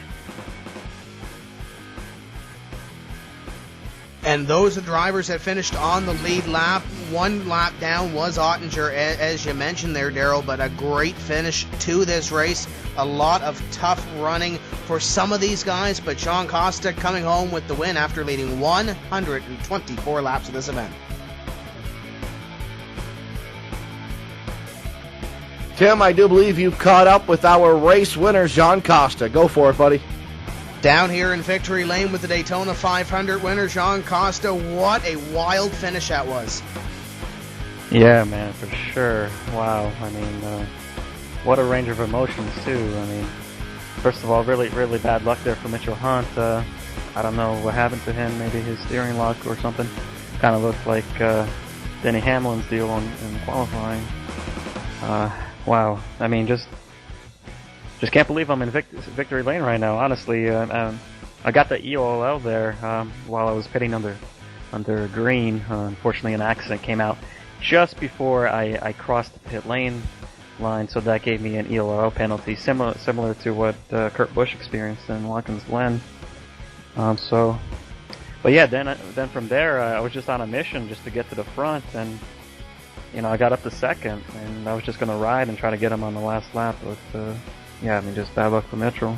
And those are the drivers that finished on the lead lap. 1 lap down was Ottinger, as you mentioned there, Daryl, but a great finish to this race. A lot of tough running for some of these guys, but Jean Costa coming home with the win after leading 124 laps of this event. Tim, I do believe you've caught up with our race winner, Jean Costa. Go for it, buddy. Down here in Victory Lane with the Daytona 500 winner, Jean Costa. What a wild finish that was. Yeah, man, for sure. Wow. I mean, what a range of emotions, too. I mean, first of all, really, really bad luck there for Mitchell Hunt. I don't know what happened to him. Maybe his steering lock or something. Kind of looked like Denny Hamlin's deal in qualifying. Wow. I mean, just can't believe I'm in Victory Lane right now, honestly. I got the EOL there while I was pitting under green. Unfortunately, an accident came out just before I crossed the pit lane line, so that gave me an EOL penalty, similar to what Kurt Busch experienced in Watkins Glen. But yeah, then from there, I was just on a mission just to get to the front, and I got up to second, and I was just going to ride and try to get him on the last lap, but yeah, I mean, just bad luck for Mitchell.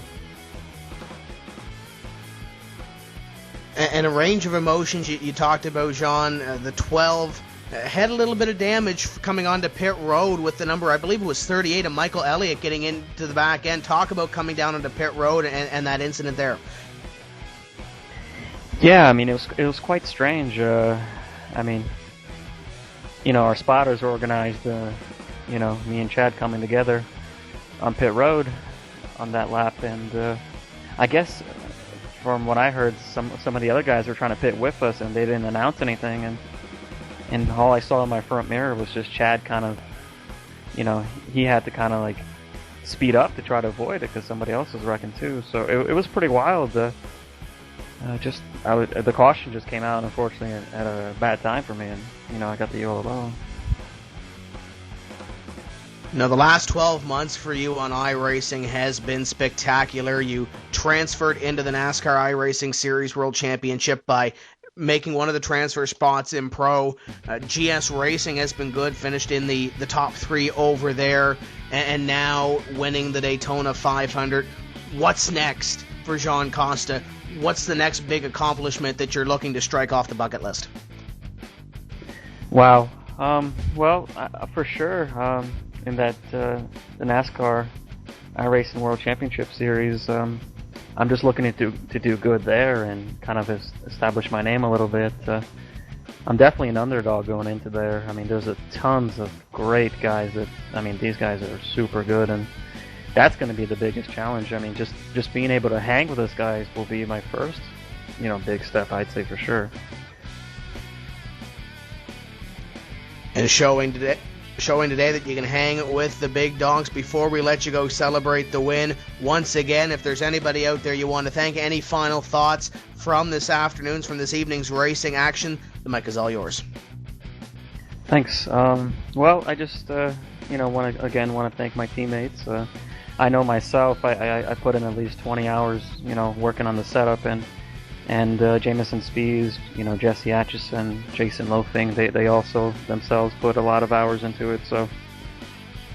And a range of emotions you talked about, John. The 12 had a little bit of damage coming onto pit road with the number, I believe it was 38, and Michael Elliott getting into the back end. Talk about coming down onto pit road and that incident there. Yeah, I mean, it was quite strange. I mean, our spotters organized, me and Chad coming together on pit road on that lap, and I guess from what I heard, some of the other guys were trying to pit with us, and they didn't announce anything, and all I saw in my front mirror was just Chad kind of, he had to kind of like speed up to try to avoid it because somebody else was wrecking too. So it was pretty wild. The caution just came out, unfortunately, at a bad time for me, and I got the yellow alone. Now, the last 12 months for you on iRacing has been spectacular. You transferred into the NASCAR iRacing Series World Championship by making one of the transfer spots in Pro. GS Racing has been good, finished in the top 3 over there, and now winning the Daytona 500. What's next for Jean Costa? What's the next big accomplishment that you're looking to strike off the bucket list? Wow. Well, for sure, in that the NASCAR iRacing World Championship Series, I'm just looking to do good there and kind of establish my name a little bit. I'm definitely an underdog going into there. I mean, there's tons of great guys these guys are super good, and that's going to be the biggest challenge. I mean, just being able to hang with those guys will be my first, big step, I'd say for sure. And showing today that you can hang with the big dogs. Before we let you go celebrate the win, once again, if there's anybody out there you want to thank, any final thoughts from this evening's racing action, the mic is all yours. Thanks. Well, I just want to thank my teammates. I know myself, I put in at least 20 hours, working on the setup, and Jameson Spies, Jesse Atchison, Jason Loafing, they also themselves put a lot of hours into it. So,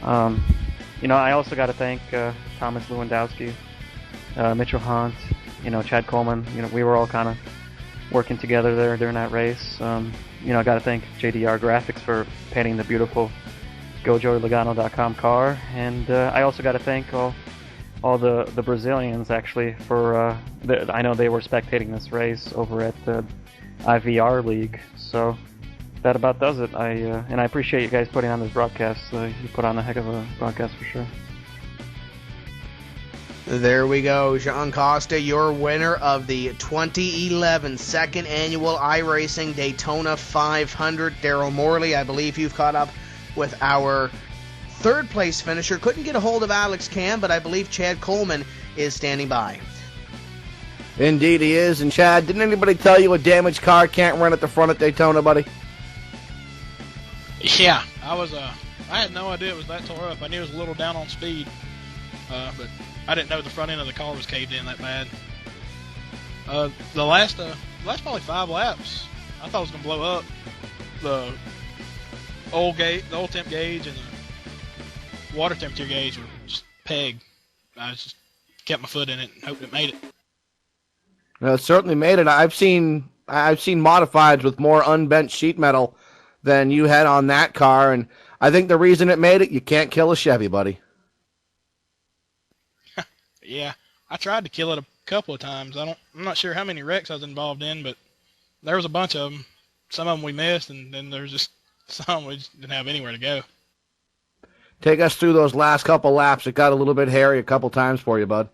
I also got to thank Thomas Lewandowski, Mitchell Hunt, Chad Coleman. We were all kind of working together there during that race. I got to thank JDR Graphics for painting the beautiful GoJoeyLogano.com car, and I also got to thank all the Brazilians actually for I know they were spectating this race over at the IVR League. So that about does it. I appreciate you guys putting on this broadcast. You put on a heck of a broadcast for sure. There we go, Jean Costa, your winner of the 2011 second annual iRacing Daytona 500. Daryl Morley, I believe you've caught up with our third place finisher. Couldn't get a hold of Alex Cam, but I believe Chad Coleman is standing by. Indeed he is. And Chad, didn't anybody tell you a damaged car can't run at the front at Daytona, buddy? Yeah, I had no idea it was that tore up. I knew it was a little down on speed, but I didn't know the front end of the car was caved in that bad. The last probably 5 laps, I thought it was gonna blow up. The oil temp gauge and the water temperature gauge were just pegged. I just kept my foot in it and hoped it made it. Well, it certainly made it. I've seen modifieds with more unbent sheet metal than you had on that car, and I think the reason it made it, you can't kill a Chevy, buddy. Yeah, I tried to kill it a couple of times. I'm not sure how many wrecks I was involved in, but there was a bunch of them. Some of them we missed, and then there's just some we just didn't have anywhere to go. Take us through those last couple laps. It got a little bit hairy a couple times for you, bud.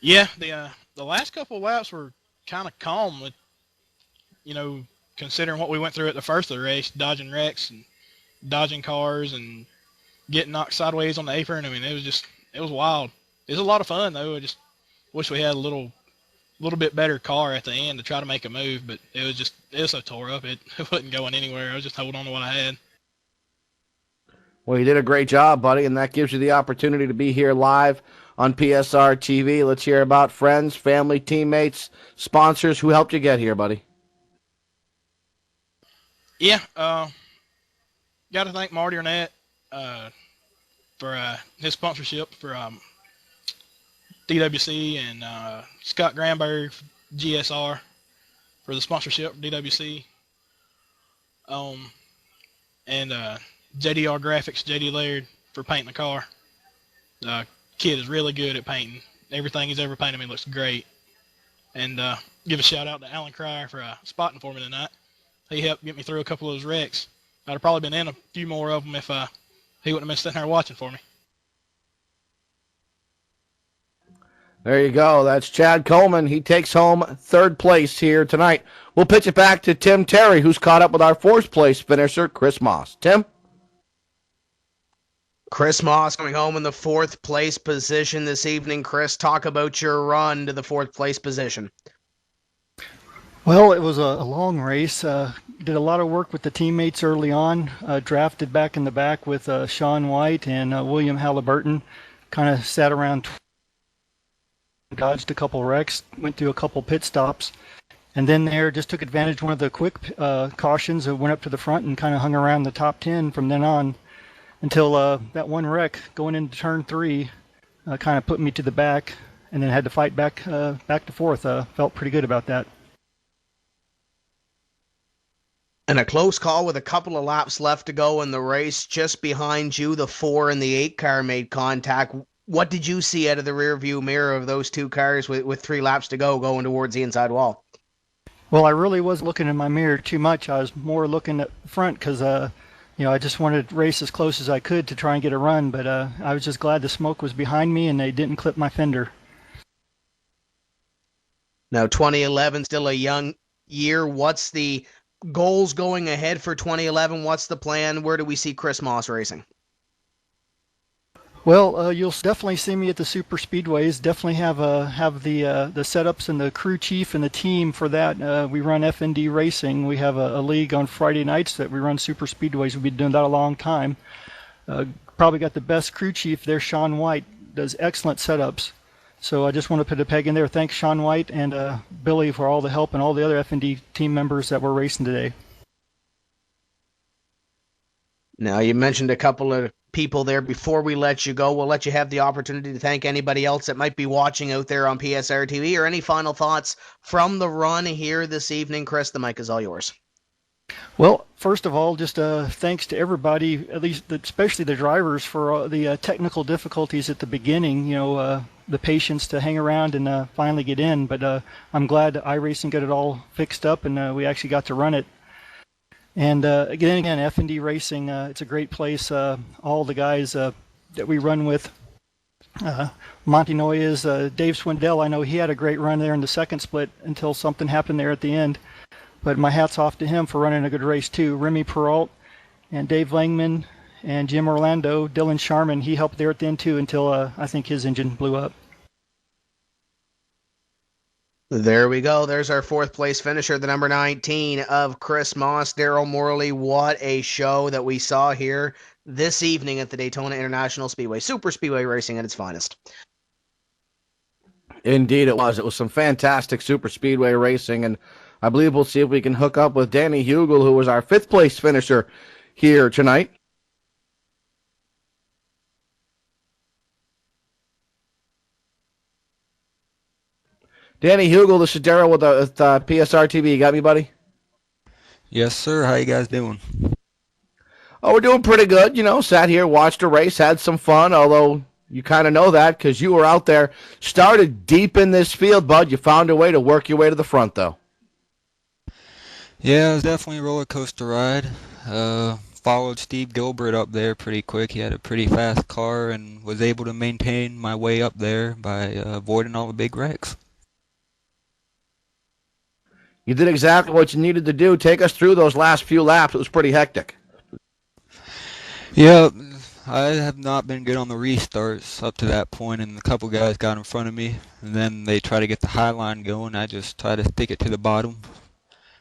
Yeah, the last couple of laps were kind of calm, with, considering what we went through at the first of the race, dodging wrecks and dodging cars and getting knocked sideways on the apron. I mean, it was wild. It was a lot of fun though. I just wish we had a little bit better car at the end to try to make a move, but it was so tore up it wasn't going anywhere. I was just holding on to what I had. Well, you did a great job, buddy, and that gives you the opportunity to be here live on PSR TV. Let's hear about friends, family, teammates, sponsors who helped you get here, buddy. Yeah, got to thank Marty Arnett for his sponsorship for DWC, and Scott Granberg, GSR, for the sponsorship for DWC. And JDR Graphics, JD Laird, for painting the car. Kid is really good at painting. Everything he's ever painted me looks great. And give a shout out to Alan Cryer for spotting for me tonight. He helped get me through a couple of those wrecks. I'd have probably been in a few more of them if he wouldn't have been sitting there watching for me. There you go. That's Chad Coleman. He takes home third place here tonight. We'll pitch it back to Tim Terry, who's caught up with our fourth place finisher, Chris Moss. Tim? Chris Moss coming home in the fourth place position this evening. Chris, talk about your run to the fourth place position. Well, it was a long race. Did a lot of work with the teammates early on. Drafted back in the back with Sean White and William Halliburton. Kind of sat around, dodged a couple wrecks, went through a couple pit stops, and then there just took advantage of one of the quick cautions that went up to the front and kind of hung around the top 10 from then on until that one wreck going into turn 3 kind of put me to the back, and then had to fight back to fourth. Felt pretty good about that. And a close call with a couple of laps left to go in the race. Just behind you, the 4 and the 8 car made contact. What did you see out of the rear view mirror of those two cars with 3 laps to go going towards the inside wall? Well, I really wasn't looking in my mirror too much. I was more looking at the front because, I just wanted to race as close as I could to try and get a run. But I was just glad the smoke was behind me and they didn't clip my fender. Now, 2011, still a young year. What's the goals going ahead for 2011? What's the plan? Where do we see Chris Moss racing? Well, you'll definitely see me at the super speedways. Definitely have the setups and the crew chief and the team for that. We run F&D racing. We have a league on Friday nights that we run super speedways. We've been doing that a long time. Probably got the best crew chief there, Sean White. Does excellent setups. So I just want to put a peg in there. Thanks, Sean White and Billy, for all the help and all the other F&D team members that were racing today. Now, you mentioned a couple of people there. Before we let you go, we'll let you have the opportunity to thank anybody else that might be watching out there on PSR TV, or any final thoughts from the run here this evening. Chris, the mic is all yours. Well, first of all, just thanks to everybody, at least especially the drivers, for the technical difficulties at the beginning. The patience to hang around and finally get in. But I'm glad iRacing got it all fixed up and we actually got to run it. And again, F&D Racing, it's a great place. All the guys that we run with, Monty Noyes, Dave Swindell, I know he had a great run there in the second split until something happened there at the end. But my hat's off to him for running a good race too. Remy Peralt and Dave Langman and Jim Orlando, Dylan Sharman, he helped there at the end too until I think his engine blew up. There we go. There's our fourth place finisher, the number 19 of Chris Moss. Daryl Morley, what a show that we saw here this evening at the Daytona International Speedway. Super Speedway racing at its finest. Indeed it was. It was some fantastic super speedway racing, and I believe we'll see if we can hook up with Danny Hugel, who was our fifth place finisher here tonight. Danny Hugel, this is Daryl with PSR TV. You got me, buddy? Yes, sir. How you guys doing? Oh, we're doing pretty good. Sat here, watched a race, had some fun, although you kind of know that because you were out there, started deep in this field, bud. You found a way to work your way to the front, though. Yeah, it was definitely a roller coaster ride. Followed Steve Gilbert up there pretty quick. He had a pretty fast car and was able to maintain my way up there by avoiding all the big wrecks. You did exactly what you needed to do. Take us through those last few laps. It was pretty hectic. Yeah, I have not been good on the restarts up to that point, and a couple guys got in front of me, and then they try to get the high line going. I just try to stick it to the bottom.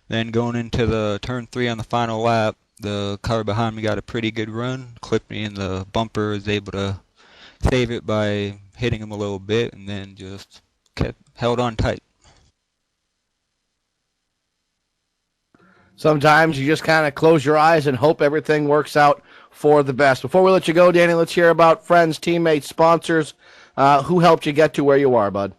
Then going into the turn 3 on the final lap, the car behind me got a pretty good run, clipped me in the bumper, was able to save it by hitting him a little bit, and then just held on tight. Sometimes you just kind of close your eyes and hope everything works out for the best. Before we let you go, Danny, let's hear about friends, teammates, sponsors. Who helped you get to where you are, bud?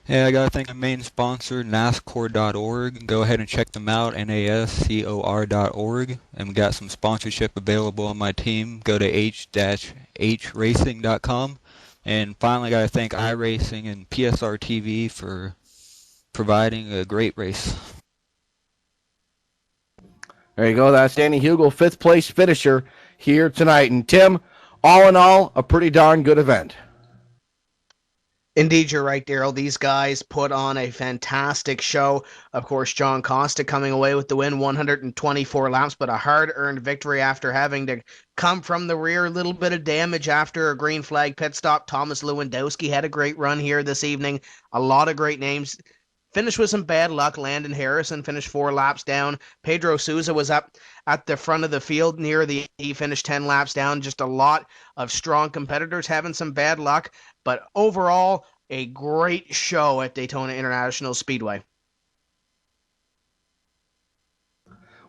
Yeah, I got to thank the main sponsor, NASCOR.org. Go ahead and check them out, NASCOR.org. And we got some sponsorship available on my team. Go to h-hracing.com. And finally, got to thank iRacing and PSR TV for providing a great race. There you go. That's Danny Hugel, 5th place finisher here tonight. And Tim, all in all, a pretty darn good event. Indeed, you're right, Daryl. These guys put on a fantastic show. Of course, John Costa coming away with the win, 124 laps, but a hard-earned victory after having to come from the rear. A little bit of damage after a green flag pit stop. Thomas Lewandowski had a great run here this evening. A lot of great names. Finished with some bad luck. Landon Harrison finished 4 laps down. Pedro Souza was up at the front of the field he finished 10 laps down. Just a lot of strong competitors having some bad luck. But overall, a great show at Daytona International Speedway.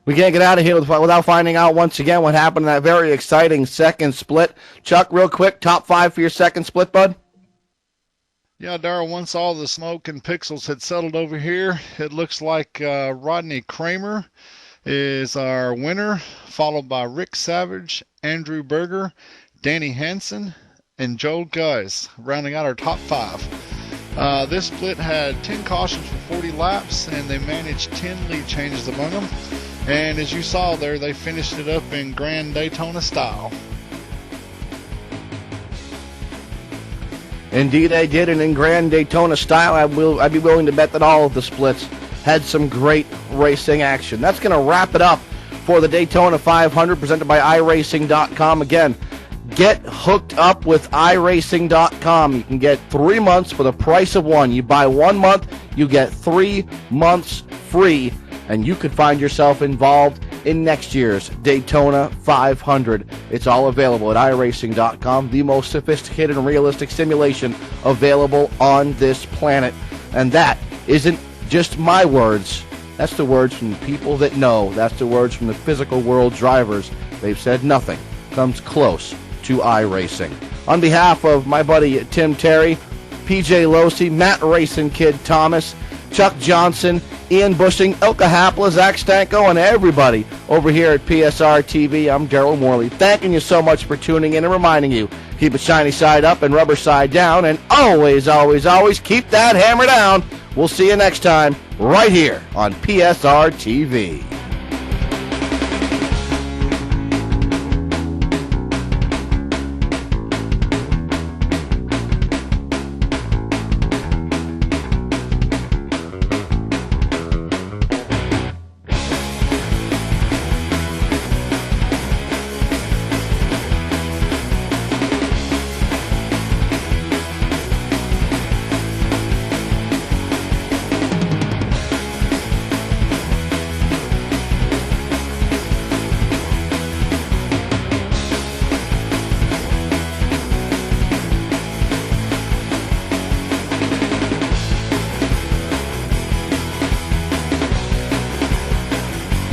We can't get out of here without finding out once again what happened in that very exciting second split. Chuck, real quick, top 5 for your second split, bud? Yeah, Darrell, once all the smoke and pixels had settled over here, it looks like Rodney Kramer is our winner, followed by Rick Savage, Andrew Berger, Danny Hansen, and Joe Guys, rounding out our top 5. This split had 10 cautions for 40 laps, and they managed 10 lead changes among them. And as you saw there, they finished it up in Grand Daytona style. Indeed, they did, and in Grand Daytona style, I'd be willing to bet that all of the splits had some great racing action. That's going to wrap it up for the Daytona 500, presented by iRacing.com. Again, get hooked up with iRacing.com. You can get 3 months for the price of 1. You buy 1 month, you get 3 months free, and you could find yourself involved in next year's Daytona 500. It's all available at iRacing.com, the most sophisticated and realistic simulation available on this planet. And that isn't just my words. That's the words from the people that know. That's the words from the physical world drivers. They've said nothing comes close to iRacing. On behalf of my buddy Tim Terry, PJ Losey, Matt Racing Kid Thomas, Chuck Johnson, Ian Bushing, Ilka Hapla, Zach Stanko, and everybody over here at PSR TV, I'm Daryl Morley. Thanking you so much for tuning in and reminding you, keep it shiny side up and rubber side down, and always, always, always keep that hammer down. We'll see you next time right here on PSR TV.